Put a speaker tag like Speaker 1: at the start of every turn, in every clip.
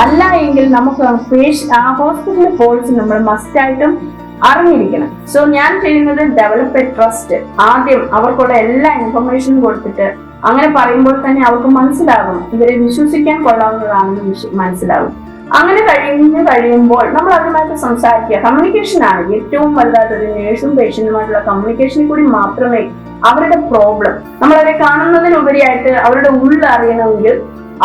Speaker 1: അല്ല എങ്കിൽ നമുക്ക് ആ ഹോസ്പിറ്റൽ പോളിസി നമ്മൾ മസ്റ്റായിട്ടും അറിഞ്ഞിരിക്കണം. സോ ഞാൻ ചെയ്യുന്നത് ഡെവലപ്പ് എ ട്രസ്റ്റ്. ആദ്യം അവർക്കുള്ള എല്ലാ ഇൻഫർമേഷനും കൊടുത്തിട്ട്, അങ്ങനെ പറയുമ്പോൾ തന്നെ അവർക്ക് മനസ്സിലാകും ഇവരെ വിശ്വസിക്കാൻ കൊള്ളാവുന്നതാണെന്ന് മനസ്സിലാകും. അങ്ങനെ കഴിയുമ്പോൾ നമ്മൾ അവരുമായിട്ട് സംസാരിക്കുക. കമ്മ്യൂണിക്കേഷൻ ആണ് ഏറ്റവും വലുതായിട്ട്. ഒരു നേഴ്സും പേഷ്യന്റുമായിട്ടുള്ള കമ്മ്യൂണിക്കേഷനിൽ കൂടി മാത്രമേ അവരുടെ പ്രോബ്ലം നമ്മളവരെ കാണുന്നതിനുപരിയായിട്ട് അവരുടെ ഉള്ളിൽ അറിയണമെങ്കിൽ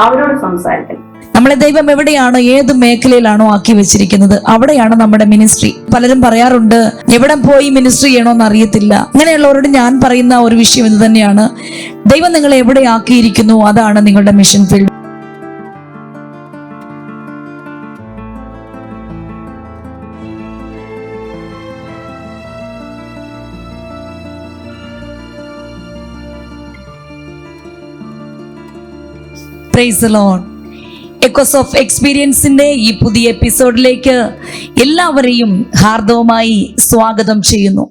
Speaker 1: അവരോട് സംസാരിക്കണം.
Speaker 2: നമ്മളെ ദൈവം എവിടെയാണോ, ഏത് മേഖലയിലാണോ ആക്കി വെച്ചിരിക്കുന്നത് അവിടെയാണ് നമ്മുടെ മിനിസ്ട്രി. പലരും പറയാറുണ്ട് എവിടെ പോയി മിനിസ്ട്രി ചെയ്യണോന്ന് അറിയത്തില്ല. അങ്ങനെയുള്ളവരോട് ഞാൻ പറയുന്ന ഒരു വിഷയം ഇത് തന്നെയാണ്. ദൈവം നിങ്ങളെ എവിടെ ആക്കിയിരിക്കുന്നു അതാണ് നിങ്ങളുടെ mission field. Praise the lord. Echoes of എക്സ്പീരിയൻസിന്റെ ഈ പുതിയ എപ്പിസോഡിലേക്ക് എല്ലാവരെയും ഹാർദവമായി സ്വാഗതം ചെയ്യുന്നു.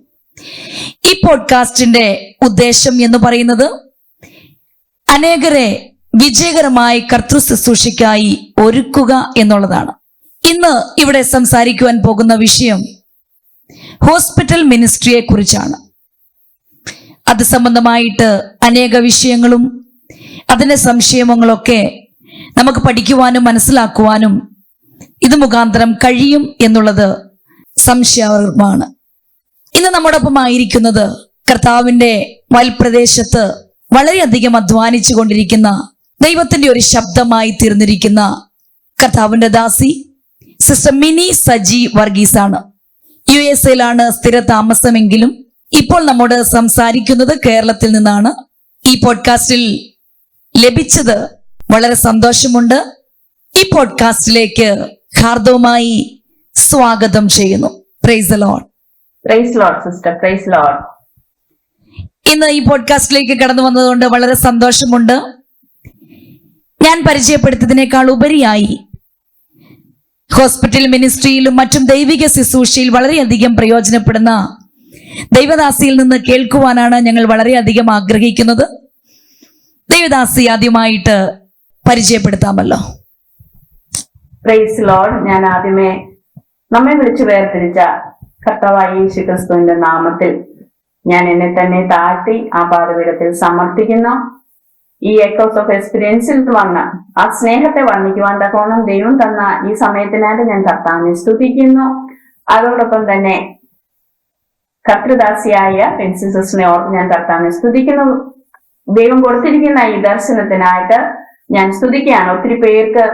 Speaker 2: ഈ പോഡ്കാസ്റ്റിന്റെ ഉദ്ദേശം എന്ന് പറയുന്നത് അനേകരെ വിജയകരമായി കർത്തൃ ശുശ്രൂഷയ്ക്കായി ഒരുക്കുക എന്നുള്ളതാണ്. ഇന്ന് ഇവിടെ സംസാരിക്കുവാൻ പോകുന്ന വിഷയം ഹോസ്പിറ്റൽ മിനിസ്ട്രിയെ കുറിച്ചാണ്. അത് സംബന്ധമായിട്ട് അനേക വിഷയങ്ങളും അതിന്റെ സംശയങ്ങളൊക്കെ നമുക്ക് പഠിക്കുവാനും മനസ്സിലാക്കുവാനും ഇത് മുഖാന്തരം കഴിയും എന്നുള്ളത് സംശയമാണ്. ഇന്ന് നമ്മോടൊപ്പം ആയിരിക്കുന്നത് കർത്താവിന്റെ വയൽപ്രദേശത്ത് വളരെയധികം അധ്വാനിച്ചു കൊണ്ടിരിക്കുന്ന ദൈവത്തിന്റെ ഒരു ശബ്ദമായി തീർന്നിരിക്കുന്ന കർത്താവിന്റെ ദാസി സിസ്റ്റർ മിനി സജി വർഗീസ് ആണ്. USA സ്ഥിര താമസമെങ്കിലും ഇപ്പോൾ നമ്മോട് സംസാരിക്കുന്നത് കേരളത്തിൽ നിന്നാണ്. ഈ പോഡ്കാസ്റ്റിൽ ലഭിച്ചത് വളരെ സന്തോഷമുണ്ട്. ഈ പോഡ്കാസ്റ്റിലേക്ക് ഹാർദവമായി സ്വാഗതം ചെയ്യുന്നു. Praise the lord.
Speaker 1: Praise lord sister, praise lord.
Speaker 2: ഇന്ന് ഈ പോഡ്കാസ്റ്റിലേക്ക് കടന്നു വന്നതുകൊണ്ട് വളരെ സന്തോഷമുണ്ട്. ഞാൻ പരിചയപ്പെടുത്തിയതിനേക്കാൾ ഉപരിയായി ഹോസ്പിറ്റൽ മിനിസ്ട്രിയിലും മറ്റും ദൈവിക ശുശ്രൂഷയിൽ വളരെയധികം പ്രയോജനപ്പെടുന്ന ദൈവദാസിയിൽ നിന്ന് കേൾക്കുവാനാണ് ഞങ്ങൾ വളരെയധികം ആഗ്രഹിക്കുന്നത്. ദൈവദാസി ആദ്യമായിട്ട് പരിചയപ്പെടുത്താമല്ലോ.
Speaker 1: Price lord. ഞാൻ ആദ്യമേ നമ്മെ വിളിച്ചു വേർതിരിച്ച കർത്താവായ യേശു ക്രിസ്തുവിന്റെ നാമത്തിൽ ഞാൻ എന്നെ തന്നെ താഴ്ത്തി ആ പാദപീഠത്തിൽ സമർപ്പിക്കുന്നു. ഈ എക്കോസ് ഓഫ് എക്സ്പീരിയൻസിൽ വന്ന ആ സ്നേഹത്തെ വർണ്ണിക്കുവാൻ തക്കോണം ദൈവം തന്ന ഈ സമയത്തിനായിട്ട് ഞാൻ കർത്താവിനെ സ്തുതിക്കുന്നു. അതോടൊപ്പം തന്നെ കർത്തൃദാസിയായ പെൻസിൽ സിസ്റ്ററിനെ ഓർത്ത് ഞാൻ കർത്താവിനെ സ്തുതിക്കുന്നു. ദൈവം കൊടുത്തിരിക്കുന്ന ഈ ദർശനത്തിനായിട്ട് ഞാൻ സ്തുതിക്കുകയാണ്. ഒത്തിരി പേർക്ക്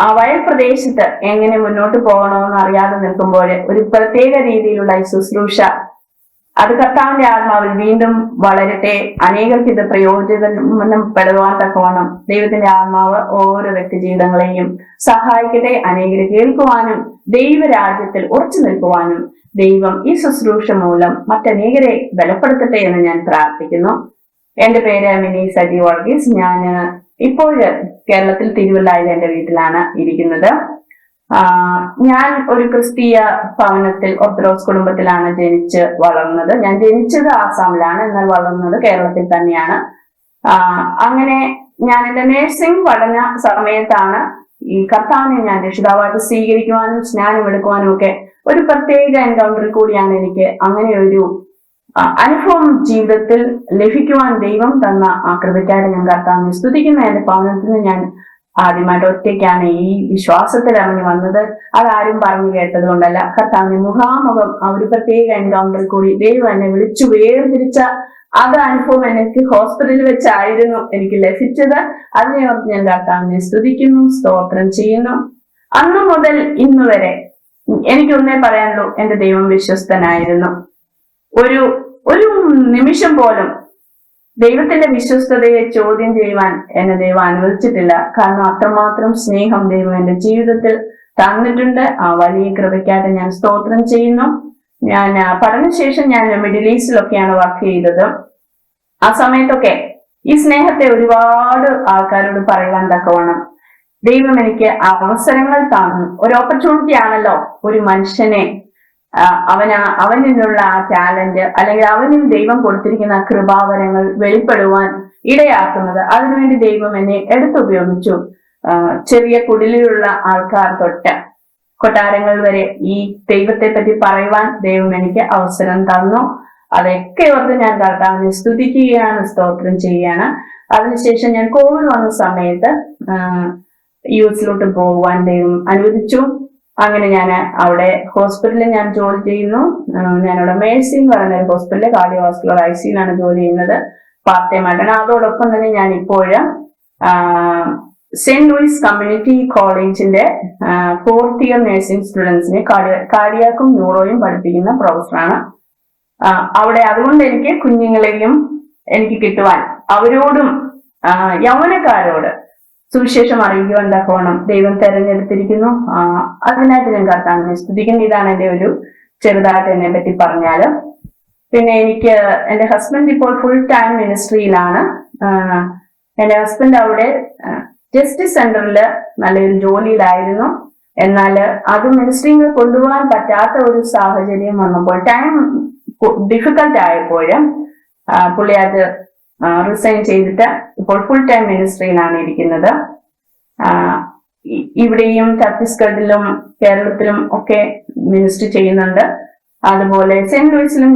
Speaker 1: ആ വയൽ പ്രദേശത്ത് എങ്ങനെ മുന്നോട്ട് പോകണമെന്ന് അറിയാതെ നിൽക്കുമ്പോൾ ഒരു പ്രത്യേക രീതിയിലുള്ള ഈ ശുശ്രൂഷ അത് കർത്താവിന്റെ ആത്മാവിൽ വീണ്ടും വളരട്ടെ. അനേകർക്ക് ഇത് പ്രയോജനപ്പെടുവാൻ തക്കവണ്ണം ദൈവത്തിന്റെ ആത്മാവ് ഓരോ വ്യക്തി ജീവിതങ്ങളെയും സഹായിക്കട്ടെ. അനേകരെ കേൾക്കുവാനും ദൈവരാജ്യത്തിൽ ഉറച്ചു നിൽക്കുവാനും ദൈവം ഈ ശുശ്രൂഷ മൂലം മറ്റനേകരെ ബലപ്പെടുത്തട്ടെ എന്ന് ഞാൻ പ്രാർത്ഥിക്കുന്നു. എന്റെ പേര് മിനി സജി വർഗീസ്. ഞാൻ ഇപ്പോൾ കേരളത്തിൽ തിരുവല്ലായിൽ എന്റെ വീട്ടിലാണ് ഇരിക്കുന്നത്. ഞാൻ ഒരു ക്രിസ്തീയ ഭവനത്തിൽ ഓർത്തഡോക്സ് കുടുംബത്തിലാണ് ജനിച്ച് വളർന്നത്. ഞാൻ ജനിച്ചത് ആസാമിലാണ്, എന്നാൽ വളർന്നത് കേരളത്തിൽ തന്നെയാണ്. അങ്ങനെ ഞാൻ എന്റെ നഴ്സിംഗ് പഠന സമയത്താണ് ഈ കർത്താവിനെ ഞാൻ രക്ഷിതാവായിട്ട് സ്വീകരിക്കുവാനും സ്നാനം എടുക്കുവാനും ഒക്കെ ഒരു പ്രത്യേക എൻകൗണ്ടറിൽ കൂടിയാണ് എനിക്ക് അങ്ങനെ ഒരു അനുഭവം ജീവിതത്തിൽ ലഭിക്കുവാൻ ദൈവം തന്ന ആ കൃപയ്ക്കായിട്ട് ഞാൻ കർത്താവിനെ സ്തുതിക്കുന്ന. എന്റെ ഭവനത്തിന് ഞാൻ ആദ്യമായിട്ട് ഒറ്റയ്ക്കാണ് ഈ വിശ്വാസത്തിൽ ഇറങ്ങി വന്നത്. അതാരും പറഞ്ഞു കേട്ടത് കൊണ്ടല്ല, കർത്താവിനെ മുഖാമുഖം ആ ഒരു പ്രത്യേക എൻകൗണ്ടറിൽ കൂടി ദൈവം എന്നെ വിളിച്ചു വേർതിരിച്ച അത് അനുഭവം എനിക്ക് ഹോസ്പിറ്റലിൽ വെച്ചായിരുന്നു എനിക്ക് ലഭിച്ചത്. അതിനെ ഓർത്ത് ഞാൻ കർത്താവിനെ സ്തുതിക്കുന്നു, സ്തോത്രം ചെയ്യുന്നു. അന്നു മുതൽ ഇന്ന് വരെ എനിക്കൊന്നേ പറയാനുള്ളൂ, എന്റെ ദൈവം വിശ്വസ്തനായിരുന്നു. ഒരു നിമിഷം പോലും ദൈവത്തിന്റെ വിശ്വസ്തതയെ ചോദ്യം ചെയ്യുവാൻ എന്നെ ദൈവം അനുവദിച്ചിട്ടില്ല. കാരണം അത്രമാത്രം സ്നേഹം ദൈവം എന്റെ ജീവിതത്തിൽ തന്നിട്ടുണ്ട്. ആ വലിയ കൃപയ്ക്കായിട്ട് ഞാൻ സ്തോത്രം ചെയ്യുന്നു. ഞാൻ പഠനശേഷം ഞാൻ മിഡിൽ ഈസ്റ്റിലൊക്കെയാണ് വർക്ക് ചെയ്തത്. ആ സമയത്തൊക്കെ ഈ സ്നേഹത്തെ ഒരുപാട് ആൾക്കാരോട് പറയുവാൻ തക്കവണ്ണം ദൈവം എനിക്ക് അവസരങ്ങൾ തന്നു. ഒരു ഓപ്പർച്യൂണിറ്റി ആണല്ലോ ഒരു മനുഷ്യനെ അവനിലുള്ള ആ ടാലന്റ് അല്ലെങ്കിൽ അവനിൽ ദൈവം കൊടുത്തിരിക്കുന്ന കൃപാവരങ്ങൾ വെളിപ്പെടുവാൻ ഇടയാക്കുന്നത്. അതിനുവേണ്ടി ദൈവം എന്നെ എടുത്തുപയോഗിച്ചു. ചെറിയ കുടിലുള്ള ആൾക്കാർ തൊട്ട് കൊട്ടാരങ്ങൾ വരെ ഈ ദൈവത്തെ പറ്റി പറയുവാൻ ദൈവം എനിക്ക് അവസരം തന്നു. അതൊക്കെ ഓർത്ത് ഞാൻ കർത്താവിനെ സ്തുതിക്കുകയാണ്, സ്തോത്രം ചെയ്യുകയാണ്. അതിനുശേഷം ഞാൻ കോവിഡ് വന്ന സമയത്ത് യുഎസിലോട്ട് പോകുവാൻ ദൈവം അനുവദിച്ചു. അങ്ങനെ ഞാൻ അവിടെ ഹോസ്പിറ്റലിൽ ഞാൻ ജോലി ചെയ്യുന്നു. ഞാനവിടെ മേഴ്സി എന്ന് പറയുന്ന ഒരു ഹോസ്പിറ്റലിലെ കാർഡിയോവാസ്കുലർ ഐസിയിലാണ് ജോലി ചെയ്യുന്നത്, പാർട്ട് ടൈം ആയിട്ടാണ്. അതോടൊപ്പം തന്നെ ഞാൻ ഇപ്പോഴും സെന്റ് ലൂയിസ് കമ്മ്യൂണിറ്റി കോളേജിന്റെ 4th ഇയർ നഴ്സിംഗ് സ്റ്റുഡൻസിനെ കാർഡിയാക്കും ന്യൂറോയും പഠിപ്പിക്കുന്ന പ്രൊഫസറാണ് അവിടെ. അതുകൊണ്ട് എനിക്ക് കുഞ്ഞുങ്ങളെയും എനിക്ക് കിട്ടുവാൻ അവരോടും യൗവനക്കാരോട് സുവിശേഷം അറിയിക്കുവാൻ തക്കവണ്ണം ദൈവം തെരഞ്ഞെടുത്തിരിക്കുന്നു. അതിനായിട്ട് ഞാൻ കർത്താവിനെ സ്തുതിക്കുന്നു. ഇതാണ് എന്റെ ഒരു ചെറുതായിട്ട് എന്നെ പറ്റി പറഞ്ഞാല്. പിന്നെ എനിക്ക് എന്റെ ഹസ്ബൻഡ് ഇപ്പോൾ ഫുൾ ടൈം മിനിസ്ട്രിയിലാണ്. എന്റെ ഹസ്ബൻഡ് അവിടെ ജസ്റ്റിസ് സെന്ററിൽ നല്ലൊരു ജോലിയിലായിരുന്നു. എന്നാൽ അത് മിനിസ്ട്രിയിൽ കൊണ്ടുപോകാൻ പറ്റാത്ത ഒരു സാഹചര്യം വന്നപ്പോൾ, ടൈം ഡിഫിക്കൽട്ട് ആയപ്പോഴും പുള്ളി അത് റിസൈൻ ചെയ്തിട്ട് ഇപ്പോൾ ഫുൾ ടൈം മിനിസ്ട്രിയിലാണ് ഇരിക്കുന്നത്. ഇവിടെയും ഛത്തീസ്ഗഡിലും കേരളത്തിലും ഒക്കെ മിനിസ്ട്രി ചെയ്യുന്നുണ്ട്. അതുപോലെ സെന്റ് ലൂയിസിലും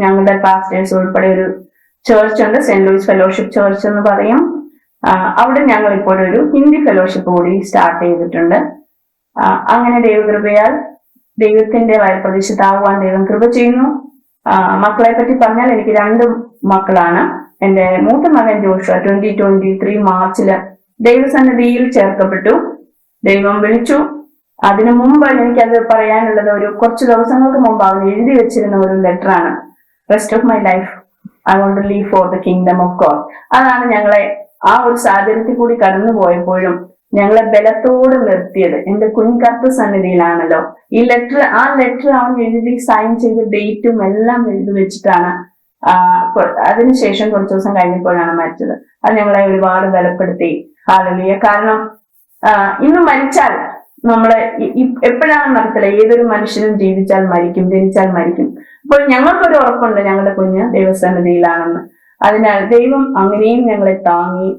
Speaker 1: ഞങ്ങളുടെ പാസ്റ്റേഴ്സ് ഉൾപ്പെടെ ഒരു ചേർച്ച് ഉണ്ട്, സെന്റ് ലൂയിസ് ഫെലോഷിപ്പ് ചേർച്ച് എന്ന് പറയും. അവിടെ ഞങ്ങൾ ഇപ്പോഴൊരു ഹിന്ദി ഫെലോഷിപ്പ് കൂടി സ്റ്റാർട്ട് ചെയ്തിട്ടുണ്ട്. അങ്ങനെ ദൈവകൃപയാൽ ദൈവത്തിന്റെ വയൽപ്രദേശത്താകുവാൻ ദൈവം കൃപ ചെയ്യുന്നു. മക്കളെ പറ്റി പറഞ്ഞാൽ എനിക്ക് 2 മക്കളാണ്. എന്റെ മൂത്ത മകൻ ജോഷുവ 2023 മാർച്ചില് ദൈവസന്നിധിയിൽ ചേർക്കപ്പെട്ടു. ദൈവം വിളിച്ചു. അതിനു മുമ്പ് എനിക്കത് പറയാനുള്ളത്, ഒരു കുറച്ച് ദിവസങ്ങൾക്ക് മുമ്പ് അവൻ എഴുതി വെച്ചിരുന്ന ഒരു ലെറ്ററാണ്. Rest of my life I want to live for the kingdom of God. അതാണ് ഞങ്ങളെ ആ ഒരു സാഹചര്യത്തിൽ കൂടി കടന്നു പോയപ്പോഴും ഞങ്ങളെ ബലത്തോട് നിർത്തിയത്. എന്റെ കുഞ്ഞിക്കത്ത് സന്നിധിയിലാണല്ലോ ഈ ലെറ്റർ. ആ ലെറ്റർ അവൻ എഴുതി സൈൻ ചെയ്ത് ഡേറ്റും എല്ലാം എഴുതി വെച്ചിട്ടാണ്. അതിനുശേഷം കുറച്ച് ദിവസം കഴിഞ്ഞപ്പോഴാണ് മരിച്ചത്. അത് ഞങ്ങളെ ഒരുപാട് ബലപ്പെടുത്തി. ഹല്ലേലൂയ. കാരണം ഇന്ന് മരിച്ചാൽ നമ്മളെ എപ്പോഴാണെന്ന് അറിയത്തില്ല. ഏതൊരു മനുഷ്യനും ജീവിച്ചാൽ മരിക്കും, ജനിച്ചാൽ മരിക്കും. അപ്പോൾ ഞങ്ങൾക്കൊരു ഉറപ്പുണ്ട്, ഞങ്ങളുടെ കുഞ്ഞ് ദൈവസന്നിധിയിലാണെന്ന്. അതിനാൽ ദൈവം അങ്ങനെയും ഞങ്ങളെ താങ്ങി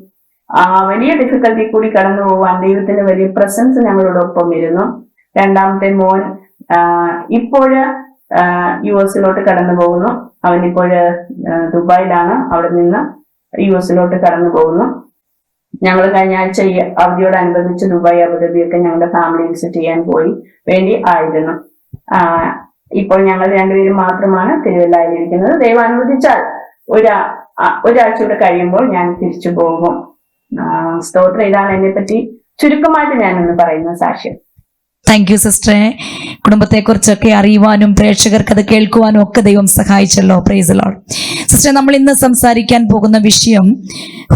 Speaker 1: വലിയ ഡിഫിക്കൽട്ടി കൂടി കടന്നു പോകാൻ ദൈവത്തിന്റെ വലിയ പ്രസൻസ് ഞങ്ങളോടൊപ്പം ഇരുന്നു. 2ാമത്തെ മോൻ ഇപ്പോഴ് യുഎസിലോട്ട് കടന്നു പോകുന്നു. അവനിപ്പോഴ് ദുബായിലാണ്. അവിടെ നിന്ന് യുഎസിലോട്ട് കടന്നു പോകുന്നു. ഞങ്ങൾ കഴിഞ്ഞ ആഴ്ച ഈ അവധിയോടനുബന്ധിച്ച് ദുബായ്, അബുദാബിയൊക്കെ ഞങ്ങളുടെ ഫാമിലി വിസിറ്റ് ചെയ്യാൻ വേണ്ടി ആയിരുന്നു. ഇപ്പോൾ ഞങ്ങൾ 2 പേരും മാത്രമാണ് തിരുവല്ലയിലിരിക്കുന്നത്. ദൈവം അനുവദിച്ചാൽ ഒരാഴ്ച കൂടെ കഴിയുമ്പോൾ ഞാൻ തിരിച്ചു പോകും. സ്തോത്രം. ഇതാണ് എന്നെ പറ്റി ചുരുക്കമായിട്ട് ഞാനൊന്ന് പറയുന്ന സാക്ഷ്യം.
Speaker 2: താങ്ക് യു സിസ്റ്ററെ. കുടുംബത്തെക്കുറിച്ചൊക്കെ അറിയുവാനും പ്രേക്ഷകർക്ക് അത് കേൾക്കുവാനും ഒക്കെ ദൈവം സഹായിച്ചല്ലോ. Price the Lord. സിസ്റ്ററെ, നമ്മൾ ഇന്ന് സംസാരിക്കാൻ പോകുന്ന വിഷയം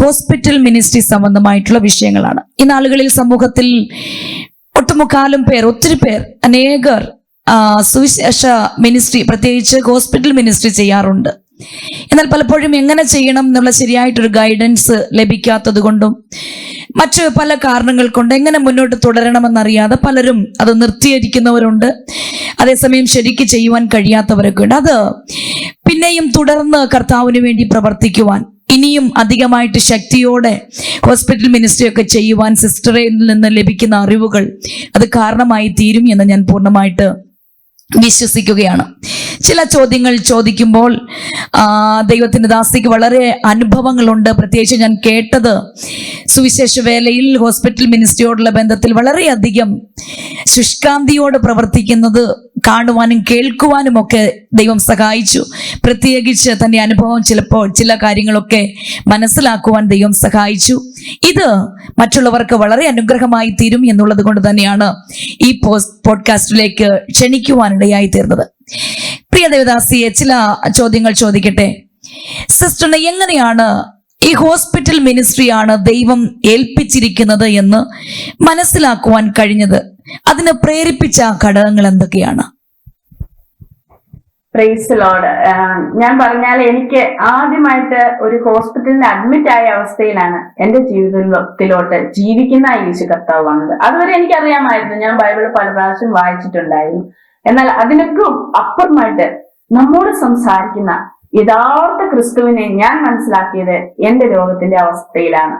Speaker 2: ഹോസ്പിറ്റൽ മിനിസ്ട്രി സംബന്ധമായിട്ടുള്ള വിഷയങ്ങളാണ്. ഈ നാളുകളിൽ സമൂഹത്തിൽ ഒട്ടുമുക്കാലും ഒത്തിരി പേർ അനേകർ സുവിശേഷ മിനിസ്ട്രി, പ്രത്യേകിച്ച് ഹോസ്പിറ്റൽ മിനിസ്ട്രി ചെയ്യാറുണ്ട്. എന്നാൽ പലപ്പോഴും എങ്ങനെ ചെയ്യണം എന്നുള്ള ശരിയായിട്ടൊരു ഗൈഡൻസ് ലഭിക്കാത്തത് കൊണ്ടും മറ്റ് പല കാരണങ്ങൾ കൊണ്ട് എങ്ങനെ മുന്നോട്ട് തുടരണമെന്നറിയാതെ പലരും അത് നിർത്തിയിരിക്കുന്നവരുണ്ട്. അതേസമയം ശരിക്ക് ചെയ്യുവാൻ കഴിയാത്തവരൊക്കെ ഉണ്ട്. അത് പിന്നെയും തുടർന്ന് കർത്താവിന് വേണ്ടി പ്രവർത്തിക്കുവാൻ, ഇനിയും അധികമായിട്ട് ശക്തിയോടെ ഹോസ്പിറ്റൽ മിനിസ്ട്രി ഒക്കെ ചെയ്യുവാൻ സിസ്റ്ററിൽ നിന്ന് ലഭിക്കുന്ന അറിവുകൾ അത് കാരണമായി തീരും എന്ന് ഞാൻ പൂർണ്ണമായിട്ട് വിശ്വസിക്കുകയാണ്. ചില ചോദ്യങ്ങൾ ചോദിക്കുമ്പോൾ ദൈവത്തിന്റെ ദാസിക്ക് വളരെ അനുഭവങ്ങളുണ്ട്. പ്രത്യേകിച്ച് ഞാൻ കേട്ടത് സുവിശേഷ വേലയിൽ ഹോസ്പിറ്റൽ മിനിസ്ട്രിയോടുള്ള ബന്ധത്തിൽ വളരെയധികം ശുഷ്കാന്തിയോട് പ്രവർത്തിക്കുന്നത് കാണുവാനും കേൾക്കുവാനും ഒക്കെ ദൈവം സഹായിച്ചു. പ്രത്യേകിച്ച് തന്റെ അനുഭവം ചിലപ്പോൾ ചില കാര്യങ്ങളൊക്കെ മനസ്സിലാക്കുവാൻ ദൈവം സഹായിച്ചു. ഇത് മറ്റുള്ളവർക്ക് വളരെ അനുഗ്രഹമായി തീരും എന്നുള്ളത് കൊണ്ട് തന്നെയാണ് ഈ പോഡ്കാസ്റ്റിലേക്ക് ക്ഷണിക്കുവാനിടയായി തീർന്നത്. പ്രിയ ദേവദാസിയെ, ചില ചോദ്യങ്ങൾ ചോദിക്കട്ടെ. സിസ്റ്ററിന് എങ്ങനെയാണ് ഈ ഹോസ്പിറ്റൽ മിനിസ്ട്രിയാണ് ദൈവം ഏൽപ്പിച്ചിരിക്കുന്നത് എന്ന് മനസ്സിലാക്കുവാൻ കഴിഞ്ഞത്? അതിന് പ്രേരിപ്പിച്ച ഘടകങ്ങൾ എന്തൊക്കെയാണ്?
Speaker 1: Praise lord. ഞാൻ പറഞ്ഞാൽ എനിക്ക് ആദ്യമായിട്ട് ഒരു ഹോസ്പിറ്റലിൽ അഡ്മിറ്റ് ആയ അവസ്ഥയിലാണ് എന്റെ ജീവിതത്തിലോട്ട് ജീവിക്കുന്ന യേശു കർത്താവ് വന്നത്. അതുവരെ എനിക്കറിയാമായിരുന്നു, ഞാൻ ബൈബിൾ പല പ്രാവശ്യം വായിച്ചിട്ടുണ്ടായിരുന്നു. എന്നാൽ അതിനൊക്കെ അപ്പുറമായിട്ട് നമ്മോട് സംസാരിക്കുന്ന യഥാർത്ഥ ക്രിസ്തുവിനെ ഞാൻ മനസ്സിലാക്കിയത് എന്റെ രോഗത്തിന്റെ അവസ്ഥയിലാണ്.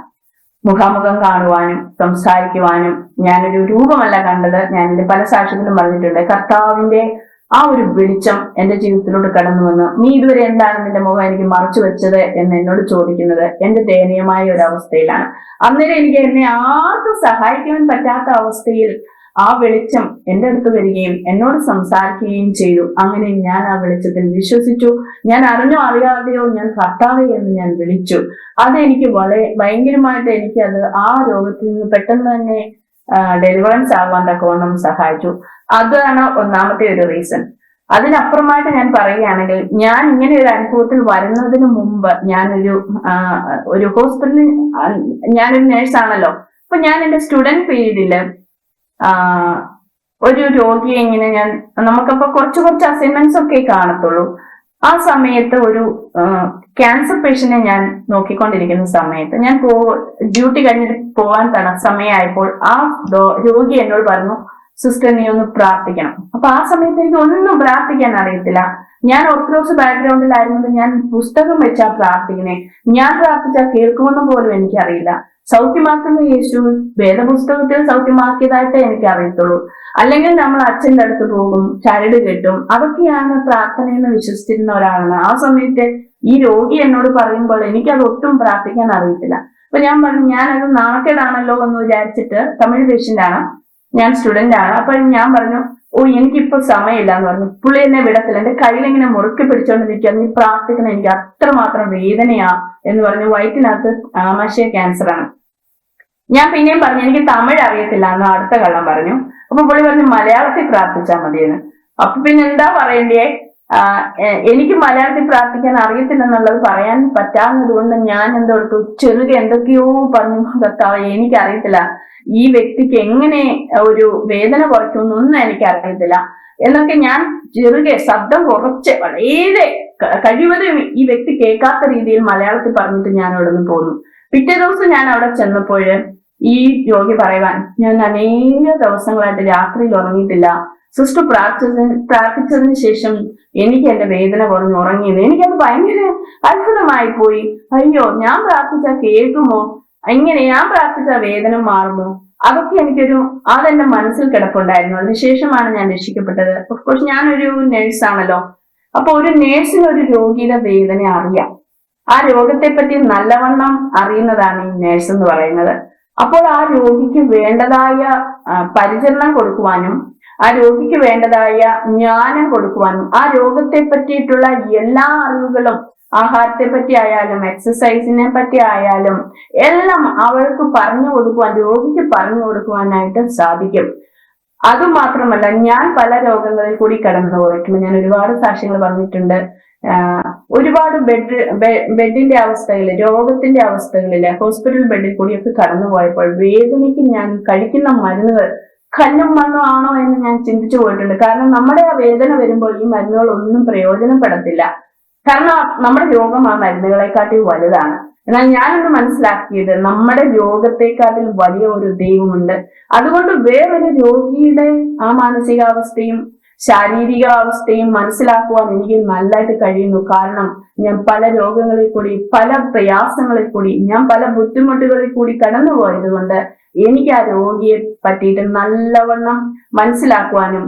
Speaker 1: മുഖാമുഖം കാണുവാനും സംസാരിക്കുവാനും ഞാനൊരു രൂപമല്ല കണ്ടത്. ഞാൻ എന്റെ പല സാക്ഷ്യത്തിലും പറഞ്ഞിട്ടുണ്ട്. കർത്താവിന്റെ ആ ഒരു വെളിച്ചം എന്റെ ജീവിതത്തിലോട്ട് കടന്നു വന്ന്, നീ ഇതുവരെ എന്താണ് നിന്റെ മുഖം എനിക്ക് മറച്ചു വെച്ചത് എന്ന് എന്നോട് ചോദിക്കുന്നത് എന്റെ ദയനീയമായ ഒരു അവസ്ഥയിലാണ്. അന്നേരം എനിക്ക് എന്നെ ആർക്കും സഹായിക്കാൻ പറ്റാത്ത അവസ്ഥയിൽ ആ വെളിച്ചം എന്റെ അടുത്ത് വരികയും എന്നോട് സംസാരിക്കുകയും ചെയ്തു. അങ്ങനെ ഞാൻ ആ വെളിച്ചത്തിൽ വിശ്വസിച്ചു. ഞാൻ അറിഞ്ഞോ അറിയാതെയോ ഞാൻ കർത്താവേ എന്ന് ഞാൻ വിളിച്ചു. അതെനിക്ക് ഭയങ്കരമായിട്ട് എനിക്കത് ആ രോഗത്തിൽ നിന്ന് പെട്ടെന്ന് തന്നെ ഡെലിവറൻസ് ആവാൻ തക്കവണ്ണം സഹായിച്ചു. അതാണ് ഒന്നാമത്തെ ഒരു റീസൺ. അതിനപ്പുറമായിട്ട് ഞാൻ പറയുകയാണെങ്കിൽ, ഞാൻ ഇങ്ങനെ ഒരു അനുഭവത്തിൽ വരുന്നതിന് മുമ്പ് ഞാനൊരു ഹോസ്പിറ്റലിൽ, ഞാനൊരു നേഴ്സാണല്ലോ. അപ്പൊ ഞാൻ എന്റെ സ്റ്റുഡന്റ് പീരീഡില് ഒരു രോഗിയെ ഇങ്ങനെ നമുക്കപ്പോ കുറച്ച് അസൈൻമെന്റ്സ് ഒക്കെ കാണത്തുള്ളൂ. ആ സമയത്ത് ഒരു ക്യാൻസർ പേഷ്യന്റിനെ ഞാൻ നോക്കിക്കൊണ്ടിരിക്കുന്ന സമയത്ത് ഞാൻ ഡ്യൂട്ടി കഴിഞ്ഞിട്ട് പോകാൻ സമയമായപ്പോൾ ആ രോഗി എന്നോട് പറഞ്ഞു, സിസ്റ്റർ നീ ഒന്ന് പ്രാർത്ഥിക്കണം. അപ്പൊ ആ സമയത്ത് എനിക്ക് ഒന്നും പ്രാർത്ഥിക്കാൻ അറിയത്തില്ല. ഞാൻ ഓർത്തഡോക്സ് ബാക്ക്ഗ്രൗണ്ടിലായിരുന്നത് ഞാൻ പുസ്തകം വെച്ചാ പ്രാർത്ഥിക്കണേ. ഞാൻ പ്രാർത്ഥിച്ചാൽ കേൾക്കുമെന്ന് പോലും എനിക്കറിയില്ല. സൗഖ്യമാക്കുന്ന യേശു വേദപുസ്തകത്തിൽ സൗഖ്യമാക്കിയതായിട്ടേ എനിക്ക് അറിയത്തുള്ളൂ. അല്ലെങ്കിൽ നമ്മൾ അച്ഛന്റെ അടുത്ത് പോകും, ചരട് കെട്ടും, അതൊക്കെയാണ് പ്രാർത്ഥനയെന്ന് വിശ്വസിച്ചിരുന്ന ഒരാളാണ്. ആ സമയത്ത് ഈ രോഗി എന്നോട് പറയുമ്പോൾ എനിക്കത് ഒട്ടും പ്രാർത്ഥിക്കാൻ അറിയത്തില്ല. അപ്പൊ ഞാൻ പറഞ്ഞു, ഞാനത് നാണക്കേടാണല്ലോ എന്ന് വിചാരിച്ചിട്ട്, തമിഴ് പേഷ്യന്റ് ആണ്, ഞാൻ സ്റ്റുഡന്റ് ആണ്. അപ്പൊ ഞാൻ പറഞ്ഞു, എനിക്കിപ്പോ സമയമില്ല എന്ന് പറഞ്ഞു. പുള്ളി എന്നെ വിടത്തില്ല, എന്റെ കയ്യിലിങ്ങനെ മുറുക്കി പിടിച്ചോണ്ട് നിൽക്കുക, നീ പ്രാർത്ഥിക്കണം, എനിക്ക് അത്രമാത്രം വേദനയാ എന്ന് പറഞ്ഞു. വയറ്റിനകത്ത് ആമാശയ ക്യാൻസർ ആണ്. ഞാൻ പിന്നെയും പറഞ്ഞു എനിക്ക് തമിഴ് അറിയത്തില്ല എന്ന് അടുത്ത കള്ളം പറഞ്ഞു. അപ്പൊ പുള്ളി പറഞ്ഞു മലയാളത്തിൽ പ്രാർത്ഥിച്ചാൽ മതിയെന്ന്. അപ്പൊ പിന്നെ എന്താ പറയണ്ടേ, എനിക്ക് മലയാളത്തിൽ പ്രാർത്ഥിക്കാൻ അറിയത്തില്ലെന്നുള്ളത് പറയാൻ പറ്റാവുന്നത് കൊണ്ട് ഞാൻ എന്തോടുത്തു ചെറുകെ എന്തൊക്കെയോ പറഞ്ഞു, കർത്താവേ എനിക്കറിയത്തില്ല ഈ വ്യക്തിക്ക് എങ്ങനെ ഒരു വേദന കുറയ്ക്കുന്നൊന്നും എനിക്കറിയത്തില്ല എന്നൊക്കെ ഞാൻ ചെറുകെ ശബ്ദം കുറച്ച് വളരെ കഴിവതും ഈ വ്യക്തി കേൾക്കാത്ത രീതിയിൽ മലയാളത്തിൽ പറഞ്ഞിട്ട് ഞാൻ അവിടെ നിന്ന് പോന്നു. പിറ്റേ ദിവസം ഞാൻ അവിടെ ചെന്നപ്പോൾ ഈ രോഗി പറയുവാൻ, ഞാൻ അനേക ദിവസങ്ങളായിട്ട് രാത്രിയിൽ ഉറങ്ങിയിട്ടില്ല, സിസ്റ്റർ പ്രാർത്ഥിച്ചതിന് ശേഷം എനിക്ക് എന്റെ വേദന കുറഞ്ഞ് ഉറങ്ങിയത്. എനിക്കത് ഭയങ്കര അത്ഭുതമായി പോയി. അയ്യോ, ഞാൻ പ്രാർത്ഥിച്ചാൽ കേൾക്കുമോ, എങ്ങനെ ഞാൻ പ്രാർത്ഥിച്ച വേദന മാറുമോ, അതൊക്കെ അതെന്റെ മനസ്സിൽ കിടപ്പുണ്ടായിരുന്നു. അതിനുശേഷമാണ് ഞാൻ രക്ഷിക്കപ്പെട്ടത്. ഓഫ്കോഴ്സ് ഞാനൊരു നേഴ്സാണല്ലോ. അപ്പൊ ഒരു നേഴ്സിന് ഒരു രോഗിയുടെ വേദന അറിയാം. ആ രോഗത്തെ പറ്റി നല്ലവണ്ണം അറിയുന്നതാണ് ഈ നേഴ്സ് എന്ന് പറയുന്നത്. അപ്പോൾ ആ രോഗിക്ക് വേണ്ടതായ പരിചരണം കൊടുക്കുവാനും ആ രോഗിക്ക് വേണ്ടതായ ജ്ഞാനം കൊടുക്കുവാനും ആ രോഗത്തെ പറ്റിയിട്ടുള്ള എല്ലാ അറിവുകളും, ആഹാരത്തെ പറ്റി ആയാലും എക്സസൈസിനെ പറ്റി ആയാലും എല്ലാം അവൾക്ക് രോഗിക്ക് പറഞ്ഞു കൊടുക്കുവാനായിട്ട് സാധിക്കും. അതുമാത്രമല്ല, ഞാൻ പല രോഗങ്ങളിൽ കൂടി കടന്നു പോയിട്ടുണ്ട്. ഞാൻ ഒരുപാട് സാക്ഷ്യങ്ങൾ പറഞ്ഞിട്ടുണ്ട്. ഒരുപാട് ബെഡിന്റെ അവസ്ഥകളില്, രോഗത്തിന്റെ അവസ്ഥകളില്, ഹോസ്പിറ്റൽ ബെഡിൽ കൂടിയൊക്കെ കടന്നു പോയപ്പോൾ വേദനയ്ക്ക് ഞാൻ കഴിക്കുന്ന മരുന്നുകൾ കല്ലും മണ്ണും ആണോ എന്ന് ഞാൻ ചിന്തിച്ചു പോയിട്ടുണ്ട്. കാരണം നമ്മുടെ ആ വേദന വരുമ്പോൾ ഈ മരുന്നുകൾ ഒന്നും പ്രയോജനപ്പെടത്തില്ല. കാരണം നമ്മുടെ രോഗം ആ മരുന്നുകളെക്കാട്ടി വലുതാണ്. എന്നാൽ ഞാനൊന്ന് മനസ്സിലാക്കിയത്, നമ്മുടെ രോഗത്തെക്കാട്ടിൽ വലിയ ഒരു ദൈവമുണ്ട്. അതുകൊണ്ട് വേറൊരു രോഗിയുടെ ആ മാനസികാവസ്ഥയും ശാരീരിക അവസ്ഥയും മനസ്സിലാക്കുവാൻ എനിക്ക് നല്ലതായിട്ട് കഴിയുന്നു. കാരണം ഞാൻ പല രോഗങ്ങളിൽ കൂടി, പല പ്രയാസങ്ങളിൽ കൂടി, ഞാൻ പല ബുദ്ധിമുട്ടുകളിൽ കൂടി കടന്നുപോയത് കൊണ്ട് എനിക്ക് ആ രോഗിയെ പറ്റിയിട്ട് നല്ലവണ്ണം മനസ്സിലാക്കുവാനും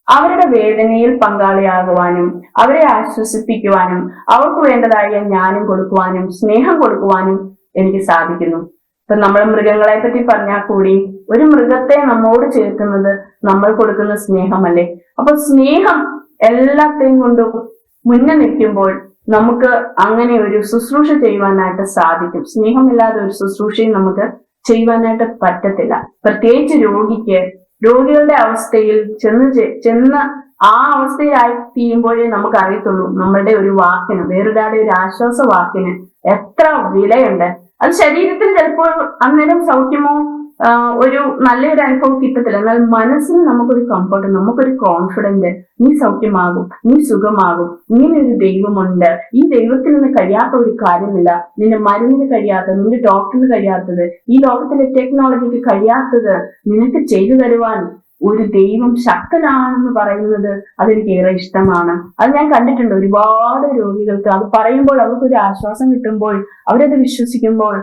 Speaker 1: അവരുടെ വേദനയിൽ പങ്കാളിയാകുവാനും അവരെ ആശ്വസിപ്പിക്കുവാനും അവർക്ക് വേണ്ടതായ ജ്ഞാനം കൊടുക്കുവാനും സ്നേഹം കൊടുക്കുവാനും എനിക്ക് സാധിക്കുന്നു. ഇപ്പൊ നമ്മൾ മൃഗങ്ങളെ പറ്റി പറഞ്ഞാൽ കൂടി ഒരു മൃഗത്തെ നമ്മോട് ചേർക്കുന്നത് നമ്മൾ കൊടുക്കുന്ന സ്നേഹമല്ലേ. അപ്പൊ സ്നേഹം എല്ലാത്തെയും കൊണ്ടും മുന്നേ നിൽക്കുമ്പോൾ നമുക്ക് അങ്ങനെ ഒരു ശുശ്രൂഷ ചെയ്യുവാനായിട്ട് സാധിക്കും. സ്നേഹമില്ലാതെ ഒരു ശുശ്രൂഷയും നമുക്ക് ചെയ്യുവാനായിട്ട് പറ്റത്തില്ല. പ്രത്യേകിച്ച് രോഗികളുടെ അവസ്ഥയിൽ ചെന്ന് ആ അവസ്ഥയിലായി തീരുമ്പോഴേ നമുക്ക് അറിയത്തുള്ളൂ നമ്മളുടെ ഒരു വാക്കിന്, വേറൊരാളുടെ ഒരു ആശ്വാസ വാക്കിന് എത്ര വിലയുണ്ട്. അത് ശരീരത്തിന് ചിലപ്പോൾ അന്നേരം സൗഖ്യമോ ഒരു നല്ലൊരു അനുഭവം കിട്ടത്തില്ല. എന്നാൽ മനസ്സിന് നമുക്കൊരു കംഫർട്ട്, നമുക്കൊരു കോൺഫിഡന്റ്, നീ സൗഖ്യമാകും, നീ സുഖമാകും, ഇങ്ങനെ ഒരു ദൈവമുണ്ട്, ഈ ദൈവത്തിൽ നിന്ന് കഴിയാത്ത ഒരു കാര്യമില്ല, നിന്റെ മരുന്നിന് കഴിയാത്തത്, നിന്റെ ഡോക്ടറിന് കഴിയാത്തത്, ഈ ലോകത്തിലെ ടെക്നോളജിക്ക് കഴിയാത്തത് നിനക്ക് ചെയ്തു തരുവാൻ ഒരു ദൈവം ശക്തനാണെന്ന് പറയുന്നത് അതെനിക്ക് ഏറെ ഇഷ്ടമാണ്. അത് ഞാൻ കണ്ടിട്ടുണ്ട്. ഒരുപാട് രോഗികൾക്ക് അത് പറയുമ്പോൾ അവർക്കൊരു ആശ്വാസം കിട്ടുമ്പോൾ, അവരത് വിശ്വസിക്കുമ്പോൾ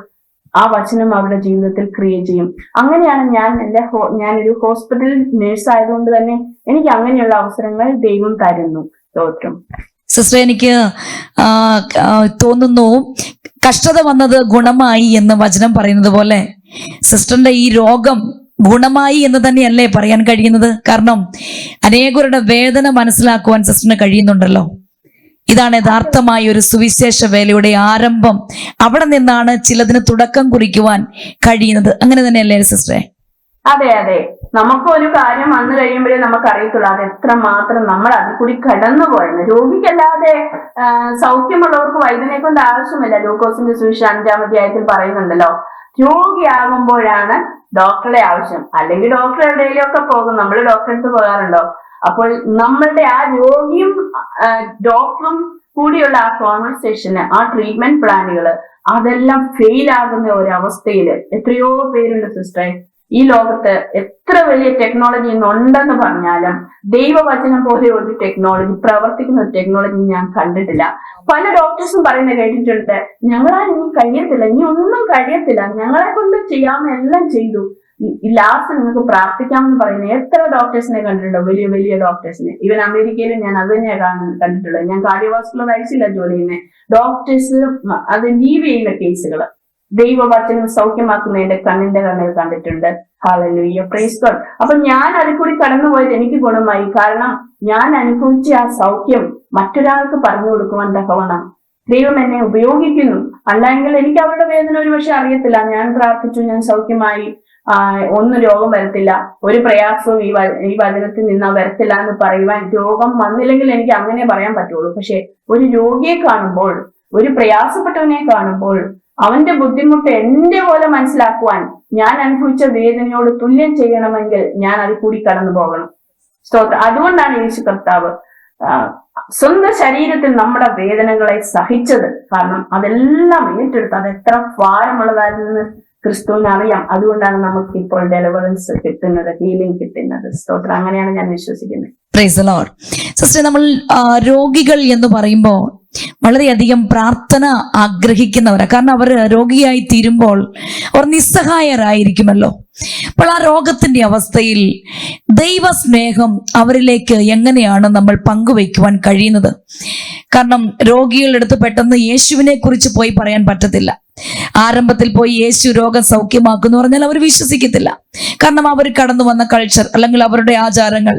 Speaker 1: ആ വചനം അവരുടെ ജീവിതത്തിൽ ക്രിയേറ്റ് ചെയ്യും. അങ്ങനെയാണ് ഞാനൊരു ഹോസ്പിറ്റൽ നേഴ്സ് ആയതുകൊണ്ട് തന്നെ എനിക്ക് അങ്ങനെയുള്ള അവസരങ്ങൾ ദൈവം തരുന്നു. സ്തോത്രം.
Speaker 2: സിസ്റ്റർ, എനിക്ക് തോന്നുന്നു കഷ്ടത വന്നത് ഗുണമായി എന്ന് വചനം പറയുന്നത് പോലെ സിസ്റ്ററിന്റെ ഈ രോഗം ഗുണമായി എന്ന് തന്നെയല്ലേ പറയാൻ കഴിയുന്നത്? കാരണം അനേകരുടെ വേദന മനസ്സിലാക്കുവാൻ സിസ്റ്ററിന് കഴിയുന്നുണ്ടല്ലോ. ഇതാണ് യഥാർത്ഥമായ ഒരു സുവിശേഷ വേലയുടെ ആരംഭം. അവിടെ നിന്നാണ് ചിലതിന് തുടക്കം കുറിക്കുവാൻ കഴിയുന്നത്. അങ്ങനെ തന്നെയല്ലേ സിസ്റ്ററെ?
Speaker 1: അതെ അതെ, നമുക്ക് ഒരു കാര്യം വന്നു കഴിയുമ്പോഴേ നമുക്ക് അറിയത്തുള്ളൂ അത് എത്രമാത്രം നമ്മൾ അതിൽ കൂടി കടന്നുപോയെന്ന്. രോഗിക്കല്ലാതെ സൗഖ്യമുള്ളവർക്ക് വൈദ്യനെ കൊണ്ട് ആവശ്യമില്ല. ലൂക്കോസിന്റെ സുവിശേഷം 5-ാം അധ്യായത്തിൽ പറയുന്നുണ്ടല്ലോ, രോഗിയാകുമ്പോഴാണ് ഡോക്ടറുടെ ആവശ്യം. അല്ലെങ്കിൽ ഡോക്ടർ എവിടെയെങ്കിലും ഒക്കെ പോകും. നമ്മൾ ഡോക്ടറെ അടുത്ത് പോകാറുണ്ടോ? അപ്പോൾ നമ്മളുടെ ആ രോഗിയും ഡോക്ടറും കൂടിയുള്ള ആ കോൺവെർസേഷന്, ആ ട്രീറ്റ്മെന്റ് പ്ലാനുകള് അതെല്ലാം ഫെയിൽ ആകുന്ന ഒരവസ്ഥയില് എത്രയോ പേരുണ്ട് സിസ്റ്ററെ. ഈ ലോകത്ത് എത്ര വലിയ ടെക്നോളജി ഇന്നുണ്ടെന്ന് പറഞ്ഞാലും ദൈവവചനം പോലെ ഒരു ടെക്നോളജി, പ്രവർത്തിക്കുന്ന ഒരു ടെക്നോളജി ഞാൻ കണ്ടിട്ടില്ല. പല ഡോക്ടേഴ്സും പറയുന്നത് കേട്ടിട്ടുണ്ട്, ഞങ്ങളാൽ ഇനി കഴിയത്തില്ല, ഇനി ഒന്നും കഴിയത്തില്ല, ഞങ്ങളെ കൊണ്ട് ചെയ്യാവുന്ന എല്ലാം ചെയ്തു, ലാസ്റ്റ് നിങ്ങൾക്ക് പ്രാർത്ഥിക്കാമെന്ന് പറയുന്നത് എത്ര ഡോക്ടേഴ്സിനെ കണ്ടിട്ടുണ്ടോ? വലിയ വലിയ ഡോക്ടേഴ്സിനെ. ഈവൻ അമേരിക്കയിലും ഞാൻ അത് തന്നെയാണ് കണ്ടിട്ടുള്ളത്. ഞാൻ കാർഡിയോവാസ്കുലർ ഐസിയില്ല ജോലി ചെയ്യുന്നത്. ഡോക്ടേഴ്സ് അത് ലീവ് ചെയ്യുന്ന കേസുകൾ ദൈവവചനം സൗഖ്യമാക്കുന്നതിന്റെ കണ്ണിന്റെ കണ്ടിട്ടുണ്ട്. Hallelujah, praise God. അപ്പൊ ഞാൻ അതിൽ കൂടി കടന്നുപോയത് എനിക്ക് ഗുണമായി. കാരണം ഞാൻ അനുഭവിച്ച ആ സൗഖ്യം മറ്റൊരാൾക്ക് പറഞ്ഞു കൊടുക്കുവാൻ തക്കവണ്ണം ദൈവം എന്നെ ഉപയോഗിക്കുന്നു. അല്ലെങ്കിൽ എനിക്ക് അവരുടെ വേദന ഒരു പക്ഷെ അറിയത്തില്ല. ഞാൻ പ്രാർത്ഥിച്ചു, ഞാൻ സൗഖ്യമായി, ഒന്നും രോഗം വരത്തില്ല, ഒരു പ്രയാസവും ഈ വചനത്തിൽ നിന്ന് വരത്തില്ല എന്ന് പറയുവാൻ, രോഗം വന്നില്ലെങ്കിൽ എനിക്ക് അങ്ങനെ പറയാൻ പറ്റുള്ളൂ. പക്ഷെ ഒരു രോഗിയെ കാണുമ്പോൾ, ഒരു പ്രയാസപ്പെട്ടവനെ കാണുമ്പോൾ അവന്റെ ബുദ്ധിമുട്ട് എന്റെ പോലെ മനസ്സിലാക്കുവാൻ, ഞാൻ അനുഭവിച്ച വേദനയോട് തുല്യം ചെയ്യണമെങ്കിൽ ഞാൻ അതിൽ കൂടി കടന്നു പോകണം. സ്തോത്രം. അതുകൊണ്ടാണ് യേശു കർത്താവ് സ്വന്തം ശരീരത്തിൽ നമ്മുടെ വേദനകളെ സഹിച്ചത്. കാരണം അതെല്ലാം ഏറ്റെടുത്ത് അത് എത്ര ഭാരമുള്ളതായിരുന്നു ക്രിസ്തുവിന് അറിയാം. അതുകൊണ്ടാണ് നമുക്ക് ഇപ്പോൾ ഡെലിവറൻസ് കിട്ടുന്നത്, ഹീലിംഗ് കിട്ടുന്നത്. സ്തോത്രം. അങ്ങനെയാണ് ഞാൻ വിശ്വസിക്കുന്നത്.
Speaker 2: Price the Lord. സിസ്റ്റർ, നമ്മൾ രോഗികൾ എന്ന് പറയുമ്പോൾ വളരെയധികം പ്രാർത്ഥന ആഗ്രഹിക്കുന്നവരാ. കാരണം അവർ രോഗിയായി തീരുമ്പോൾ അവർ നിസ്സഹായരായിരിക്കുമല്ലോ. അപ്പോൾ ആ രോഗത്തിന്റെ അവസ്ഥയിൽ ദൈവസ്നേഹം അവരിലേക്ക് എങ്ങനെയാണ് നമ്മൾ പങ്കുവയ്ക്കുവാൻ കഴിയുന്നത്? കാരണം രോഗികളുടെ അടുത്ത് പെട്ടെന്ന് യേശുവിനെ കുറിച്ച് പോയി പറയാൻ പറ്റത്തില്ല. ആരംഭത്തിൽ പോയി യേശു രോഗം സൗഖ്യമാക്കുന്നു പറഞ്ഞാൽ അവർ വിശ്വസിക്കത്തില്ല. കാരണം അവർ കടന്നു വന്ന കൾച്ചർ, അല്ലെങ്കിൽ അവരുടെ ആചാരങ്ങൾ,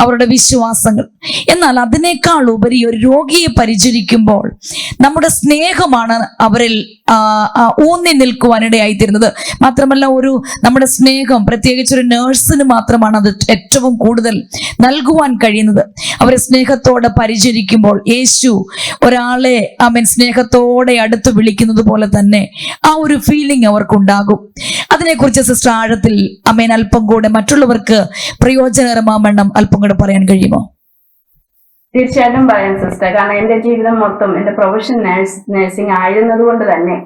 Speaker 2: അവരുടെ വിശ്വാസങ്ങൾ. എന്നാൽ അതിനേക്കാൾ ഉപരി ഒരു രോഗിയെ പരിചരിക്കുമ്പോൾ നമ്മുടെ സ്നേഹമാണ് അവരിൽ ഊന്നി നിൽക്കുവാനിടയായിത്തീരുന്നത്. മാത്രമല്ല, നമ്മുടെ സ്നേഹം പ്രത്യേകിച്ച് ഒരു നേഴ്സിന് മാത്രമാണ് അത് ഏറ്റവും കൂടുതൽ നൽകുവാൻ കഴിയുന്നത്. അവരെ സ്നേഹത്തോടെ പരിചരിക്കുമ്പോൾ യേശു ഒരാളെ സ്നേഹത്തോടെ അടുത്ത് വിളിക്കുന്നത് പോലെ തന്നെ ആ ഒരു ഫീലിംഗ് അവർക്കുണ്ടാകും. അതിനെക്കുറിച്ച് സിസ്റ്റർ ആഴത്തിൽ അല്പം കൂടെ മറ്റുള്ളവർക്ക് പ്രയോജനകരമാവണ്ണം അല്പം കൂടെ പറയാൻ കഴിയുമോ?
Speaker 1: തീർച്ചയായിട്ടും പറയാം സിസ്റ്റർ. കാരണം എന്റെ ജീവിതം മൊത്തം എന്റെ പ്രൊഫഷൻ നഴ്സിംഗ് ആയിരുന്നത് കൊണ്ട് തന്നെ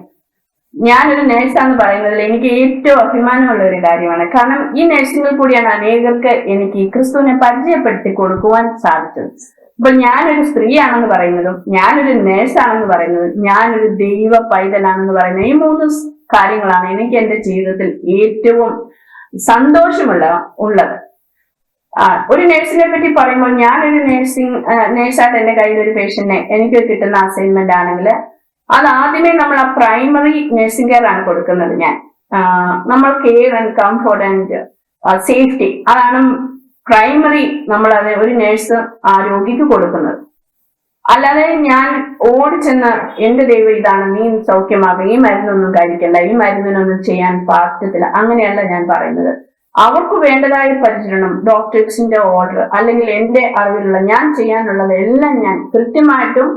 Speaker 1: ഞാനൊരു നേഴ്സാന്ന് പറയുന്നതിൽ എനിക്ക് ഏറ്റവും അഭിമാനമുള്ള ഒരു കാര്യമാണ്. കാരണം ഈ നഴ്സിംഗിൽ കൂടിയാണ് അനേകർക്ക് എനിക്ക് ക്രിസ്തുവിനെ പരിചയപ്പെടുത്തി കൊടുക്കുവാൻ സാധിച്ചത്. ഇപ്പൊ ഞാനൊരു സ്ത്രീയാണെന്ന് പറയുന്നതും, ഞാനൊരു നേഴ്സാണെന്ന് പറയുന്നതും, ഞാനൊരു ദൈവ പൈതലാണെന്ന് പറയുന്നത്, ഈ 3 കാര്യങ്ങളാണ് എനിക്ക് എന്റെ ജീവിതത്തിൽ ഏറ്റവും സന്തോഷമുള്ളത്. ഒരു നഴ്സിനെ പറ്റി പറയുമ്പോൾ, ഞാനൊരു നേഴ്സായിട്ട് എന്റെ കയ്യിൽ ഒരു പേഷ്യന്റിനെ എനിക്ക് കിട്ടുന്ന അസൈൻമെന്റ് ആണെങ്കിൽ അത് ആദ്യമേ നമ്മൾ ആ പ്രൈമറി നഴ്സിംഗ് കെയർ ആണ് കൊടുക്കുന്നത്. നമ്മൾ care and comfort and safety, അതാണ് പ്രൈമറി നമ്മൾ ഒരു നേഴ്സ് ആ രോഗിക്ക് കൊടുക്കുന്നത്. അല്ലാതെ ഞാൻ ഓടിച്ചെന്ന് എന്റെ ദൈവം ഇതാണ്, നീ സൗഖ്യമാകും, ഈ മരുന്നൊന്നും കഴിക്കണ്ട, ഈ മരുന്നിനൊന്നും ചെയ്യാൻ പറ്റത്തില്ല, അങ്ങനെയല്ല ഞാൻ പറയുന്നത്. അവർക്ക് വേണ്ടതായ പരിചരണം, ഡോക്ടേഴ്സിന്റെ ഓർഡർ, അല്ലെങ്കിൽ എന്റെ അറിവിലുള്ള ഞാൻ ചെയ്യാനുള്ളത് എല്ലാം ഞാൻ കൃത്യമായിട്ടും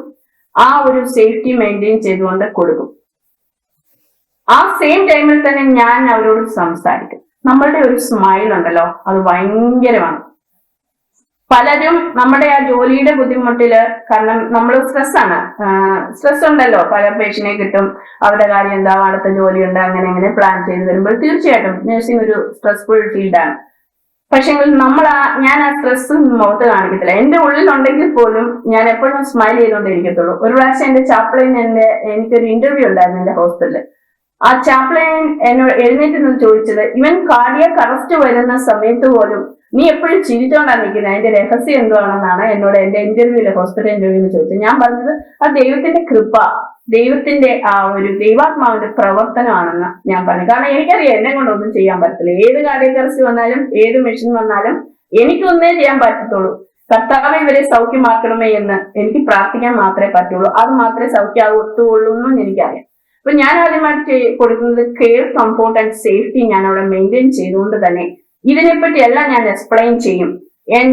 Speaker 1: ആ ഒരു സേഫ്റ്റി മെയിൻറ്റെയിൻ ചെയ്തുകൊണ്ട് കൊടുക്കും. ആ സെയിം ടൈമിൽ തന്നെ ഞാൻ അവരോട് സംസാരിക്കും. നമ്മളുടെ ഒരു സ്മൈൽ ഉണ്ടല്ലോ, അത് ഭയങ്കരമാണ്. പലരും നമ്മുടെ ആ ജോലിയുടെ ബുദ്ധിമുട്ടില്, കാരണം നമ്മൾ സ്ട്രെസ് ഉണ്ടല്ലോ, പല പേഷ്യനെ കിട്ടും, അവരുടെ കാര്യം എന്താ, അടുത്ത ജോലി ഉണ്ട്, അങ്ങനെ പ്ലാൻ ചെയ്ത് വരുമ്പോൾ തീർച്ചയായിട്ടും നഴ്സിംഗ് ഒരു സ്ട്രെസ്ഫുൾ ഫീൽഡാണ്. പക്ഷെ ഞാൻ ആ സ്ട്രെസ് മുഖത്ത് കാണിക്കത്തില്ല. എന്റെ ഉള്ളിലുണ്ടെങ്കിൽ പോലും ഞാൻ എപ്പോഴും സ്മൈൽ ചെയ്തുകൊണ്ടിരിക്കത്തുള്ളൂ. ഒരു പ്രാവശ്യം എന്റെ ചാപ്ലിൻ എനിക്കൊരു ഇന്റർവ്യൂ ഉണ്ടായിരുന്നു എന്റെ ഹോസ്പിറ്റലിൽ. ആ ചാപ്ലിൻ എന്നോട് എഴുന്നേറ്റ് നിന്ന് ചോദിച്ചത്, ഇവൻ കാർഡിയക് അറസ്റ്റ് വരുന്ന സമയത്ത് പോലും നീ എപ്പോഴും ചിരിച്ചോണ്ടാണ് നിൽക്കുന്നത്, അതിന്റെ രഹസ്യം എന്തുവാണെന്നാണ് എന്നോട് എന്റെ ഹോസ്പിറ്റൽ ഇന്റർവ്യൂവിൽ ചോദിച്ചത്. ഞാൻ പറഞ്ഞത് അത് ദൈവത്തിന്റെ കൃപ, ദൈവത്തിന്റെ ആ ഒരു ദൈവാത്മാവിന്റെ പ്രവർത്തനമാണെന്ന് ഞാൻ പറഞ്ഞു. കാരണം എനിക്കറിയാം എന്നെ കൊണ്ടൊന്നും ചെയ്യാൻ പറ്റില്ല. ഏത് കാർഡിയക് അറസ്റ്റ് വന്നാലും ഏത് മെഷീൻ വന്നാലും എനിക്കൊന്നേ ചെയ്യാൻ പറ്റത്തുള്ളൂ, കർത്താവെ ഇവരെ സൗഖ്യമാക്കണമേ എന്ന് എനിക്ക് പ്രാർത്ഥിക്കാൻ മാത്രമേ പറ്റുള്ളൂ. അത് മാത്രമേ സൗഖ്യമാകത്തുള്ളൂ എന്നും എനിക്കറിയാം. അപ്പൊ ഞാൻ ആദ്യമായിട്ട് കൊടുക്കുന്നത് കെയർ, കംഫോർട്ട് ആൻഡ് സേഫ്റ്റി ഞാൻ അവിടെ മെയിൻറ്റെയിൻ ചെയ്തുകൊണ്ട് തന്നെ ഇതിനെപ്പറ്റി എല്ലാം ഞാൻ എക്സ്പ്ലെയിൻ ചെയ്യും.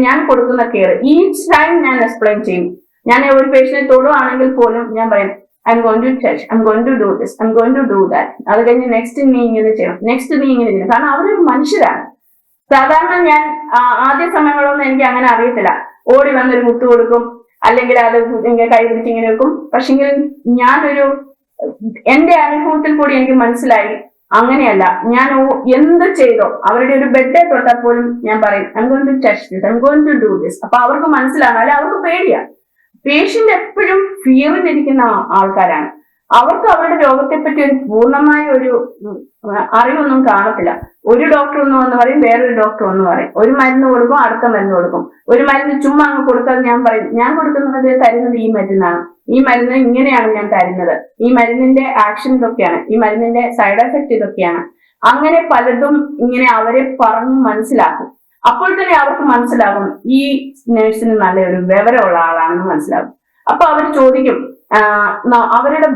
Speaker 1: ഞാൻ കൊടുക്കുന്ന കെയർ ഈച്ച് ടൈം ഞാൻ എക്സ്പ്ലെയിൻ ചെയ്യും. ഞാൻ ഒരു പേഷ്യനെ തൊടുവാണെങ്കിൽ പോലും ഞാൻ പറയും, I'm going to touch, I'm going to do this, I'm going to do that. അത് കഴിഞ്ഞ് നെക്സ്റ്റ് നീ ഇങ്ങനെ ചെയ്യണം, നെക്സ്റ്റ് നീ ഇങ്ങനെ ചെയ്യണം. കാരണം അവരൊരു മനുഷ്യരാണ്. സാധാരണ ഞാൻ ആദ്യ സമയങ്ങളൊന്നും എനിക്ക് അങ്ങനെ അറിയത്തില്ല. ഓടി വന്നൊരു മുത്ത് കൊടുക്കും, അല്ലെങ്കിൽ അത് ഇങ്ങനെ കൈ പിടിച്ച് ഇങ്ങനെ വെക്കും. പക്ഷെങ്കിൽ എന്റെ അനുഭവത്തിൽ കൂടി എനിക്ക് മനസ്സിലായി അങ്ങനെയല്ല. ഞാൻ എന്ത് ചെയ്തോ, അവരുടെ ഒരു ബെഡേ തൊട്ടാൽ പോലും ഞാൻ പറയും I'm going to touch this, I'm going to do this. അപ്പൊ അവർക്ക് മനസ്സിലാണ്, അല്ലെ അവർക്ക് പേടിയാണ്. പേഷ്യന്റ് എപ്പോഴും ഫിയറിലിരിക്കുന്ന ആൾക്കാരാണ്. അവർക്ക് അവരുടെ രോഗത്തെപ്പറ്റി ഒരു പൂർണ്ണമായ ഒരു അറിവൊന്നും കാണത്തില്ല. ഒരു ഡോക്ടർ ഒന്ന് വന്ന് പറയും, വേറൊരു ഡോക്ടർ ഒന്ന് പറയും. ഒരു മരുന്ന് കൊടുക്കും, അടുത്ത മരുന്ന് കൊടുക്കും. ഒരു മരുന്ന് ചുമ്മാ അങ്ങ് കൊടുക്കാതെ ഞാൻ പറയും, ഞാൻ തരുന്നത് ഈ മരുന്നാണ്, ഈ മരുന്ന് ഇങ്ങനെയാണ് ഞാൻ തരുന്നത്, ഈ മരുന്നിന്റെ ആക്ഷൻ ഇതൊക്കെയാണ്, ഈ മരുന്നിന്റെ സൈഡ് എഫക്ട് ഇതൊക്കെയാണ്. അങ്ങനെ പലതും ഇങ്ങനെ അവരെ പറഞ്ഞ് മനസ്സിലാക്കും. അപ്പോൾ തന്നെ അവർക്ക് മനസ്സിലാകും ഈ നേഴ്സിന് നല്ലൊരു വിവരമുള്ള ആളാണെന്ന് മനസ്സിലാകും. അപ്പൊ അവർ ചോദിക്കും, അവരുടെ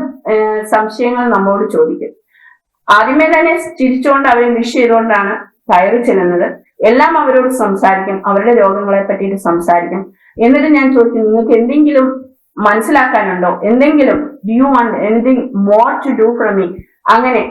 Speaker 1: സംശയങ്ങൾ നമ്മോട് ചോദിക്കും. ആദ്യമേ തന്നെ ചിരിച്ചുകൊണ്ട് അവരെ വിഷ് ചെയ്തുകൊണ്ടാണ് കയറി ചെല്ലുന്നത്. എല്ലാം അവരോട് സംസാരിക്കും, അവരുടെ രോഗങ്ങളെ പറ്റിയിട്ട് സംസാരിക്കും. എന്നിട്ട് ഞാൻ ചോദിക്കും, നിങ്ങൾക്ക് എന്തെങ്കിലും മനസ്സിലാക്കാനുണ്ടോ, എന്തെങ്കിലും do you want anything more to do from me? അങ്ങനെ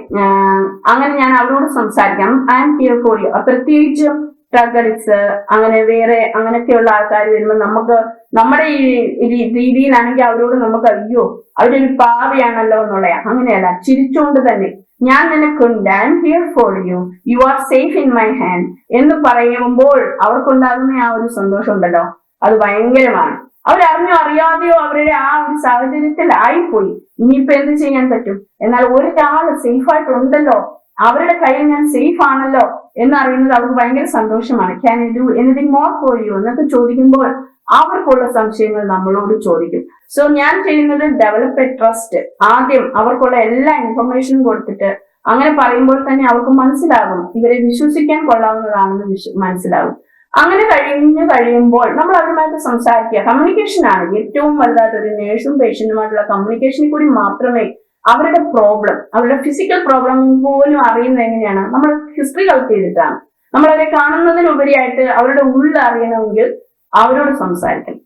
Speaker 1: ഞാൻ അവരോട് സംസാരിക്കാം. I am here for you. പ്രത്യേകിച്ച് ഡ്രഗ് അഡിക്ട്സ് അങ്ങനെ വേറെ അങ്ങനെയൊക്കെയുള്ള ആൾക്കാർ വരുമ്പോൾ നമുക്ക് നമ്മുടെ ഈ രീതിയിലാണെങ്കിൽ അവരോട് നമുക്ക് അയ്യോ അവരൊരു പാവയാണല്ലോ എന്നുള്ള അങ്ങനെയല്ല, ചിരിച്ചുകൊണ്ട് തന്നെ ഞാൻ നിനക്കുണ്ട്, I am here for you, you are safe in my hand എന്ന് പറയുമ്പോൾ അവർക്കുണ്ടാകുന്ന ആ ഒരു സന്തോഷം ഉണ്ടല്ലോ, അത് ഭയങ്കരമാണ്. അവരറിഞ്ഞോ അറിയാതെയോ അവരുടെ ആ ഒരു സാഹചര്യത്തിൽ ആയിപ്പോയി. ഇനിയിപ്പോ എന്ത് ചെയ്യാൻ പറ്റും? എന്നാൽ ഒരാള് സേഫായിട്ടുണ്ടല്ലോ, അവരുടെ കയ്യിൽ ഞാൻ സേഫ് ആണല്ലോ എന്നറിയുന്നത് അവർക്ക് ഭയങ്കര സന്തോഷമാണ്. Can I do anything more for you എന്നൊക്കെ ചോദിക്കുമ്പോൾ അവർക്കുള്ള സംശയങ്ങൾ നമ്മളോട് ചോദിക്കും. സോ ഞാൻ ചെയ്യുന്നത് ഡെവലപ്പ് എ ട്രസ്റ്റ്. ആദ്യം അവർക്കുള്ള എല്ലാ ഇൻഫർമേഷനും കൊടുത്തിട്ട് അങ്ങനെ പറയുമ്പോൾ തന്നെ അവർക്ക് മനസ്സിലാകും, ഇവരെ വിശ്വസിക്കാൻ കൊള്ളാവുന്നതാണെന്ന് മനസ്സിലാകും. അങ്ങനെ കഴിയുമ്പോൾ നമ്മൾ അവരുമായിട്ട് സംസാരിക്കുക. കമ്മ്യൂണിക്കേഷൻ ആണ് ഏറ്റവും വലുതായിട്ട് ഒരു നേഴ്സും പേഷ്യന്റുമായിട്ടുള്ള കമ്മ്യൂണിക്കേഷനിൽ കൂടി മാത്രമേ അവരുടെ പ്രോബ്ലം, അവരുടെ ഫിസിക്കൽ പ്രോബ്ലം പോലും അറിയുന്നത് എങ്ങനെയാണ്? നമ്മൾ ഹിസ്റ്ററി കളക്ട് ചെയ്തിട്ടാണ്. നമ്മളവരെ കാണുന്നതിനുപരിയായിട്ട് അവരുടെ ഉള്ളിൽ അറിയണമെങ്കിൽ അവരോട് സംസാരിക്കണം.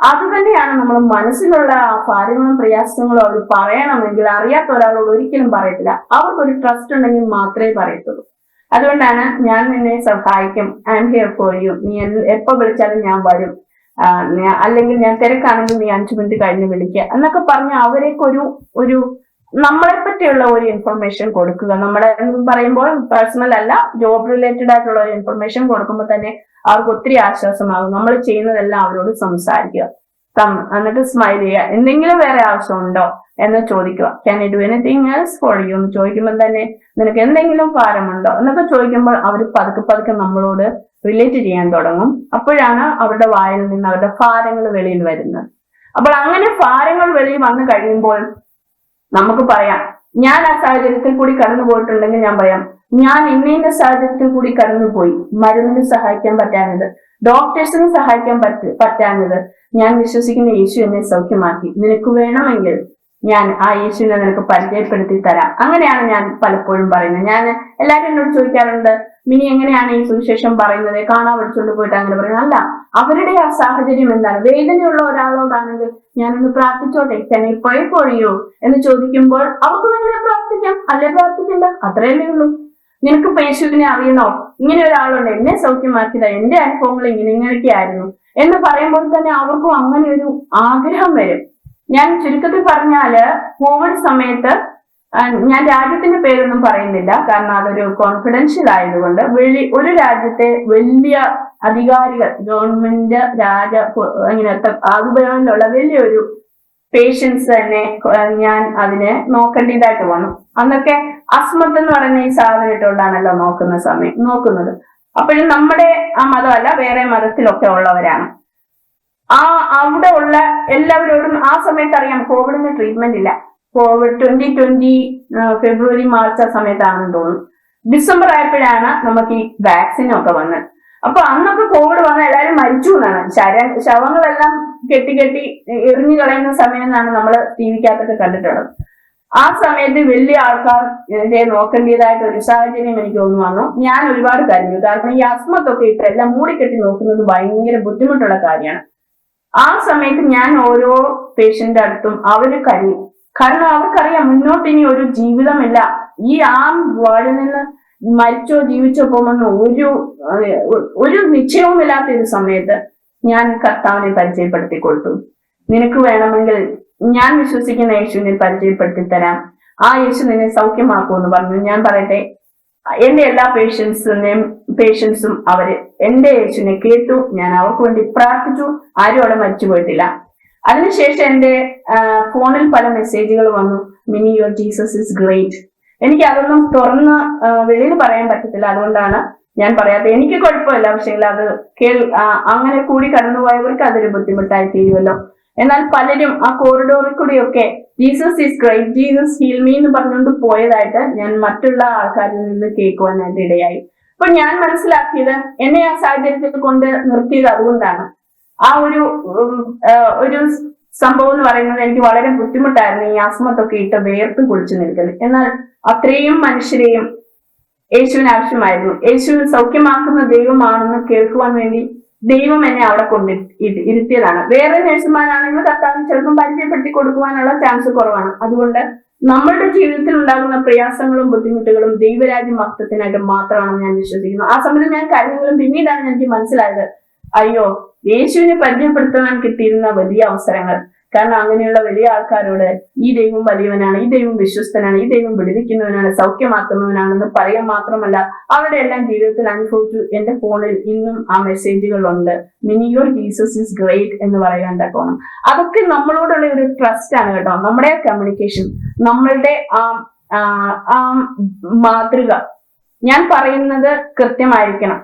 Speaker 1: അത് തന്നെയാണ് നമ്മൾ മനസ്സിലുള്ള ഭാരങ്ങളും പ്രയാസങ്ങളും അവർ പറയണമെങ്കിൽ അറിയാത്ത ഒരാളോട് ഒരിക്കലും പറയത്തില്ല. അവർക്കൊരു ട്രസ്റ്റ് ഉണ്ടെങ്കിൽ മാത്രമേ പറയത്തുള്ളൂ. അതുകൊണ്ടാണ് ഞാൻ നിന്നെ സഹായിക്കും, I am here for U, നീ എപ്പോ വിളിച്ചാലും ഞാൻ വരും, അല്ലെങ്കിൽ ഞാൻ തിരക്കാണെങ്കിൽ നീ 5 മിനിറ്റ് കഴിഞ്ഞ് വിളിക്കുക എന്നൊക്കെ പറഞ്ഞ് അവരേക്ക് ഒരു നമ്മളെ പറ്റിയുള്ള ഒരു ഇൻഫർമേഷൻ കൊടുക്കുക. നമ്മുടെ പറയുമ്പോൾ പേഴ്സണൽ അല്ല, ജോബ് റിലേറ്റഡ് ആയിട്ടുള്ള ഒരു ഇൻഫർമേഷൻ കൊടുക്കുമ്പോൾ തന്നെ അവർക്ക് ഒത്തിരി ആശ്വാസമാകും. നമ്മൾ ചെയ്യുന്നതെല്ലാം അവരോട് സംസാരിക്കുക, എന്നിട്ട് സ്മൈൽ ചെയ്യുക. എന്തെങ്കിലും വേറെ ആവശ്യമുണ്ടോ എന്ന് ചോദിക്കുക. Can I do anything else four you എന്ന് ചോദിക്കുമ്പോൾ തന്നെ നിനക്ക് എന്തെങ്കിലും ഭാരമുണ്ടോ എന്നൊക്കെ ചോദിക്കുമ്പോൾ അവർ പതുക്കെ നമ്മളോട് റിലേറ്റ് ചെയ്യാൻ തുടങ്ങും. അപ്പോഴാണ് അവരുടെ വായിൽ നിന്ന് അവരുടെ ഭാരങ്ങൾ വെളിയിൽ വരുന്നത്. അപ്പോൾ അങ്ങനെ ഭാരങ്ങൾ വെളിയിൽ വന്നു കഴിയുമ്പോൾ നമുക്ക് പറയാം, ഞാൻ ആ സാഹചര്യത്തിൽ കൂടി കടന്നു പോയിട്ടുണ്ടെങ്കിൽ ഞാൻ പറയാം, ഞാൻ ഇന്ന സാഹചര്യത്തിൽ കൂടി കടന്നുപോയി, മരുന്നിന് സഹായിക്കാൻ പറ്റാഞ്ഞത്, ഡോക്ടേഴ്സിന് സഹായിക്കാൻ പറ്റാഞ്ഞത്, ഞാൻ വിശ്വസിക്കുന്ന യേശു എന്നെ സൗഖ്യമാക്കി, നിനക്ക് വേണമെങ്കിൽ ഞാൻ ആ യേശുവിനെ നിനക്ക് പരിചയപ്പെടുത്തി തരാം. അങ്ങനെയാണ് ഞാൻ പലപ്പോഴും പറയുന്നത്. ഞാൻ എല്ലാവരും എന്നോട് ചോദിക്കാറുണ്ട്, മിനി എങ്ങനെയാണ് ഈ സുവിശേഷം പറയുന്നത്, കാണാൻ പഠിച്ചുകൊണ്ട് പോയിട്ട് അങ്ങനെ പറയുന്നത്? അല്ല, അവരുടെ ആ സാഹചര്യം എന്താണ്? വേദനയുള്ള ഒരാളോടാണെങ്കിൽ ഞാനൊന്ന് പ്രാർത്ഥിച്ചോട്ടെ, can I pray for you എന്ന് ചോദിക്കുമ്പോൾ അവർക്ക് വേണ്ടി പ്രാർത്ഥിക്കാം, അല്ലെ പ്രാർത്ഥിക്കണ്ട, അത്രയല്ലേ ഉള്ളൂ. നിനക്ക് യേശുവിനെ അറിയണോ, ഇങ്ങനെ ഒരാളുണ്ട്, എന്നെ സൗഖ്യമാക്കിയതാ, എന്റെ അനുഭവങ്ങൾ ഇങ്ങനെയൊക്കെ ആയിരുന്നു എന്ന് പറയുമ്പോൾ തന്നെ അവർക്കും അങ്ങനെ ഒരു ആഗ്രഹം വരും. ഞാൻ ചുരുക്കത്തിൽ പറഞ്ഞാല് കോവിഡ് സമയത്ത് ഞാൻ രാജ്യത്തിന്റെ പേരൊന്നും പറയുന്നില്ല, കാരണം അതൊരു കോൺഫിഡൻഷ്യൽ ആയതുകൊണ്ട്. ഒരു രാജ്യത്തെ വലിയ അധികാരികൾ, ഗവൺമെന്റ്, അങ്ങനത്തെ അതുപോലുള്ള വലിയൊരു പേഷ്യൻസ് തന്നെ ഞാൻ അതിനെ നോക്കേണ്ടതായിട്ട് വന്നു. അന്നൊക്കെ അസ്മത്ത് എന്ന് പറയുന്ന ഈ സാധനം ഇട്ടുകൊണ്ടാണല്ലോ നോക്കുന്നത്. അപ്പോഴും നമ്മുടെ ആ മതമല്ല, വേറെ മതത്തിലൊക്കെ ഉള്ളവരാണ്. അവിടെ ഉള്ള എല്ലാവരോടും ആ സമയത്ത് അറിയാം കോവിഡിന് ട്രീറ്റ്മെന്റ് ഇല്ല. കോവിഡ് 2020 ഫെബ്രുവരി മാർച്ച് ആ സമയത്താണെന്ന് തോന്നുന്നു. ഡിസംബർ ആയപ്പോഴാണ് നമുക്ക് ഈ വാക്സിനൊക്കെ വന്നത്. അപ്പൊ അന്നൊക്കെ കോവിഡ് വന്ന എല്ലാവരും മരിച്ചു എന്നാണ്. ശവങ്ങളെല്ലാം കെട്ടി എറിഞ്ഞു കളയുന്ന സമയം എന്നാണ് നമ്മൾ ടി വിക്കകത്തൊക്കെ കണ്ടിട്ടുള്ളത്. ആ സമയത്ത് വലിയ ആൾക്കാർ ഇതിനെ നോക്കേണ്ടതായിട്ട് ഒരു സാഹചര്യം എനിക്ക് വന്നു. ഞാൻ ഒരുപാട് കരഞ്ഞു. കാരണം ഈ അസ്മത്തൊക്കെ ഇട്ട് എല്ലാം മൂടിക്കെട്ടി നോക്കുന്നത് ഭയങ്കര ബുദ്ധിമുട്ടുള്ള കാര്യമാണ്. ആ സമയത്ത് ഞാൻ ഓരോ പേഷ്യന്റെ അടുത്തും അവര് കരയും. കാരണം അവർക്കറിയാം മുന്നോട്ട് ഇനി ഒരു ജീവിതമില്ല. ഈ വാർഡിൽ നിന്ന് മരിച്ചോ ജീവിച്ചോ പോകുമെന്ന് ഒരു നിശ്ചയവുമില്ലാത്ത ഒരു സമയത്ത് ഞാൻ കർത്താവിനെ പരിചയപ്പെടുത്തി കൊടുത്തു. നിനക്ക് വേണമെങ്കിൽ ഞാൻ വിശ്വസിക്കുന്ന യേശുവിനെ പരിചയപ്പെടുത്തി തരാം, ആ യേശു നിന്നെ സൗഖ്യമാക്കുമെന്ന് പറഞ്ഞു. ഞാൻ പറയട്ടെ, എന്റെ എല്ലാ പേഷ്യൻസും അവര് എന്റെ യേശുവിനെ കേട്ടു. ഞാൻ അവർക്ക് വേണ്ടി പ്രാർത്ഥിച്ചു. ആരും അവിടെ മരിച്ചു പോയിട്ടില്ല. അതിനുശേഷം എന്റെ ഫോണിൽ പല മെസ്സേജുകൾ വന്നു. Mini, your Jesus is great. എനിക്ക് അതൊന്നും തുറന്ന് വെളിയിൽ പറയാൻ പറ്റത്തില്ല, അതുകൊണ്ടാണ് ഞാൻ പറയാത്തത്. എനിക്ക് കുഴപ്പമില്ല, പക്ഷേ അത് അങ്ങനെ കൂടി കടന്നുപോയവർക്ക് അതൊരു ബുദ്ധിമുട്ടായി തീരുമല്ലോ. എന്നാൽ പലരും ആ കോറിഡോറിൽ കൂടിയൊക്കെ Jesus is great, Jesus heal me എന്ന് പറഞ്ഞുകൊണ്ട് പോയതായിട്ട് ഞാൻ മറ്റുള്ള ആൾക്കാരിൽ നിന്ന് കേൾക്കുവാനായിട്ട് ഇടയായി. അപ്പൊ ഞാൻ മനസ്സിലാക്കിയത്, എന്നെ ആ സാഹചര്യത്തിൽ കൊണ്ട് നിർത്തിയത് അതുകൊണ്ടാണ്. ആ ഒരു സംഭവം എന്ന് പറയുന്നത് എനിക്ക് വളരെ ബുദ്ധിമുട്ടായിരുന്നു. ഈ അസ്മത്തൊക്കെ ഇട്ട് വേർത്ത് കുളിച്ചു നിൽക്കൽ. എന്നാൽ അത്രയും മനുഷ്യരെയും യേശുവിന് ആവശ്യമായിരുന്നു. യേശു സൗഖ്യമാക്കുന്ന ദൈവമാണെന്ന് കേൾക്കുവാൻ വേണ്ടി ദൈവം എന്നെ അവിടെ ഇരുത്തിയതാണ്. വേറെ നഴ്സുമാരാണെങ്കിൽ കർത്താവിന് ചിലപ്പം പരിചയപ്പെടുത്തി കൊടുക്കുവാനുള്ള ചാൻസ് കുറവാണ്. അതുകൊണ്ട് നമ്മളുടെ ജീവിതത്തിൽ ഉണ്ടാകുന്ന പ്രയാസങ്ങളും ബുദ്ധിമുട്ടുകളും ദൈവരാജ്യ മഹത്വത്തിനായിട്ട് മാത്രമാണെന്ന് ഞാൻ വിശ്വസിക്കുന്നു. ആ സമയത്ത് ഞാൻ കാര്യങ്ങളും പിന്നീടാണ് എനിക്ക് മനസ്സിലായത്, അയ്യോ, യേശുവിനെ പരിചയപ്പെടുത്താൻ കിട്ടിയിരുന്ന വലിയ അവസരങ്ങൾ. കാരണം അങ്ങനെയുള്ള വലിയ ആൾക്കാരോട് ഈ ദൈവം വലിയവനാണ്, ഈ ദൈവം വിശ്വസ്തനാണ്, ഈ ദൈവം വിടുവിക്കുന്നവനാണ്, സൗഖ്യമാക്കുന്നവനാണെന്ന് പറയാൻ മാത്രമല്ല അവരുടെ എല്ലാം ജീവിതത്തിൽ അനുഭവിച്ചു. എന്റെ ഫോണിൽ ഇന്നും ആ മെസ്സേജുകളുണ്ട്. Mini, your Jesus is great എന്ന് പറയാൻ തക്കോണം. അതൊക്കെ നമ്മളോടുള്ള ഒരു ട്രസ്റ്റ് ആണ് കേട്ടോ. നമ്മുടെ കമ്മ്യൂണിക്കേഷൻ, നമ്മളുടെ ആ മാതൃക, ഞാൻ പറയുന്നത് കൃത്യമായിരിക്കണം.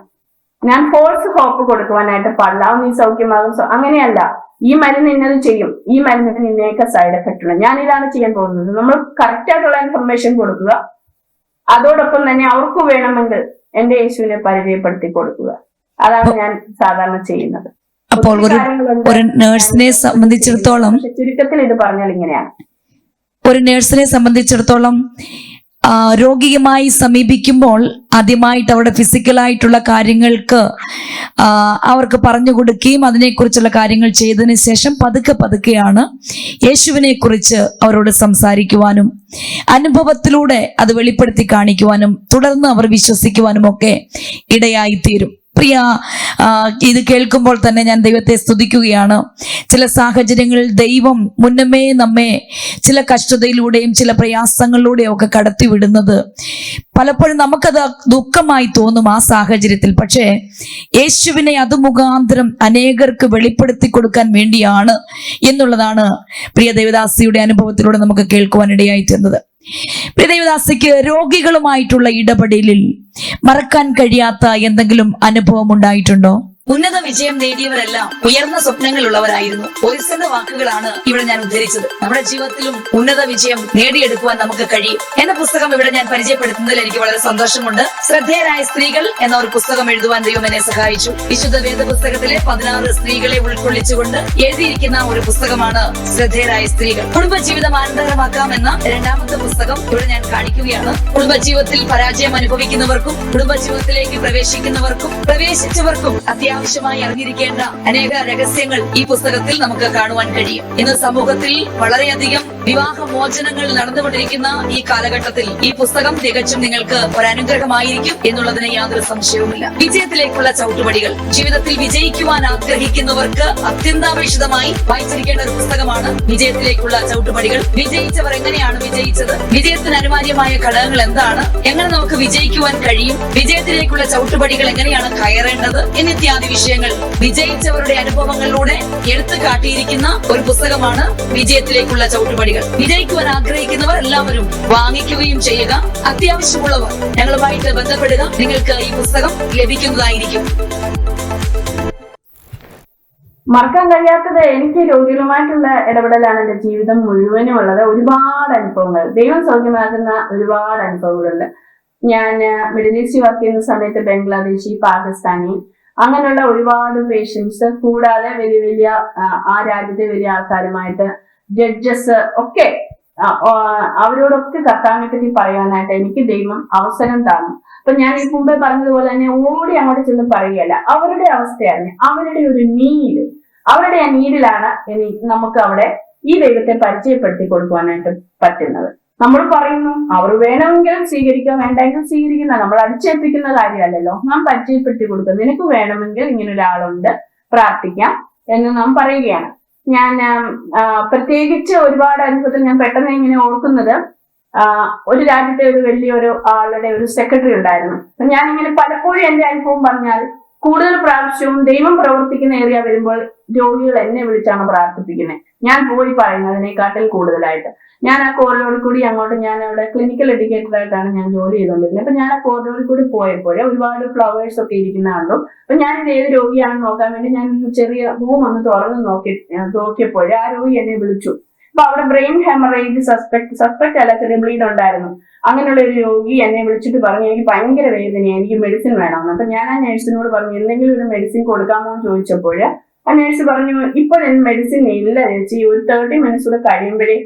Speaker 1: ഞാൻ ഫോൾസ് ഹോപ്പ് കൊടുക്കുവാനായിട്ട് പാടില്ല. നീ സൗഖ്യമാകും, അങ്ങനെയല്ല. ഈ മരുന്ന് ഇന്നത് ചെയ്യും, ഈ മരുന്നിന് ഇന്നേക്കെ സൈഡ് എഫക്റ്റ് ഉണ്ട്, ഞാൻ ഇതാണ് ചെയ്യാൻ പോകുന്നത്. നമ്മൾ കറക്റ്റ് ആയിട്ടുള്ള ഇൻഫർമേഷൻ കൊടുക്കുക. അതോടൊപ്പം തന്നെ അവർക്ക് വേണമെങ്കിൽ എന്റെ യേശുവിനെ പരിചയപ്പെടുത്തി കൊടുക്കുക. അതാണ് ഞാൻ സാധാരണ ചെയ്യുന്നത്.
Speaker 2: അപ്പോൾ ഒരു നഴ്സിനെ സംബന്ധിച്ചിടത്തോളം,
Speaker 1: ചുരുക്കത്തിൽ ഇത് പറഞ്ഞാൽ ഇങ്ങനെയാണ്.
Speaker 2: ഒരു നഴ്സിനെ സംബന്ധിച്ചിടത്തോളം രോഗിയുമായി സമീപിക്കുമ്പോൾ ആദ്യമായിട്ട് അവരുടെ ഫിസിക്കലായിട്ടുള്ള കാര്യങ്ങൾക്ക് അവർക്ക് പറഞ്ഞു കൊടുക്കുകയും അതിനെക്കുറിച്ചുള്ള കാര്യങ്ങൾ ചെയ്തതിന് ശേഷം പതുക്കെയാണ് യേശുവിനെ കുറിച്ച് അവരോട് സംസാരിക്കുവാനും അനുഭവത്തിലൂടെ അത് വെളിപ്പെടുത്തി കാണിക്കുവാനും തുടർന്ന് അവർ വിശ്വസിക്കുവാനും ഒക്കെ ഇടയായിത്തീരും. പ്രിയ, ഇത് കേൾക്കുമ്പോൾ തന്നെ ഞാൻ ദൈവത്തെ സ്തുതിക്കുകയാണ്. ചില സാഹചര്യങ്ങളിൽ ദൈവം മുന്നമേ നമ്മെ ചില കഷ്ടതയിലൂടെയും ചില പ്രയാസങ്ങളിലൂടെയും ഒക്കെ കടത്തിവിടുന്നത് പലപ്പോഴും നമുക്കത് ദുഃഖമായി തോന്നും ആ സാഹചര്യത്തിൽ. പക്ഷേ യേശുവിനെ അത് മുഖാന്തരം അനേകർക്ക് വെളിപ്പെടുത്തി കൊടുക്കാൻ വേണ്ടിയാണ് എന്നുള്ളതാണ് പ്രിയ ദേവദാസിയുടെ അനുഭവത്തിലൂടെ നമുക്ക് കേൾക്കുവാനിടയായി തീർന്നത്. പ്രിയ ദേവദാസിക്ക് രോഗികളുമായിട്ടുള്ള ഇടപെടലിൽ മറക്കാൻ കഴിയാത്ത എന്തെങ്കിലും അനുഭവം ഉണ്ടായിട്ടുണ്ടോ? ഉന്നത വിജയം നേടിയവരെല്ലാം ഉയർന്ന സ്വപ്നങ്ങളുള്ളവരായിരുന്നു. ഒരിസന്റെ വാക്കുകളാണ് ഇവിടെ ഞാൻ ഉദ്ധരിച്ചത്. നമ്മുടെ ജീവിതത്തിലും ഉന്നത വിജയം നേടിയെടുക്കുവാൻ നമുക്ക് കഴിയും എന്ന പുസ്തകം ഇവിടെ ഞാൻ പരിചയപ്പെടുത്തുന്നതിൽ എനിക്ക് വളരെ സന്തോഷമുണ്ട്. ശ്രദ്ധേയരായ സ്ത്രീകൾ എന്ന ഒരു പുസ്തകം എഴുതുവാൻ ദൈവം എന്നെ സഹായിച്ചു. വിശുദ്ധ വേദ പുസ്തകത്തിലെ 16 സ്ത്രീകളെ ഉൾക്കൊള്ളിച്ചുകൊണ്ട് എഴുതിയിരിക്കുന്ന ഒരു പുസ്തകമാണ് ശ്രദ്ധേയരായ സ്ത്രീകൾ. കുടുംബജീവിതം ആനന്ദകരമാക്കാം എന്ന 2ാമത്തെ പുസ്തകം ഇവിടെ ഞാൻ കാണിക്കുകയാണ്. കുടുംബജീവിതത്തിൽ പരാജയം അനുഭവിക്കുന്നവർക്കും കുടുംബജീവിതത്തിലേക്ക് പ്രവേശിക്കുന്നവർക്കും പ്രവേശിച്ചവർക്കും അത്യാവശ്യം അത്യാവശ്യമായി അറിഞ്ഞിരിക്കേണ്ട അനേക രഹസ്യങ്ങൾ ഈ പുസ്തകത്തിൽ നമുക്ക് കാണുവാൻ കഴിയും. ഇന്ന് സമൂഹത്തിൽ വളരെയധികം വിവാഹമോചനങ്ങൾ നടന്നുകൊണ്ടിരിക്കുന്ന ഈ കാലഘട്ടത്തിൽ ഈ പുസ്തകം തികച്ചും നിങ്ങൾക്ക് ഒരു അനുഗ്രഹമായിരിക്കും എന്നുള്ളതിന് യാതൊരു സംശയവുമില്ല. വിജയത്തിലേക്കുള്ള ചവിട്ടുപടികൾ. ജീവിതത്തിൽ വിജയിക്കുവാൻ ആഗ്രഹിക്കുന്നവർക്ക് അത്യന്താപേക്ഷിതമായി വായിച്ചിരിക്കേണ്ട ഒരു പുസ്തകമാണ് വിജയത്തിലേക്കുള്ള ചവിട്ടുപടികൾ. വിജയിച്ചവർ എങ്ങനെയാണ് വിജയിച്ചത്, വിജയത്തിന് അനിവാര്യമായ ഘടകങ്ങൾ എന്താണ്, എങ്ങനെ നമുക്ക് വിജയിക്കുവാൻ കഴിയും, വിജയത്തിലേക്കുള്ള ചവിട്ടുപടികൾ എങ്ങനെയാണ് കയറേണ്ടത് എന്നിത്യാദി വിഷയങ്ങൾ വിജയിച്ചവരുടെ അനുഭവങ്ങളിലൂടെ എടുത്തു കാട്ടിയിരിക്കുന്ന ഒരു പുസ്തകമാണ് വിജയത്തിലേക്കുള്ള ചവിട്ടുപടികൾ. വിജയിക്കുവാൻ ആഗ്രഹിക്കുന്നവർ എല്ലാവരും വാങ്ങിക്കുകയും ചെയ്യുക. അത്യാവശ്യമുള്ളവർ ഞങ്ങളുമായിട്ട് ബന്ധപ്പെടുക. നിങ്ങൾക്ക് ഈ പുസ്തകം ലഭിക്കുന്നതായിരിക്കും.
Speaker 1: മറക്കാൻ കഴിയാത്തത് എനിക്ക് രോഗികളുമായിട്ടുള്ള ഇടപെടലാണ് എന്റെ ജീവിതം മുഴുവനും ഉള്ളത്. ഒരുപാട് അനുഭവങ്ങൾ, ദൈവം സൗഖ്യമാകുന്ന ഒരുപാട് അനുഭവങ്ങളുണ്ട്. ഞാൻ മിഡിൽ ഈസ്റ്റ് വർക്ക് ചെയ്യുന്ന സമയത്ത് ബംഗ്ലാദേശി, പാകിസ്ഥാനി അങ്ങനെയുള്ള ഒരുപാട് പേഷ്യൻസ്, കൂടാതെ വലിയ വലിയ ആ രാജ്യത്തെ വലിയ ആൾക്കാരുമായിട്ട് ജഡ്ജസ് ഒക്കെ, അവരോടൊക്കെ കർത്താവിനെ പറ്റി പറയാനായിട്ട് എനിക്ക് ദൈവം അവസരം തന്നു. അപ്പൊ ഞാൻ ഈ മുമ്പേ പറഞ്ഞതുപോലെ തന്നെ ഓടി അങ്ങോട്ട് ചെന്ന് പറയുകയല്ല, അവരുടെ അവസ്ഥയാണ്, അവരുടെ ഒരു നീഡ്, അവരുടെ ആ നീഡിലാണ് നമുക്ക് അവിടെ ഈ ദൈവത്തെ പരിചയപ്പെടുത്തി കൊടുക്കുവാനായിട്ട് പറ്റുന്നത്. നമ്മൾ പറയുന്നു അവർ വേണമെങ്കിലും സ്വീകരിക്കുക, വേണ്ടെങ്കിൽ സ്വീകരിക്കുന്ന, നമ്മൾ അടിച്ചേൽപ്പിക്കുന്ന കാര്യമല്ലല്ലോ. നാം പരിചയപ്പെടുത്തി കൊടുക്കുക. നിനക്ക് വേണമെങ്കിൽ ഇങ്ങനെ ഒരാളുണ്ട്, പ്രാർത്ഥിക്കാം എന്ന് നാം പറയുകയാണ്. ഞാൻ പ്രത്യേകിച്ച് ഒരുപാട് അനുഭവത്തിൽ ഞാൻ പെട്ടെന്ന് ഇങ്ങനെ ഓർക്കുന്നത്, ഒരു രാജ്യത്തെ ഒരു വലിയൊരു ആളുടെ ഒരു സെക്രട്ടറി ഉണ്ടായിരുന്നു. ഞാനിങ്ങനെ പലപ്പോഴും എന്റെ അനുഭവം പറഞ്ഞാൽ കൂടുതൽ പ്രാവശ്യവും ദൈവം പ്രവർത്തിക്കുന്ന ഏരിയ വരുമ്പോൾ രോഗികൾ എന്നെ വിളിച്ചാണ് പ്രാർത്ഥിപ്പിക്കുന്നത്. ഞാൻ പോയി പറയുന്നതിനെക്കാട്ടിൽ കൂടുതലായിട്ട് ഞാൻ ആ കോറിഡോറിൽ കൂടി അങ്ങോട്ട്, ഞാൻ അവിടെ ക്ലിനിക്കൽ എഡ്യൂക്കേറ്റർ ആയിട്ടാണ് ഞാൻ ജോലി ചെയ്തുകൊണ്ടിരുന്നത്. അപ്പൊ ഞാൻ ആ കോറിഡോറിൽ കൂടി പോയപ്പോഴേ ഒരുപാട് ഫ്ലവേഴ്സ് ഒക്കെ ഇരിക്കുന്ന കണ്ടു. അപ്പൊ ഞാൻ ഇത് ഏത് രോഗിയാണെന്ന് നോക്കാൻ വേണ്ടി ഞാൻ ചെറിയ റൂം ഒന്ന് തുറന്ന് നോക്കിയപ്പോഴേ ആ രോഗി എന്നെ വിളിച്ചു. അപ്പൊ അവിടെ ബ്രെയിൻ ഹെമറേജ് സസ്പെക്ട് അല്ല, ചെറിയ ബ്ലീഡ് ഉണ്ടായിരുന്നു. അങ്ങനെയുള്ള ഒരു രോഗി എന്നെ വിളിച്ചിട്ട് പറഞ്ഞു, എനിക്ക് ഭയങ്കര വേദനയാണ്, എനിക്ക് മെഡിസിൻ വേണമെന്ന്. അപ്പൊ ഞാൻ ആ നഴ്സിനോട് പറഞ്ഞു, എന്തെങ്കിലും ഒരു മെഡിസിൻ കൊടുക്കാമോ എന്ന് ചോദിച്ചപ്പോൾ ആ നഴ്സ് പറഞ്ഞു, ഇപ്പോൾ മെഡിസിൻ ഇല്ല ചേച്ചി, ഒരു 30 minutes കൂടെ കഴിയുമ്പോഴേ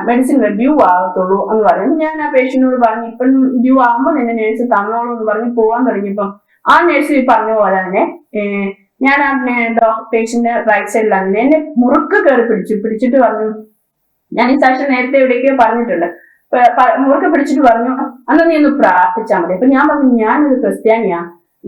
Speaker 1: മെഡിസിൻ ഡ്യൂ ആകത്തുള്ളൂ എന്ന് പറഞ്ഞു. ഞാൻ ആ പേഷ്യന്റിനോട് പറഞ്ഞു, ഇപ്പം ഡ്യൂ ആകുമ്പോൾ എന്റെ നഴ്സ് തന്നോളൂ എന്ന് പറഞ്ഞ് പോകാൻ തുടങ്ങിയപ്പം ആ നഴ്സ് ഈ പറഞ്ഞ പോലെ തന്നെ ഞാൻ ആ പേഷ്യന്റ് റൈറ്റ് സൈഡിലാണ് എന്നെ മുറുക്ക് കയറി പിടിച്ചിട്ട് പറഞ്ഞു, ഞാൻ ഈ സാക്ഷ്യം നേരത്തെ എവിടേക്കോ പറഞ്ഞിട്ടുണ്ട്, മുറുക്കെ പിടിച്ചിട്ട് പറഞ്ഞു, അന്ന് നീ ഒന്ന് പ്രാർത്ഥിച്ചാൽ മതി. അപ്പൊ ഞാൻ പറഞ്ഞു, ഞാനൊരു ക്രിസ്ത്യാനിയാ,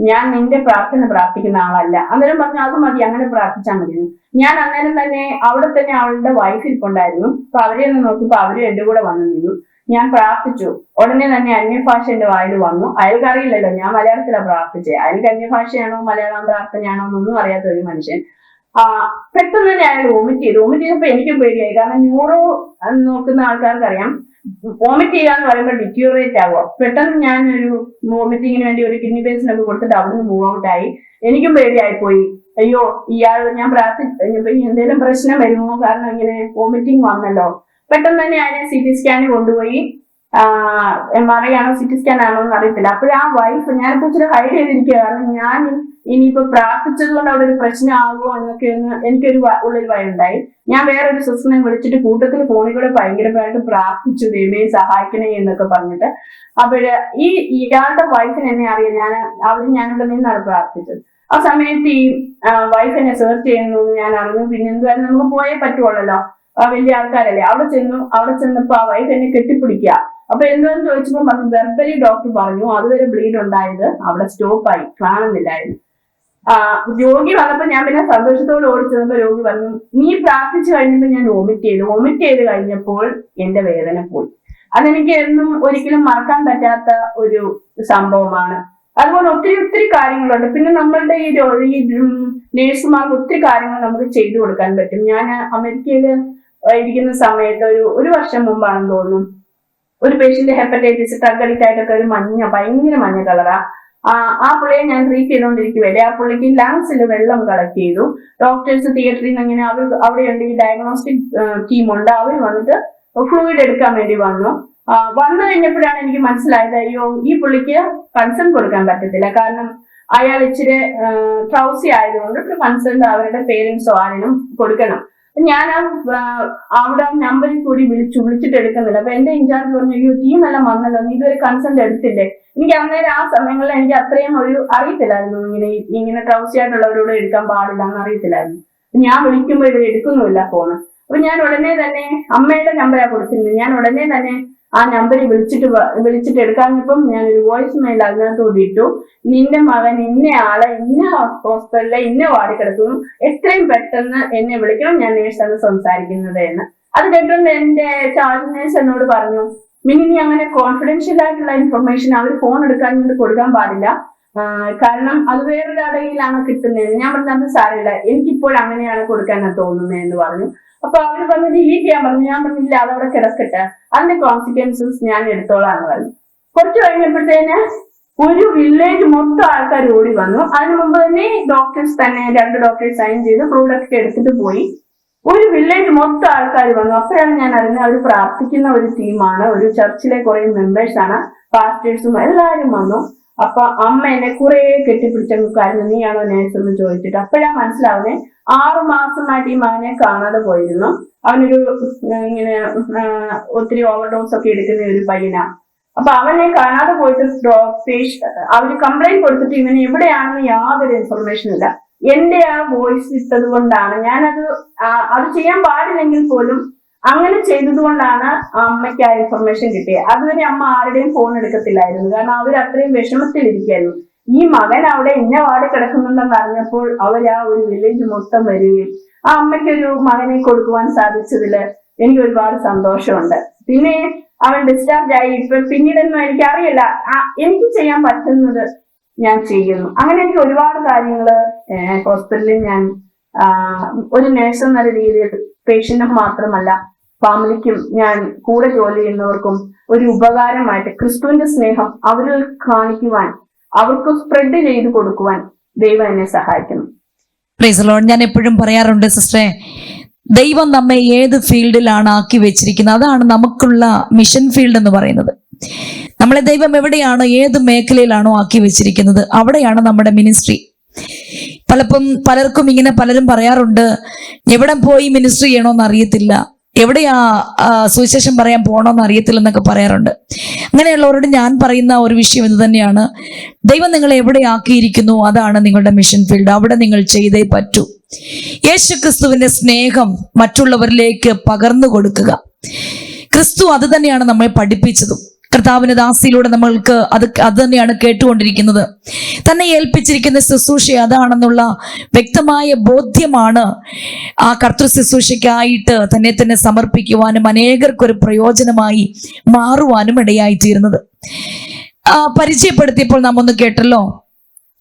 Speaker 1: ഞാൻ നിന്റെ പ്രാർത്ഥന പ്രാർത്ഥിക്കുന്ന ആളല്ല. അന്നേരം പറഞ്ഞു, അത് മതി, അങ്ങനെ പ്രാർത്ഥിച്ചാൽ മതി. ഞാൻ അന്നേരം തന്നെ അവിടെ തന്നെ അവളുടെ വൈഫ് ഇരിപ്പുണ്ടായിരുന്നു. അപ്പൊ അവരെ ഒന്ന് നോക്കിയപ്പോ അവരും എന്റെ കൂടെ വന്നു നിന്നു. ഞാൻ പ്രാർത്ഥിച്ചു. ഉടനെ തന്നെ അന്യഭാഷ എന്റെ വായിൽ വന്നു. അയാൾക്ക് അറിയില്ലല്ലോ ഞാൻ മലയാളത്തിലാണ് പ്രാർത്ഥിച്ചത്. അയാൾക്ക് അന്യഭാഷയാണോ മലയാളം പ്രാർത്ഥനയാണോ എന്നൊന്നും അറിയാത്ത ഒരു മനുഷ്യൻ. പെട്ടെന്ന് തന്നെ അയാൾ വോമിറ്റ് ചെയ്തപ്പോ എനിക്കും പേടിയായി. കാരണം ന്യൂറോ നോക്കുന്ന ആൾക്കാർക്ക് അറിയാം, വോമിറ്റ് ചെയ്യുക എന്ന് പറയുമ്പോൾ ഡിറ്റീറിയേറ്റ് ആകുക. പെട്ടെന്ന് ഞാൻ ഒരു വോമിറ്റിങ്ങിന് വേണ്ടി ഒരു കിഡ്നി പേസിനൊക്കെ കൊടുത്തിട്ട് അവിടുന്ന് മൂവ് ഔട്ട് ആയി. എനിക്കും പേടിയായി പോയി. അയ്യോ, ഇയാൾ ഞാൻ പ്രാർത്ഥിച്ചപ്പോ എന്തെങ്കിലും പ്രശ്നം വരുമോ, കാരണം ഇങ്ങനെ വോമിറ്റിംഗ് വന്നല്ലോ. പെട്ടെന്ന് തന്നെ അയാളെ CT സ്കാനിൽ കൊണ്ടുപോയി. MRI ആണോ CT സ്കാൻ ആണോ എന്ന് അറിയത്തില്ല. അപ്പോഴേ ആ വൈഫ്, ഞാനിപ്പോ ഇച്ചിരി ഹൈഡ് ചെയ്തിരിക്കുക, കാരണം ഞാൻ ഇനിയിപ്പോ പ്രാർത്ഥിച്ചത് കൊണ്ട് അവിടെ ഒരു പ്രശ്നമാകുമോ എന്നൊക്കെ എനിക്കൊരു ഉള്ളിൽ ഭയമുണ്ടായി. ഞാൻ വേറൊരു സിസ്റ്ററിനെ വിളിച്ചിട്ട് കൂട്ടത്തിൽ ഫോണിൽ കൂടെ ഭയങ്കരമായിട്ട് പ്രാർത്ഥിച്ചു, ദൈവമേ സഹായിക്കണേ എന്നൊക്കെ പറഞ്ഞിട്ട്. അപ്പോഴ് ഇയാളുടെ വൈഫിന് എന്നെ അറിയാം, ഞാനിവിടെ നിന്നാണ് പ്രാർത്ഥിച്ചത്. ആ സമയത്ത് ഈ വൈഫ് എന്നെ സെർച്ച് ചെയ്യുന്നു ഞാൻ അറിഞ്ഞു. പിന്നെ എന്തായാലും നമുക്ക് പോയേ പറ്റുള്ളല്ലോ, വലിയ ആൾക്കാരല്ലേ. അവിടെ ചെന്നപ്പോ ആ വൈഫ് എന്നെ കെട്ടിപ്പിടിക്കുക. അപ്പൊ എന്താന്ന് ചോദിച്ചപ്പോ പറഞ്ഞു, വെർബലി ഡോക്ടർ പറഞ്ഞു അതുവരെ ബ്ലീഡ് ഉണ്ടായത് അവിടെ സ്റ്റോപ്പായി, കാണുന്നില്ലായിരുന്നു. രോഗി വന്നപ്പോ ഞാൻ പിന്നെ സന്തോഷത്തോടെ ഓടിച്ചെന്നപ്പോ രോഗി പറഞ്ഞു, നീ പ്രാർത്ഥിച്ചു കഴിഞ്ഞപ്പോ ഞാൻ വോമിറ്റ് ചെയ്ത് കഴിഞ്ഞപ്പോൾ എന്റെ വേദന പോയി. അതെനിക്ക് എന്നും ഒരിക്കലും മറക്കാൻ പറ്റാത്ത ഒരു സംഭവമാണ്. അതുപോലെ ഒത്തിരി കാര്യങ്ങളുണ്ട്. പിന്നെ നമ്മളുടെ ഈ നേഴ്സുമാർക്ക് ഒത്തിരി കാര്യങ്ങൾ നമുക്ക് ചെയ്തു കൊടുക്കാൻ പറ്റും. ഞാൻ അമേരിക്കയിൽ ഇരിക്കുന്ന സമയത്ത് ഒരു വർഷം മുമ്പാണെന്ന് തോന്നുന്നു, ഒരു പേഷ്യന്റ് ഹെപ്പറ്റൈറ്റിസ് ട്രഗഡിക് ആയിട്ടൊക്കെ ഒരു ഭയങ്കര മഞ്ഞ കളറാ. ആ പുള്ളിയെ ഞാൻ ട്രീറ്റ് ചെയ്തുകൊണ്ടിരിക്കുകയല്ലേ. ആ പുള്ളിക്ക് ലങ്സിൽ വെള്ളം കളക്ട് ചെയ്തു. ഡോക്ടേഴ്സ് തിയേറ്ററിൽ നിന്ന് ഇങ്ങനെ അവിടെയുണ്ട് ഈ ഡയഗ്നോസ്റ്റിക് ടീമുണ്ട്, അവർ വന്നിട്ട് ഫ്ലൂയിഡ് എടുക്കാൻ വേണ്ടി വന്നു കഴിഞ്ഞപ്പോഴാണ് എനിക്ക് മനസ്സിലായത്, അയ്യോ ഈ പുള്ളിക്ക് കൺസേൺ കൊടുക്കാൻ പറ്റത്തില്ല, കാരണം അയാൾ ഇച്ചിരി ട്രൗസി ആയതുകൊണ്ട് കൺസേൺ അവരുടെ പേരൻസോ ആരെങ്കിലും കൊടുക്കണം. ഞാൻ അവിടെ നമ്പറിൽ കൂടി വിളിച്ചിട്ട് എടുക്കുന്നില്ല. അപ്പൊ എന്റെ ഇൻചാർജ് പറഞ്ഞു, അയ്യോ ടീം എല്ലാം വന്നല്ലോ, നീ ഇതുവരെ കൺസെന്റ് എടുത്തില്ലേ? എനിക്ക് അന്നേരം ആ സമയങ്ങളിൽ എനിക്ക് അത്രയും അറിയത്തില്ലായിരുന്നു, ഇങ്ങനെ ട്രൗസി ആയിട്ടുള്ളവരോട് എടുക്കാൻ പാടില്ല എന്ന് അറിയത്തില്ലായിരുന്നു. ഞാൻ വിളിക്കുമ്പോൾ ഇവർ എടുക്കുന്നുമില്ല ഫോണ്. അപ്പൊ ഞാൻ ഉടനെ തന്നെ അമ്മയുടെ നമ്പറാണ് കൊടുത്തിരുന്നത്. ഞാൻ ഉടനെ തന്നെ ആ നമ്പറിൽ വിളിച്ചിട്ട് എടുക്കാഞ്ഞപ്പം ഞാനൊരു വോയിസ് മെയിൽ അതിനകത്തോട് ഇട്ടു, നിന്റെ മകൻ ഇന്ന ആളെ ഇന്ന ഹോസ്പിറ്റലിലെ ഇന്ന വാർഡിൽ കിടക്കുന്നു, എത്രയും പെട്ടെന്ന് എന്നെ വിളിക്കണം, ഞാൻ നേഴ്സാണ് സംസാരിക്കുന്നത് എന്ന്. അത് കേട്ടുകൊണ്ട് എന്റെ ചാർജ് നേഴ്സ് എന്നോട് പറഞ്ഞു, മിനി നീ അങ്ങനെ കോൺഫിഡൻഷ്യൽ ആയിട്ടുള്ള ഇൻഫർമേഷൻ അവർ ഫോൺ കൊടുക്കാൻ പാടില്ല, കാരണം അത് വേറൊരാളുടെ കയ്യിലാണ് കിട്ടുന്നത്. ഞാൻ പറഞ്ഞത് സാരമില്ല, എനിക്കിപ്പോൾ അങ്ങനെയാണ് കൊടുക്കാനാണ് തോന്നുന്നത് എന്ന് പറഞ്ഞു. അപ്പൊ അവര് പറഞ്ഞു ഡിലീറ്റ് ചെയ്യാൻ പറഞ്ഞു. ഞാൻ പറഞ്ഞില്ല, അതവിടെ കിടക്കട്ടെ, അതിന്റെ കോൺസിക്വൻസസ് ഞാൻ എടുത്തോളാന്ന് പറഞ്ഞു. കുറച്ച് കഴിഞ്ഞപ്പോഴത്തേന് ഒരു വില്ലേജ് മൊത്തം ആൾക്കാർ ഓടി വന്നു. അതിനു മുമ്പ് തന്നെ ഡോക്ടേഴ്സ് തന്നെ 2 ഡോക്ടേഴ്സ് സൈൻ ചെയ്ത് പ്രൂഡൊക്കെ എടുത്തിട്ട് പോയി. ഒരു വില്ലേജ് മൊത്തം ആൾക്കാർ വന്നു. അപ്പോഴാണ് ഞാൻ അറിഞ്ഞത് അവർ പ്രാർത്ഥിക്കുന്ന ഒരു ടീമാണ്, ഒരു ചർച്ചിലെ കുറെ മെമ്പേഴ്സ് ആണ്, പാസ്റ്റേഴ്സും എല്ലാവരും വന്നു. അപ്പൊ അമ്മ എന്നെ കുറെ കെട്ടിപ്പിടിച്ചു, നീയാണോ നേഴ്സ് എന്ന് ചോദിച്ചിട്ട്. അപ്പോഴാണ് മനസ്സിലാവുന്നത് 6 മാസമായിട്ട് ഈ മകനെ കാണാതെ പോയിരുന്നു. അവനൊരു ഇങ്ങനെ ഒത്തിരി ഓവർഡോസ് ഒക്കെ എടുക്കുന്ന ഒരു പയ്യനാ. അപ്പൊ അവനെ കാണാതെ പോയിട്ട് അവര് കംപ്ലൈന്റ് കൊടുത്തിട്ട് ഇവന് എവിടെയാണെന്ന് യാതൊരു ഇൻഫർമേഷൻ ഇല്ല. എന്റെ ആ വോയിസ് ഇട്ടത് കൊണ്ടാണ്, അത് ചെയ്യാൻ പാടില്ലെങ്കിൽ പോലും അങ്ങനെ ചെയ്തത് കൊണ്ടാണ് അമ്മയ്ക്ക് ആ ഇൻഫർമേഷൻ കിട്ടിയത്. അതുവരെ അമ്മ ആരുടെയും ഫോൺ എടുക്കത്തില്ലായിരുന്നു, കാരണം അവർ അത്രയും വിഷമത്തിലിരിക്കായിരുന്നു. ഈ മകൻ അവിടെ ഇന്ന വാർഡിൽ കിടക്കുന്നുണ്ടെന്ന് അറിഞ്ഞപ്പോൾ ആ ഒരു വില്ലേജ് മൊത്തം വരികയും ആ അമ്മയ്ക്കൊരു മകനെ കൊടുക്കുവാൻ സാധിച്ചതില് എനിക്ക് ഒരുപാട് സന്തോഷമുണ്ട്. പിന്നെ അവൻ ഡിസ്ചാർജ് ആയി. ഇപ്പൊ പിന്നീടൊന്നും എനിക്കറിയില്ല, എനിക്ക് ചെയ്യാൻ പറ്റുന്നത് ഞാൻ ചെയ്യുന്നു. അങ്ങനെ എനിക്ക് ഒരുപാട് കാര്യങ്ങള് ഹോസ്പിറ്റലിൽ ഞാൻ ഒരു നേഴ്സ് എന്ന രീതിയിൽ പേഷ്യന്റും മാത്രമല്ല ഫാമിലിക്കും ഞാൻ കൂടെ ജോലി ചെയ്യുന്നവർക്കും ഒരു ഉപകാരമായിട്ട് ക്രിസ്തുവിന്റെ സ്നേഹം അവരിൽ കാണിക്കുവാൻ, അവർക്ക് സ്പ്രെഡ് ചെയ്ത് കൊടുക്കുവാൻ ദൈവം എന്നെ സഹായിക്കുന്നു.
Speaker 2: Price the Lord. ഞാൻ എപ്പോഴും പറയാറുണ്ട് സിസ്റ്ററെ, ദൈവം നമ്മെ ഏത് ഫീൽഡിലാണ് ആക്കി വെച്ചിരിക്കുന്നത് അതാണ് നമുക്കുള്ള മിഷൻ ഫീൽഡ് എന്ന് പറയുന്നത്. നമ്മളെ ദൈവം എവിടെയാണ്, ഏത് മേഖലയിലാണോ ആക്കി വെച്ചിരിക്കുന്നത് അവിടെയാണ് നമ്മുടെ മിനിസ്ട്രി. പലർക്കും ഇങ്ങനെ പലരും പറയാറുണ്ട്, എവിടെ പോയി മിനിസ്ട്രി ചെയ്യണമെന്ന് അറിയത്തില്ല, എവിടെയാ സുവിശേഷം പറയാൻ പോകണമെന്ന് അറിയത്തില്ല എന്നൊക്കെ പറയാറുണ്ട്. അങ്ങനെയുള്ളവരോട് ഞാൻ പറയുന്ന ഒരു വിഷയം ഇത് തന്നെയാണ്, ദൈവം നിങ്ങളെ എവിടെ ആക്കിയിരിക്കുന്നു അതാണ് നിങ്ങളുടെ മിഷൻ ഫീൽഡ്, അവിടെ നിങ്ങൾ ചെയ്തേ പറ്റൂ. യേശുക്രിസ്തുവിന്റെ സ്നേഹം മറ്റുള്ളവരിലേക്ക് പകർന്നു കൊടുക്കുക. ക്രിസ്തു അത് തന്നെയാണ് നമ്മെ പഠിപ്പിച്ചതും. കർത്താവിന്റെ ദാസിയിലൂടെ നമ്മൾക്ക് അത് തന്നെയാണ് കേട്ടുകൊണ്ടിരിക്കുന്നത്. തന്നെ ഏൽപ്പിച്ചിരിക്കുന്ന ശുശ്രൂഷ അതാണെന്നുള്ള വ്യക്തമായ ബോധ്യമാണ് ആ കർത്തൃ ശുശ്രൂഷയ്ക്കായിട്ട് തന്നെ സമർപ്പിക്കുവാനും അനേകർക്കൊരു പ്രയോജനമായി മാറുവാനും ഇടയായിത്തീരുന്നത്. പരിചയപ്പെടുത്തിയപ്പോൾ നാം ഒന്ന് കേട്ടല്ലോ,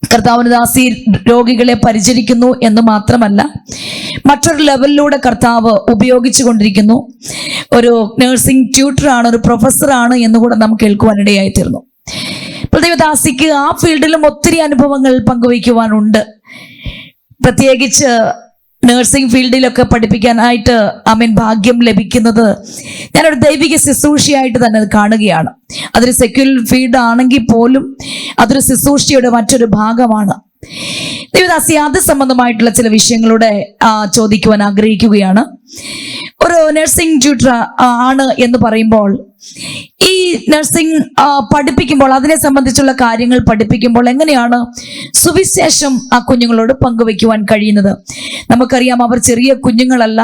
Speaker 2: കർത്താവിന്റെ ദാസി രോഗികളെ പരിചരിക്കുന്നു എന്ന് മാത്രമല്ല മറ്റൊരു ലെവലിലൂടെ കർത്താവ് ഉപയോഗിച്ചു കൊണ്ടിരിക്കുന്നു. ഒരു നഴ്സിംഗ് ട്യൂട്ടറാണ്, ഒരു പ്രൊഫസറാണ് എന്നുകൂടെ നാം കേൾക്കുവാനിടയായി തീർന്നു. ദാസിക്ക് ആ ഫീൽഡിലും ഒത്തിരി അനുഭവങ്ങൾ പങ്കുവയ്ക്കുവാനുണ്ട്. പ്രത്യേകിച്ച് നഴ്സിംഗ് ഫീൽഡിലൊക്കെ പഠിപ്പിക്കാനായിട്ട് ഭാഗ്യം ലഭിക്കുന്നത് ഞാനൊരു ദൈവിക ശുശ്രൂഷയായിട്ട് തന്നെ കാണുകയാണ്. അതൊരു സെക്യുലർ ഫീൽഡ് ആണെങ്കിൽ പോലും അതൊരു ശുശ്രൂഷയുടെ മറ്റൊരു ഭാഗമാണ്. ദൈവദാസി അത് സംബന്ധമായിട്ടുള്ള ചില വിഷയങ്ങളുടെ ചോദിക്കുവാൻ ആഗ്രഹിക്കുകയാണ്. ഒരു നഴ്സിംഗ് ട്യൂട്ടർ ആണ് എന്ന് പറയുമ്പോൾ ഈ നഴ്സിംഗ് പഠിപ്പിക്കുമ്പോൾ, അതിനെ സംബന്ധിച്ചുള്ള കാര്യങ്ങൾ പഠിപ്പിക്കുമ്പോൾ എങ്ങനെയാണ് സുവിശേഷം ആ കുഞ്ഞുങ്ങളോട് പങ്കുവെക്കുവാൻ കഴിയുന്നത്? നമുക്കറിയാം, അവർ ചെറിയ കുഞ്ഞുങ്ങളല്ല,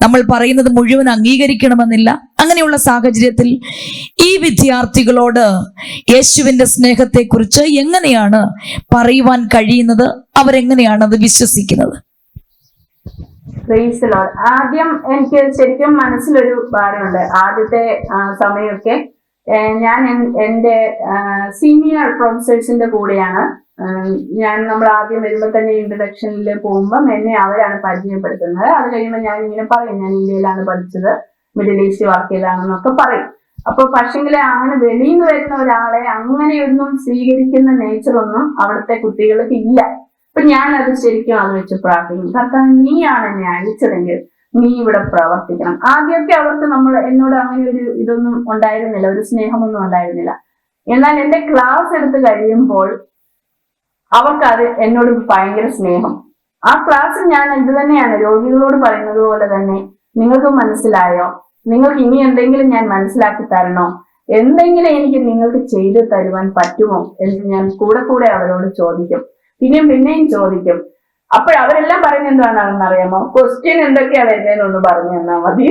Speaker 2: നമ്മൾ പറയുന്നത് മുഴുവൻ അംഗീകരിക്കണമെന്നില്ല. അങ്ങനെയുള്ള സാഹചര്യത്തിൽ ഈ വിദ്യാർത്ഥികളോട് യേശുവിന്റെ സ്നേഹത്തെക്കുറിച്ച് എങ്ങനെയാണ് പറയുവാൻ കഴിയുന്നത്? അവരെങ്ങനെയാണ് അത് വിശ്വസിക്കുന്നത്?
Speaker 1: ആദ്യം എനിക്ക് ശരിക്കും മനസ്സിലൊരു ഭാരമുണ്ട്. ആദ്യത്തെ സമയമൊക്കെ ഞാൻ എൻ്റെ സീനിയർ പ്രൊഫസേഴ്സിന്റെ കൂടെയാണ് നമ്മൾ ആദ്യം വരുമ്പോൾ തന്നെ ഇൻട്രഡക്ഷനിൽ പോകുമ്പം എന്നെ അവരാണ് പരിചയപ്പെടുത്തുന്നത്. അത് കഴിയുമ്പോൾ ഞാൻ ഇങ്ങനെ പറയും, ഞാൻ ഇന്ത്യയിലാണ് പഠിച്ചത്, മിഡിൽ ഈസ്റ്റ് വർക്ക് ചെയ്താണെന്നൊക്കെ പറയും. അപ്പൊ പക്ഷെങ്കിൽ അങ്ങനെ വെളിയിൽ നിന്ന് വരുന്ന ഒരാളെ അങ്ങനെയൊന്നും സ്വീകരിക്കുന്ന നേച്ചറൊന്നും അവിടുത്തെ കുട്ടികൾക്ക് ഇല്ല. അപ്പൊ ഞാനത് ശരിക്കും അത് വെച്ച് പ്രാർത്ഥിക്കും, കർത്താവ് നീയാണ് എന്നെ അയച്ചതെങ്കിൽ നീ ഇവിടെ പ്രവർത്തിക്കണം. ആദ്യമൊക്കെ അവർക്ക് എന്നോട് അങ്ങനെ ഒരു ഇതൊന്നും ഉണ്ടായിരുന്നില്ല, ഒരു സ്നേഹമൊന്നും ഉണ്ടായിരുന്നില്ല. എന്നാൽ എന്റെ ക്ലാസ് എടുത്ത് കഴിയുമ്പോൾ അവർക്ക് അത് എന്നോട് ഭയങ്കര സ്നേഹം. ആ ക്ലാസ്സിൽ ഞാൻ ഇത് തന്നെയാണ് രോഗികളോട് പറയുന്നത് പോലെ തന്നെ, നിങ്ങൾക്ക് മനസ്സിലായോ? നിങ്ങൾക്ക് ഇനി എന്തെങ്കിലും ഞാൻ മനസ്സിലാക്കി തരണോ? എന്തെങ്കിലും എനിക്ക് നിങ്ങൾക്ക് ചെയ്തു തരുവാൻ പറ്റുമോ എന്ന് ഞാൻ കൂടെ അവരോട് ചോദിക്കും. പിന്നെയും ചോദിക്കും. അപ്പോഴവരെല്ലാം പറയുന്നത് എന്താണെന്ന് അറിയാമോ? ക്വസ്റ്റ്യൻ എന്തൊക്കെയാ വരുന്നതെന്നൊന്ന് പറഞ്ഞു തന്നാ മതി.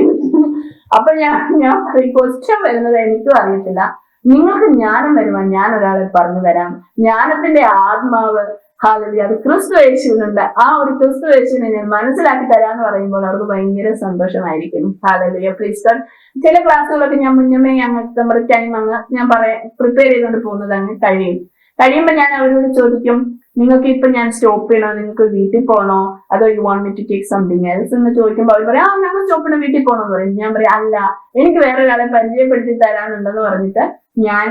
Speaker 1: അപ്പൊ ഞാൻ ക്വസ്റ്റ്യൻ വരുന്നത് എനിക്കും അറിയത്തില്ല, നിങ്ങൾക്ക് ജ്ഞാനം വരുവാൻ ഞാൻ ഒരാളെ പറഞ്ഞു തരാം. ജ്ഞാനത്തിന്റെ ആത്മാവ് ഹാലലൂയ അത് ക്രിസ്തു യേശുവിനുണ്ട്. ആ ഒരു ക്രിസ്തു യേശുവിനെ ഞാൻ മനസ്സിലാക്കി തരാന്ന് പറയുമ്പോൾ അവർക്ക് ഭയങ്കര സന്തോഷമായിരിക്കും. Hallelujah praise God. ചില ക്ലാസ്സുകളൊക്കെ ഞാൻ മുന്നമേ നമ്മുടെ ടൈം ഞാൻ പ്രിപ്പയർ ചെയ്തുകൊണ്ട് പോകുന്നത് കഴിയുമ്പോൾ ഞാൻ അവരോട് ചോദിക്കും, നിങ്ങൾക്ക് ഇപ്പൊ ഞാൻ സ്റ്റോപ്പ് ചെയ്യണോ? നിങ്ങൾക്ക് വീട്ടിൽ പോകണോ? അതോ you want me to take something else എന്ന് ചോദിക്കുമ്പോൾ അവർ പറയും, ഞങ്ങൾ സ്റ്റോപ്പ് ചെയ്യണം, വീട്ടിൽ പോകണമെന്ന് പറയും. ഞാൻ പറയും, അല്ല, എനിക്ക് വേറെ ഒരാളെ പരിചയപ്പെടുത്തി തരാനുണ്ടെന്ന് പറഞ്ഞിട്ട് ഞാൻ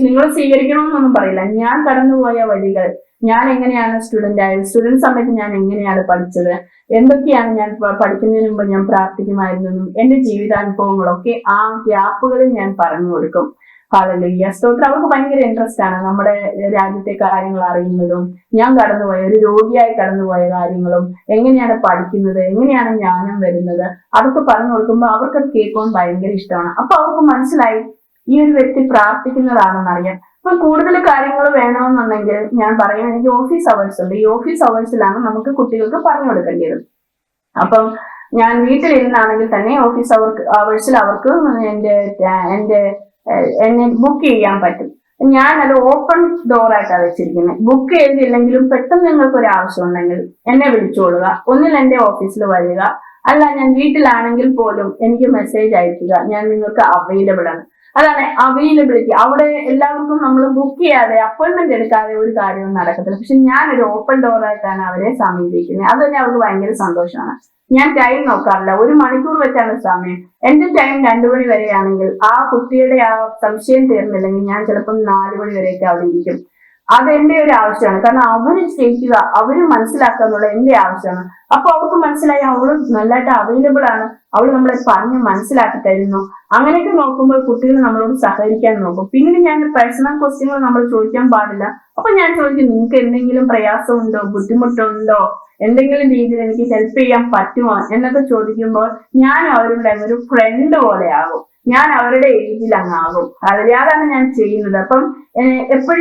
Speaker 1: നിങ്ങൾ സ്വീകരിക്കണമെന്നൊന്നും പറയില്ല. ഞാൻ കടന്നുപോയ വഴികൾ, ഞാൻ എങ്ങനെയാണ് സ്റ്റുഡന്റ് സമയത്ത് ഞാൻ എങ്ങനെയാണ് പഠിച്ചത്, എന്തൊക്കെയാണ് ഞാൻ പഠിക്കുന്നതിന് മുമ്പ് ഞാൻ പ്രാർത്ഥിക്കുമായിരുന്നു, എന്റെ ജീവിതാനുഭവങ്ങളൊക്കെ ആ ഗ്യാപ്പുകളിൽ ഞാൻ പറഞ്ഞു കൊടുക്കും. ഹല്ലേലൂയ സ്തോത്രം. അവർക്ക് ഭയങ്കര ഇൻട്രസ്റ്റ് ആണ് നമ്മുടെ രാജ്യത്തെ കാര്യങ്ങൾ അറിയുന്നതും, ഞാൻ കടന്നുപോയ ഒരു രോഗിയായി കടന്നുപോയ കാര്യങ്ങളും, എങ്ങനെയാണ് പഠിക്കുന്നത്, എങ്ങനെയാണ് ജ്ഞാനം വരുന്നത്, അതൊക്കെ പറഞ്ഞു കൊടുക്കുമ്പോൾ അവർക്കത് കേൾക്കുവാൻ ഭയങ്കര ഇഷ്ടമാണ്. അപ്പൊ അവർക്ക് മനസ്സിലായി ഈ ഒരു വ്യക്തി പ്രാർത്ഥിക്കുന്നതാണെന്നറിയാം. അപ്പൊ കൂടുതൽ കാര്യങ്ങൾ വേണമെന്നുണ്ടെങ്കിൽ ഞാൻ പറയും, എനിക്ക് ഓഫീസ് അവേഴ്സ് ഉണ്ട്. ഈ ഓഫീസ് അവേഴ്സിലാണ് നമുക്ക് കുട്ടികൾക്ക് പറഞ്ഞു കൊടുക്കേണ്ടത്. അപ്പം ഞാൻ വീട്ടിലിരുന്നാണെങ്കിൽ തന്നെ ഓഫീസ് അവേഴ്സിൽ അവർക്ക് എന്നെ ബുക്ക് ചെയ്യാൻ പറ്റും. ഞാനത് ഓപ്പൺ ഡോർ ആയിട്ടാണ് വെച്ചിരിക്കുന്നത്. ബുക്ക് ചെയ്തില്ലെങ്കിലും പെട്ടെന്ന് നിങ്ങൾക്ക് ഒരു ആവശ്യം ഉണ്ടെങ്കിൽ എന്നെ വിളിച്ചോളുക, ഒന്നിൽ എന്റെ ഓഫീസിൽ വരിക, അല്ല ഞാൻ വീട്ടിലാണെങ്കിൽ പോലും എനിക്ക് മെസ്സേജ് അയക്കുക, ഞാൻ നിങ്ങൾക്ക് അവൈലബിൾ ആണ്. അതാണ് അവൈലബിലിറ്റി. അവിടെ എല്ലാവർക്കും നമ്മൾ ബുക്ക് ചെയ്യാതെ അപ്പോയിന്റ്മെന്റ് എടുക്കാതെ ഒരു കാര്യവും നടക്കത്തില്ല. പക്ഷെ ഞാനൊരു ഓപ്പൺ ഡോർ ആയിട്ടാണ് അവരെ സമീപിക്കുന്നത്. അത് തന്നെ അവർക്ക് ഭയങ്കര സന്തോഷമാണ്. ഞാൻ ടൈം നോക്കാറില്ല, 1 മണിക്കൂർ വെച്ചാണ് സമയം. എന്റെ ടൈം 2 മണി വരെയാണെങ്കിൽ ആ കുട്ടിയുടെ ആ സംശയം തീർന്നില്ലെങ്കിൽ ഞാൻ ചിലപ്പോൾ 4 മണി വരെയൊക്കെ അവിടെ ഇരിക്കും. അതെന്റെ ഒരു ആവശ്യമാണ്. കാരണം അവര് ചെയ്യിക്കുക, അവര് മനസ്സിലാക്കുക എന്നുള്ള എന്റെ ആവശ്യമാണ്. അപ്പൊ അവർക്ക് മനസ്സിലായി അവള് നല്ലതായിട്ട് അവൈലബിൾ ആണ്, അവള് നമ്മളെ പറഞ്ഞ് മനസ്സിലാക്കി തരുന്നു. അങ്ങനെയൊക്കെ നോക്കുമ്പോൾ കുട്ടികൾ നമ്മളോട് സഹകരിക്കാൻ നോക്കും. പിന്നീട് ഞാൻ പേഴ്സണൽ ക്വസ്റ്റ്യനുകൾ നമ്മൾ ചോദിക്കാൻ പാടില്ല. അപ്പൊ ഞാൻ ചോദിക്കും, നിങ്ങൾക്ക് എന്തെങ്കിലും പ്രയാസമുണ്ടോ, ബുദ്ധിമുട്ടുണ്ടോ, എന്തെങ്കിലും രീതിയിൽ എനിക്ക് ഹെൽപ്പ് ചെയ്യാൻ പറ്റുമോ എന്നൊക്കെ ചോദിക്കുമ്പോൾ ഞാൻ അവരുടെ ഒരു ഫ്രണ്ട് പോലെ ആകും. ഞാൻ അവരുടെ ഏജിൽ അങ്ങാകും. അതാണ് ഞാൻ ചെയ്യുന്നത്. അപ്പം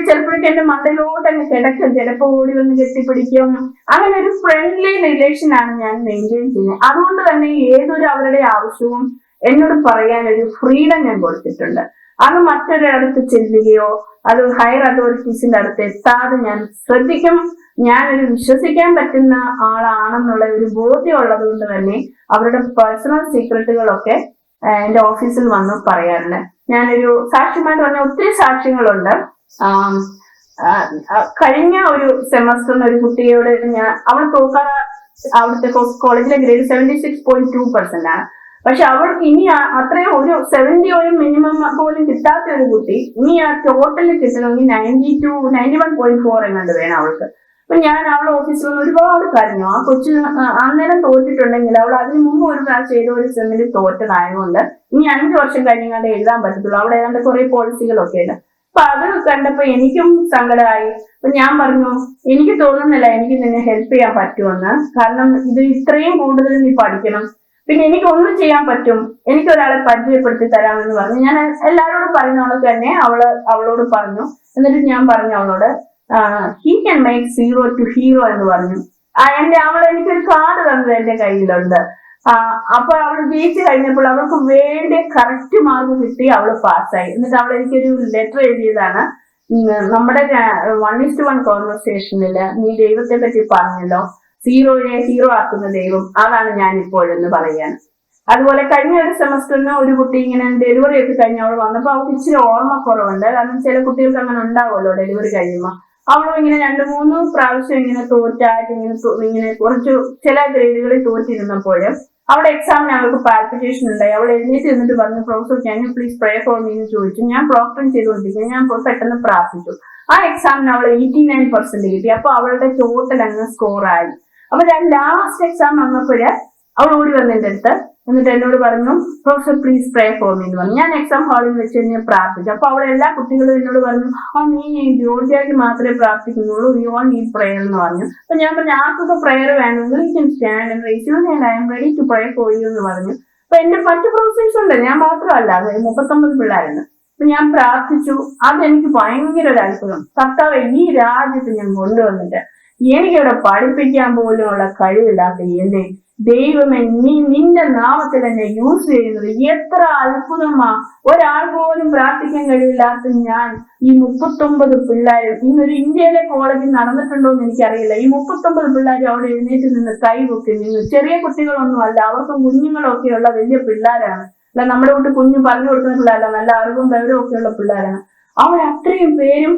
Speaker 1: ചിലപ്പോഴൊക്കെ എന്റെ മണ്ടയിലോട്ട് അങ്ങ് കിടക്കും, ചിലപ്പോൾ ഓടി വന്ന് കെട്ടിപ്പിടിക്കും. അങ്ങനെ ഒരു ഫ്രണ്ട്ലി റിലേഷൻ ആണ് ഞാൻ മെയിൻറ്റെയിൻ ചെയ്യുന്നത്. അതുകൊണ്ട് തന്നെ ഏതൊരു അവരുടെ ആവശ്യവും എന്നോട് പറയാൻ ഒരു ഫ്രീഡം ഞാൻ കൊടുത്തിട്ടുണ്ട്. അത് മറ്റൊരിടത്ത് ചെല്ലുകയോ അത് ഹയർ അതോറിറ്റീസിന്റെ അടുത്ത് എത്താതെ ഞാൻ ശ്രദ്ധിക്കും. ഞാനൊരു വിശ്വസിക്കാൻ പറ്റുന്ന ആളാണെന്നുള്ള ഒരു ബോധ്യം ഉള്ളത് കൊണ്ട് തന്നെ അവരുടെ പേഴ്സണൽ സീക്രട്ടുകളൊക്കെ എന്റെ ഓഫീസിൽ വന്ന് പറയാറുണ്ട്. ഞാനൊരു സാക്ഷ്യമായിട്ട് പറഞ്ഞ ഒത്തിരി സാക്ഷ്യങ്ങളുണ്ട്. കഴിഞ്ഞ ഒരു സെമസ്റ്ററിന് ഒരു കുട്ടിയോട് അവൾ തോക്കാറ അവിടുത്തെ കോളേജിലെ ഗ്രേഡ് 76.2% ആണ്. പക്ഷെ അവൾക്ക് ഇനി അത്രയും ഒരു 70 ഒരു മിനിമം പോലും കിട്ടാത്ത ഒരു കുട്ടി ഇനി ആ ടോട്ടലിൽ കിട്ടണമെങ്കിൽ 91.4 എങ്ങാണ്ട് വേണം അവൾക്ക്. അപ്പൊ ഞാൻ അവളുടെ ഓഫീസിൽ നിന്ന് ഒരുപാട് കരഞ്ഞു. ആ കൊച്ചു അന്നേരം തോറ്റിട്ടുണ്ടെങ്കിൽ അവൾ അതിന് മുമ്പ് ഒരു പ്രാവശ്യം ഏതോ ഒരു സെമ്മിൽ തോറ്റതായതുകൊണ്ട് ഇനി 5 വർഷം കഴിഞ്ഞാലേ എഴുതാൻ പറ്റത്തുള്ളൂ. അവിടെ ഏതാണ്ട് കുറെ പോളിസികളൊക്കെ ഉണ്ട്. അപ്പൊ അത് കണ്ടപ്പോ എനിക്കും സങ്കടമായി. അപ്പൊ ഞാൻ പറഞ്ഞു, എനിക്ക് തോന്നുന്നില്ല എനിക്ക് നിന്നെ ഹെൽപ്പ് ചെയ്യാൻ പറ്റുമെന്ന്. കാരണം ഇത് ഇത്രയും കൂടുതൽ നീ പഠിക്കണം, പിന്നെ എനിക്ക് ഒന്നും ചെയ്യാൻ പറ്റും, എനിക്ക് ഒരാളെ പരിചയപ്പെടുത്തി തരാമെന്ന് പറഞ്ഞു. ഞാൻ എല്ലാവരോടും പറയുന്ന അവൾക്ക് തന്നെ അവളോട് പറഞ്ഞു. എന്നിട്ട് ഞാൻ പറഞ്ഞു അവളോട്, he can make 0 to hero എന്ന് പറഞ്ഞു. അവൾ എനിക്കൊരു കാർഡ് തന്നത് എന്റെ കയ്യിലുണ്ട്. അപ്പൊ അവൾ ജയിച്ചു കഴിഞ്ഞപ്പോൾ അവൾക്ക് വേണ്ട കറക്റ്റ് മാർക്ക് കിട്ടി, അവള് പാസ്സായി. എന്നിട്ട് അവൾ എനിക്കൊരു ലെറ്റർ എഴുതിയതാണ്, നമ്മുടെ 1:1 കോൺവെർസേഷനില് നീ ദൈവത്തെ പറ്റി പറഞ്ഞല്ലോ, 0യെ ഹീറോ ആക്കുന്ന ദൈവം, അതാണ് ഞാൻ ഇപ്പോഴെന്ന് പറയാൻ. അതുപോലെ കഴിഞ്ഞ ഒരു സെമസ്റ്ററിന് ഒരു കുട്ടി ഇങ്ങനെ ഡെലിവറി ഒക്കെ കഴിഞ്ഞ് അവൾ വന്നപ്പോൾ അവൾക്ക് ഇച്ചിരി ഓർമ്മക്കുറവുണ്ട്. കാരണം ചില കുട്ടികൾക്ക് അങ്ങനെ ഉണ്ടാവുമല്ലോ ഡെലിവറി കഴിയുമ്പോൾ. അവളും ഇങ്ങനെ 2-3 പ്രാവശ്യം ഇങ്ങനെ തോറ്റായിട്ട് ഇങ്ങനെ കുറച്ച് ചില ഗ്രേഡുകളിൽ തോറ്റിരുന്നപ്പോൾ അവിടെ എക്സാമിന് അവൾക്ക് പാൽപിറ്റേഷൻ ഉണ്ടായി. അവൾ എഴുന്നേറ്റ് നിന്നിട്ട് പറഞ്ഞു, professor can you please pray for me എന്ന് ചോദിച്ചു. ഞാൻ പ്രോക്ടറിങ് ചെയ്തുകൊണ്ടിരിക്കുന്നത്, ഞാൻ പെട്ടെന്ന് പ്രാർത്ഥിച്ചു. ആ എക്സാമിന് അവൾ 89% കിട്ടി. അപ്പൊ അവളുടെ ടോട്ടൽ അങ്ങ് സ്കോർ ആയി. അപ്പൊ ഞാൻ ലാസ്റ്റ് എക്സാം വന്നപ്പോഴ് അവൾ ഓടി വന്നതിന്റെ അടുത്ത് എന്നിട്ട് എന്നോട് പറഞ്ഞു, professor please pray for me എന്ന് പറഞ്ഞു. ഞാൻ എക്സാം ഹാളിൽ വെച്ച് ഞാൻ പ്രാർത്ഥിച്ചു. അപ്പൊ അവിടെ എല്ലാ കുട്ടികളും എന്നോട് പറഞ്ഞു, നീ ജോർജിയക്ക് മാത്രമേ പ്രാർത്ഥിക്കുന്നുള്ളൂ, യു ഓൾ നീഡ് പ്രേയർ എന്ന് പറഞ്ഞു. അപ്പൊ ഞാൻ പറഞ്ഞു, ആർക്കൊക്കെ പ്രേയർ വേണമെങ്കിൽ you can stand and raise your hand, I am ready to pray for you എന്ന് പറഞ്ഞു. അപ്പൊ എന്റെ മറ്റു പ്രൊഫസേഴ്സ് ഉണ്ട്, ഞാൻ മാത്രമല്ല, 39 പിള്ളേരുണ്ട്. അപ്പൊ ഞാൻ പ്രാർത്ഥിച്ചു. അതെനിക്ക് ഭയങ്കര ഒരു അത്ഭുതം. കർത്താവ് ഈ രാജ്യത്ത് ഞാൻ കൊണ്ടുവന്നിട്ട് എനിക്കിവിടെ പഠിപ്പിക്കാൻ പോലുമുള്ള കഴിവില്ലാത്ത എന്നെ ദൈവമേ നീ നിന്റെ നാമത്തിൽ എന്നെ യൂസ് ചെയ്യുന്നത് എത്ര അത്ഭുതമാ. ഒരാൾ പോലും പ്രാർത്ഥിക്കാൻ കഴിവില്ലാത്ത ഞാൻ ഈ 39 പിള്ളേരും ഇന്നൊരു ഇന്ത്യയിലെ കോളേജിൽ നടന്നിട്ടുണ്ടോ എന്ന് എനിക്കറിയില്ല. ഈ 39 പിള്ളേരും അവിടെ എഴുന്നേറ്റ് നിന്ന് കൈപൊക്കി നിന്ന്. ചെറിയ കുട്ടികളൊന്നും അല്ല, അവർക്കും കുഞ്ഞുങ്ങളൊക്കെയുള്ള വലിയ പിള്ളേരാണ്. അല്ല നമ്മുടെ കൂട്ട് കുഞ്ഞു പറഞ്ഞു കൊടുക്കുന്ന പിള്ളേരല്ല, നല്ല അറിവും വിവരവും ഒക്കെയുള്ള പിള്ളേരാണ്. അവർ അത്രയും പേരും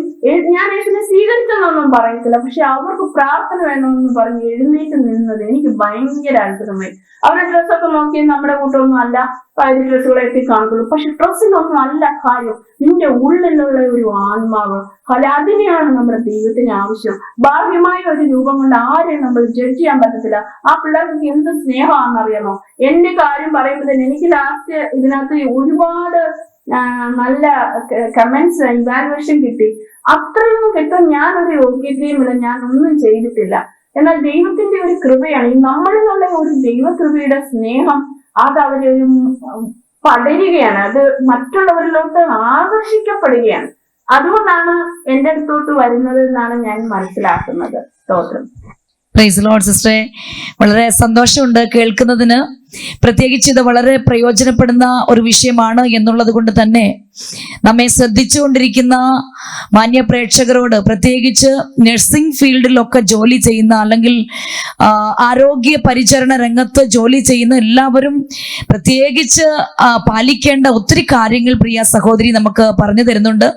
Speaker 1: ഞാൻ യേശുവിനെ സ്വീകരിച്ചെന്നൊന്നും പറയത്തില്ല, പക്ഷെ അവർക്ക് പ്രാർത്ഥന വേണമെന്ന് പറഞ്ഞ് എഴുന്നേറ്റ് നിന്നത് എനിക്ക് ഭയങ്കര അത്ഭുതമായി. അവരുടെ ഡ്രസ്സൊക്കെ നോക്കി നമ്മുടെ കൂട്ടൊന്നും അല്ല, പഴയ ഡ്രസ്സുകളെ എത്തി കാണുള്ളൂ. പക്ഷെ ഡ്രസ്സിനൊന്നും അല്ല കാര്യം, നിന്റെ ഉള്ളിലുള്ള ഒരു ആത്മാവ്. അതിനെയാണ് നമ്മുടെ ദൈവത്തിന് ആവശ്യം. ബാഹ്യമായ ഒരു രൂപം കൊണ്ട് ആരെയും നമ്മൾ ജഡ്ജ് ചെയ്യാൻ പറ്റത്തില്ല. ആ പിള്ളേർക്ക് എന്ത് സ്നേഹമാണെന്നറിയാമോ? എന്റെ കാര്യം പറയുമ്പോൾ തന്നെ എനിക്ക് ലാസ്റ്റ് ഇതിനകത്ത് ഒരുപാട് നല്ല കമന്റ്സ് ഇവാലുവേഷൻ കിട്ടി. അത്രയൊന്നും കിട്ടാൻ ഞാനൊരു യോഗ്യതയുമില്ല, ഞാൻ ഒന്നും ചെയ്തിട്ടില്ല. എന്നാൽ ദൈവത്തിന്റെ ഒരു കൃപയാണ്, നമ്മളിലുള്ള ഒരു ദൈവകൃപയുടെ സ്നേഹം അത് അവരൊരു പടരുകയാണ്, അത് മറ്റുള്ളവരിലോട്ട് ആകർഷിക്കപ്പെടുകയാണ്. അതുകൊണ്ടാണ് എന്റെ അടുത്തോട്ട് വരുന്നത് എന്നാണ് ഞാൻ മനസ്സിലാക്കുന്നത്. സ്തോത്രം.
Speaker 2: പ്രൈസ് ലോർഡ് സിസ്റ്ററെ, വളരെ സന്തോഷമുണ്ട് കേൾക്കുന്നതിന്. പ്രത്യേകിച്ച് ഇത് വളരെ പ്രയോജനപ്പെടുന്ന ഒരു വിഷയമാണ് എന്നുള്ളത് കൊണ്ട് തന്നെ നമ്മെ ശ്രദ്ധിച്ചുകൊണ്ടിരിക്കുന്ന മാന്യ പ്രേക്ഷകരോട്, പ്രത്യേകിച്ച് നഴ്സിംഗ് ഫീൽഡിലൊക്കെ ജോലി ചെയ്യുന്ന അല്ലെങ്കിൽ ആരോഗ്യ പരിചരണ രംഗത്ത് ജോലി ചെയ്യുന്ന എല്ലാവരും പ്രത്യേകിച്ച് പാലിക്കേണ്ട ഒത്തിരി കാര്യങ്ങൾ പ്രിയ സഹോദരി നമുക്ക് പറഞ്ഞു തരുന്നുണ്ട്.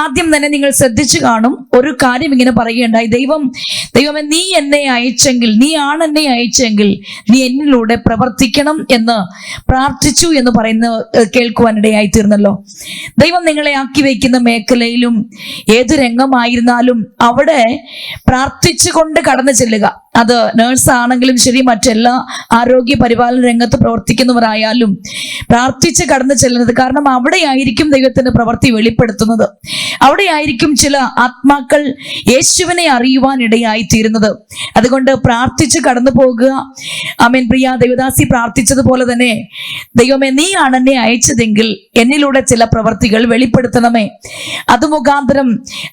Speaker 2: ആദ്യം തന്നെ നിങ്ങൾ ശ്രദ്ധിച്ചു കാണും, ഒരു കാര്യം ഇങ്ങനെ പറയുകയുണ്ടായി, ദൈവമേ നീ എന്നെ അയച്ചെങ്കിൽ, നീ ആണ് എന്നെ അയച്ചെങ്കിൽ നീ എന്നിലൂടെ പ്രവർത്തിക്കണം എന്ന് പ്രാർത്ഥിച്ചു എന്ന് പറയുന്ന കേൾക്കുവാനിടയായി തീർന്നല്ലോ. ദൈവം നിങ്ങളെ ആക്കി വയ്ക്കുന്ന മേഖലയിലും ഏത് രംഗമായിരുന്നാലും അവിടെ പ്രാർത്ഥിച്ചുകൊണ്ട് കടന്നു ചെല്ലുക. അത് നേഴ്സ് ആണെങ്കിലും ശരി, മറ്റെല്ലാ ആരോഗ്യ പരിപാലന രംഗത്ത് പ്രവർത്തിക്കുന്നവരായാലും പ്രാർത്ഥിച്ച് കടന്നു ചെല്ലുന്നത്. കാരണം അവിടെയായിരിക്കും ദൈവത്തിന്റെ പ്രവൃത്തി വെളിപ്പെടുത്തുന്നത്. അവിടെയായിരിക്കും ചില ആത്മാക്കൾ യേശുവിനെ അറിയുവാൻ ഇടയായി തീരുന്നത്. അതുകൊണ്ട് പ്രാർത്ഥിച്ച് കടന്നു പോകുക. ആമേൻ. പ്രിയ ദൈവദാസി പ്രാർത്ഥിച്ചതുപോലെ തന്നെ, ദൈവമേ നീയാണ് എന്നെ അയച്ചതെങ്കിൽ എന്നിലൂടെ ചില പ്രവൃത്തികൾ വെളിപ്പെടുത്തണമേ. അത് മുഖാന്തരം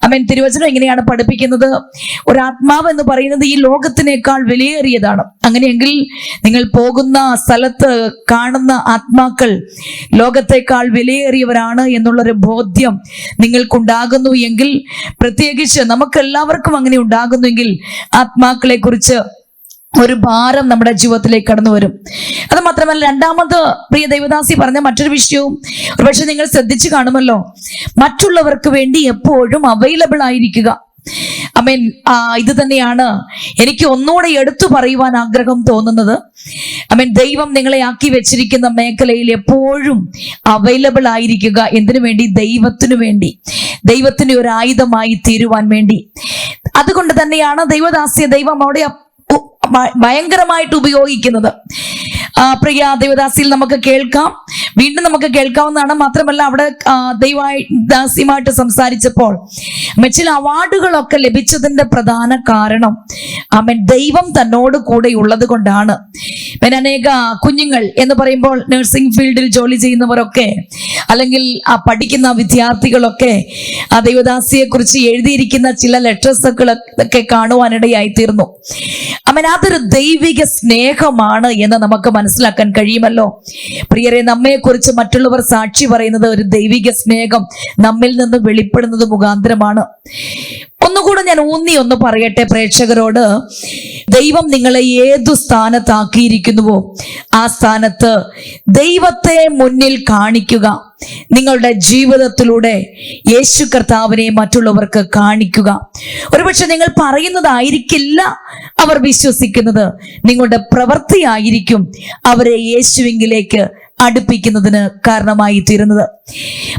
Speaker 2: ആമേൻ. തിരുവചനം എങ്ങനെയാണ് പഠിപ്പിക്കുന്നത്? ഒരാത്മാവ് എന്ന് പറയുന്നത് ഈ ലോകത്തിനേക്കാൾ വിലയേറിയതാണ്. അങ്ങനെയെങ്കിൽ നിങ്ങൾ പോകുന്ന സ്ഥലത്ത് കാണുന്ന ആത്മാക്കൾ ലോകത്തെക്കാൾ വിലയേറിയവരാണ് എന്നുള്ളൊരു ബോധ്യം നിങ്ങൾക്കുണ്ടാകുന്നു എങ്കിൽ, പ്രത്യേകിച്ച് നമുക്കെല്ലാവർക്കും അങ്ങനെ ഉണ്ടാകുന്നുവെങ്കിൽ, ആത്മാക്കളെ കുറിച്ച് ഒരു ഭാരം നമ്മുടെ ജീവിതത്തിലേക്ക് കടന്നു വരും. അത് മാത്രമല്ല, രണ്ടാമത് പ്രിയ ദൈവദാസി പറഞ്ഞ മറ്റൊരു വിഷയവും ഒരുപക്ഷെ നിങ്ങൾ ശ്രദ്ധിച്ചു കാണുമല്ലോ, മറ്റുള്ളവർക്ക് വേണ്ടി എപ്പോഴും അവൈലബിൾ ആയിരിക്കുക. ആമേൻ. ഇത് തന്നെയാണ് എനിക്ക് ഒന്നുകൂടെ എടുത്തു പറയുവാൻ ആഗ്രഹം തോന്നുന്നത്. ആമേൻ. ദൈവം നിങ്ങളെ ആക്കി വെച്ചിരിക്കുന്ന മേഖലയിൽ എപ്പോഴും അവൈലബിൾ ആയിരിക്കുക. എന്തിനു വേണ്ടി? ദൈവത്തിനു വേണ്ടി, ദൈവത്തിന് ഒരു ആയുധമായി തീരുവാൻ വേണ്ടി. അതുകൊണ്ട് തന്നെയാണ് ദൈവദാസിയെ ദൈവം അവിടെ ഭയങ്കരമായിട്ട് ഉപയോഗിക്കുന്നത്. പ്രിയ ദൈവദാസിയിൽ നമുക്ക് കേൾക്കാം, വീണ്ടും നമുക്ക് കേൾക്കാവുന്നതാണ്. മാത്രമല്ല, അവിടെ ദൈവദാസിയുമായിട്ട് സംസാരിച്ചപ്പോൾ ചില അവാർഡുകളൊക്കെ ലഭിച്ചതിന്റെ പ്രധാന കാരണം ആമേൻ ദൈവം തന്നോട് കൂടെ ഉള്ളത് കൊണ്ടാണ്. അനേക കുഞ്ഞുങ്ങൾ എന്ന് പറയുമ്പോൾ നഴ്സിംഗ് ഫീൽഡിൽ ജോലി ചെയ്യുന്നവരൊക്കെ അല്ലെങ്കിൽ പഠിക്കുന്ന വിദ്യാർത്ഥികളൊക്കെ ആ ദൈവദാസിയെ കുറിച്ച് എഴുതിയിരിക്കുന്ന ചില ലെറ്റേഴ്സൊക്കെ കാണുവാനിടയായി തീർന്നു. ആമേൻ. അതൊരു ദൈവിക സ്നേഹമാണ് എന്ന് നമുക്ക് മനസ്സിലാക്കാൻ കഴിയുമല്ലോ. പ്രിയരെ, നമ്മെക്കുറിച്ച് മറ്റുള്ളവർ സാക്ഷി പറയുന്നത് ഒരു ദൈവിക സ്നേഹം നമ്മിൽ നിന്ന് വെളിപ്പെടുന്നത് മുഖാന്തരമാണ്. ഒന്നുകൂടെ ഞാൻ ഒന്ന് പറയട്ടെ പ്രേക്ഷകരോട്, ദൈവം നിങ്ങളെ ഏതു സ്ഥാനത്താക്കിയിരിക്കുന്നുവോ ആ സ്ഥാനത്ത് ദൈവത്തെ മുന്നിൽ കാണിക്കുക. നിങ്ങളുടെ ജീവിതത്തിലൂടെ യേശു കർത്താവിനെ മറ്റുള്ളവർക്ക് കാണിക്കുക. ഒരുപക്ഷെ നിങ്ങൾ പറയുന്നതായിരിക്കില്ല അവർ വിശ്വസിക്കുന്നത്, നിങ്ങളുടെ പ്രവൃത്തിയായിരിക്കും അവരെ യേശുവിലേക്ക് അടുപ്പിക്കുന്നതിന് കാരണമായി തീരുന്നത്.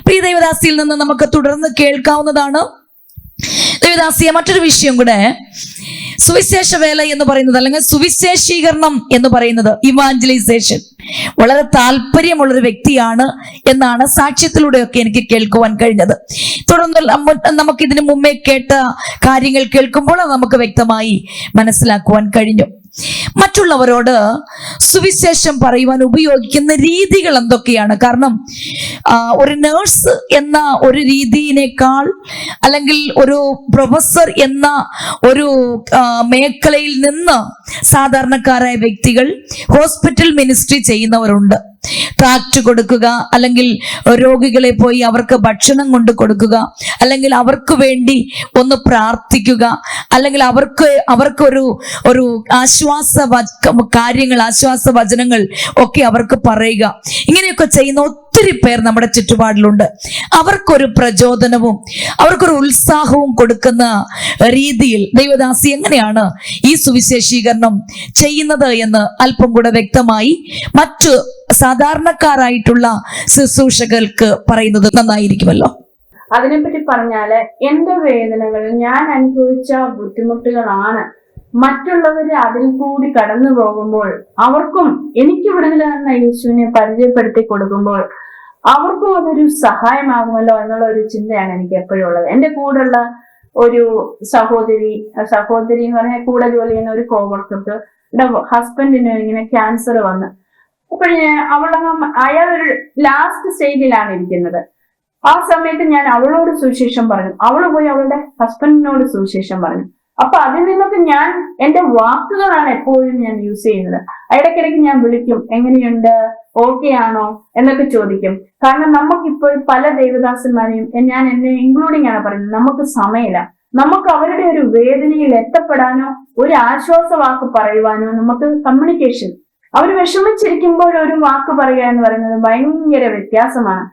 Speaker 2: പ്രിയ ദൈവദാസിയിൽ നിന്ന് നമുക്ക് തുടർന്ന് കേൾക്കാവുന്നതാണ്. ദേവദാസിയെ മറ്റൊരു വിഷയം കൂടെ, സുവിശേഷ വേല എന്ന് പറയുന്നത് അല്ലെങ്കിൽ സുവിശേഷീകരണം എന്ന് പറയുന്നത്, ഇവാഞ്ചലൈസേഷൻ, വളരെ താല്പര്യമുള്ളൊരു വ്യക്തിയാണ് എന്നാണ് സാക്ഷ്യത്തിലൂടെയൊക്കെ എനിക്ക് കേൾക്കുവാൻ കഴിഞ്ഞത്. തുടർന്ന് നമുക്കിതിനു മുമ്പേ കേട്ട കാര്യങ്ങൾ കേൾക്കുമ്പോൾ അത് നമുക്ക് വ്യക്തമായി മനസ്സിലാക്കുവാൻ കഴിഞ്ഞു. മറ്റുള്ളവരോട് സുവിശേഷം പറയുവാൻ ഉപയോഗിക്കുന്ന രീതികൾ എന്തൊക്കെയാണ്? കാരണം ഒരു നേഴ്സ് എന്ന ഒരു രീതിയിനേക്കാൾ, അല്ലെങ്കിൽ ഒരു പ്രൊഫസർ എന്ന ഒരു മേഖലയിൽ നിന്ന് സാധാരണക്കാരായ വ്യക്തികൾ ഹോസ്പിറ്റൽ മിനിസ്ട്രി ചെയ്യുന്നവരുണ്ട്. ട്രാക്ട് കൊടുക്കുക, അല്ലെങ്കിൽ രോഗികളെ പോയി അവർക്ക് ഭക്ഷണം കൊണ്ട് കൊടുക്കുക, അല്ലെങ്കിൽ അവർക്ക് വേണ്ടി ഒന്ന് പ്രാർത്ഥിക്കുക, അല്ലെങ്കിൽ അവർക്കൊരു ആശ്വാസ കാര്യങ്ങൾ, ആശ്വാസ വചനങ്ങൾ ഒക്കെ അവർക്ക് പറയുക. ഇങ്ങനെയൊക്കെ ചെയ്യുന്ന ഒത്തിരി പേർ നമ്മുടെ ചുറ്റുപാടിലുണ്ട്. അവർക്കൊരു പ്രചോദനവും അവർക്കൊരു ഉത്സാഹവും കൊടുക്കുന്ന രീതിയിൽ ദൈവദാസി എങ്ങനെയാണ് ഈ സുവിശേഷീകരണം ചെയ്യുന്നത് എന്ന് അല്പം കൂടെ വ്യക്തമായി മറ്റു സാധാരണക്കാരായിട്ടുള്ള ശുശ്രൂഷകർക്ക് പറയുന്നത് നന്നായിരിക്കുമല്ലോ.
Speaker 1: അതിനെപ്പറ്റി പറഞ്ഞാല്, എന്റെ വേദനകൾ, ഞാൻ അനുഭവിച്ച ബുദ്ധിമുട്ടുകളാണ് മറ്റുള്ളവര് അതിൽ കൂടി കടന്നു പോകുമ്പോൾ അവർക്കും എനിക്ക് വിടുതൽ എന്ന യേശുവിനെ പരിചയപ്പെടുത്തി കൊടുക്കുമ്പോൾ അവർക്കും അതൊരു സഹായമാകുമല്ലോ എന്നുള്ള ഒരു ചിന്തയാണ് എനിക്ക് എപ്പോഴും ഉള്ളത്. എന്റെ കൂടെയുള്ള ഒരു സഹോദരി എന്ന് പറഞ്ഞാൽ കൂടെ ജോലി ചെയ്യുന്ന ഒരു കോവർക്കർക്ക് ഹസ്ബൻഡിന് ഇങ്ങനെ ക്യാൻസർ വന്ന്, അപ്പോഴേ അയാളൊരു ലാസ്റ്റ് സ്റ്റേജിലാണ് ഇരിക്കുന്നത്. ആ സമയത്ത് ഞാൻ അവളോട് സുവിശേഷം പറഞ്ഞു, അവള് പോയി അവളുടെ ഹസ്ബൻഡിനോട് സുവിശേഷം പറഞ്ഞു. അപ്പൊ അതിൽ നിന്നൊക്കെ ഞാൻ എന്റെ വാക്കുകളാണ് എപ്പോഴും ഞാൻ യൂസ് ചെയ്യുന്നത്. ഇടയ്ക്കിടയ്ക്ക് ഞാൻ വിളിക്കും, എങ്ങനെയുണ്ട്, ഓക്കെ ആണോ എന്നൊക്കെ ചോദിക്കും. കാരണം നമുക്കിപ്പോൾ പല ദേവദാസന്മാരെയും എന്നെ ഇൻക്ലൂഡിംഗ് ആണ് പറയുന്നത്, നമുക്ക് സമയമില്ല. നമുക്ക് അവരുടെ ഒരു വേദനയിൽ എത്തപ്പെടാനോ ഒരു ആശ്വാസ വാക്ക് പറയുവാനോ നമുക്ക് കമ്മ്യൂണിക്കേഷൻ, അവർ വിഷമിച്ചിരിക്കുമ്പോൾ ഒരു വാക്ക് പറയുക എന്ന് പറയുന്നത് ഭയങ്കര വ്യത്യാസമാണ്.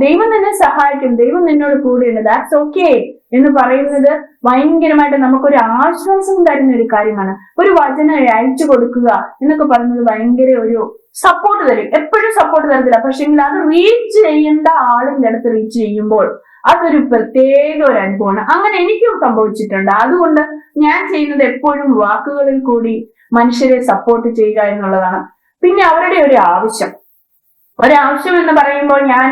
Speaker 1: ദൈവം നിന്നെ സഹായിക്കും, ദൈവം നിന്നോട് കൂടെയുണ്ട്, ദാറ്റ്സ് ഓക്കെ എന്ന് പറയുന്നത് ഭയങ്കരമായിട്ട് നമുക്കൊരു ആശ്വാസം തരുന്ന ഒരു കാര്യമാണ്. ഒരു വചനം അയച്ചു കൊടുക്കുക എന്നൊക്കെ പറയുന്നത് ഭയങ്കര ഒരു സപ്പോർട്ട് തരും. എപ്പോഴും സപ്പോർട്ട് തരത്തില്ല, പക്ഷെങ്കിൽ അത് റീച്ച് ചെയ്യേണ്ട ആളിന്റെ അടുത്ത് റീച്ച് ചെയ്യുമ്പോൾ അതൊരു പ്രത്യേക ഒരു അനുഭവമാണ്. അങ്ങനെ എനിക്കും സംഭവിച്ചിട്ടുണ്ട്. അതുകൊണ്ട് ഞാൻ ചെയ്യുന്നത് എപ്പോഴും വാക്കുകളിൽ കൂടി മനുഷ്യരെ സപ്പോർട്ട് ചെയ്യുക എന്നുള്ളതാണ്. പിന്നെ അവരുടെ ഒരു ആവശ്യം എന്ന് പറയുമ്പോൾ ഞാൻ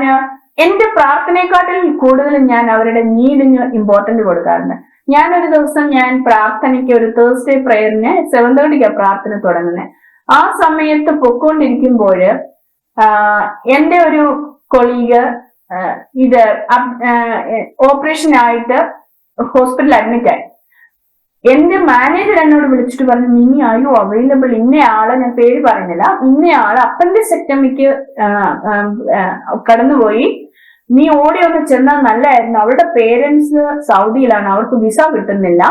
Speaker 1: എന്റെ പ്രാർത്ഥനയെക്കാട്ടിൽ കൂടുതൽ ഞാൻ അവരുടെ നീഡിന് ഇമ്പോർട്ടന്റ് കൊടുക്കാറുണ്ട്. ഞാനൊരു ദിവസം പ്രാർത്ഥനയ്ക്ക് ഒരു തേഴ്സ്ഡേ പ്രയറിന് 7:30 പ്രാർത്ഥന തുടങ്ങുന്നത്. ആ സമയത്ത് പൊക്കോണ്ടിരിക്കുമ്പോൾ എന്റെ ഒരു കൊളീഗ് ഇത് ഓപ്പറേഷൻ ആയിട്ട് ഹോസ്പിറ്റലിൽ അഡ്മിറ്റ് ആയി. എന്റെ മാനേജർ എന്നോട് വിളിച്ചിട്ട് പറഞ്ഞു, മിനി ആയോ അവൈലബിൾ, ഇന്നയാളെ, ഞാൻ പേര് പറയുന്നില്ല, ഇന്നയാള് അപ്പൻഡിസെക്ടമിക്ക് കടന്നുപോയി, നീ ഓടി ഒന്ന് ചെന്നാൽ നല്ലതായിരുന്നു. അവരുടെ പേരൻസ് സൗദിയിലാണ്, അവർക്ക് വിസ കിട്ടുന്നില്ല,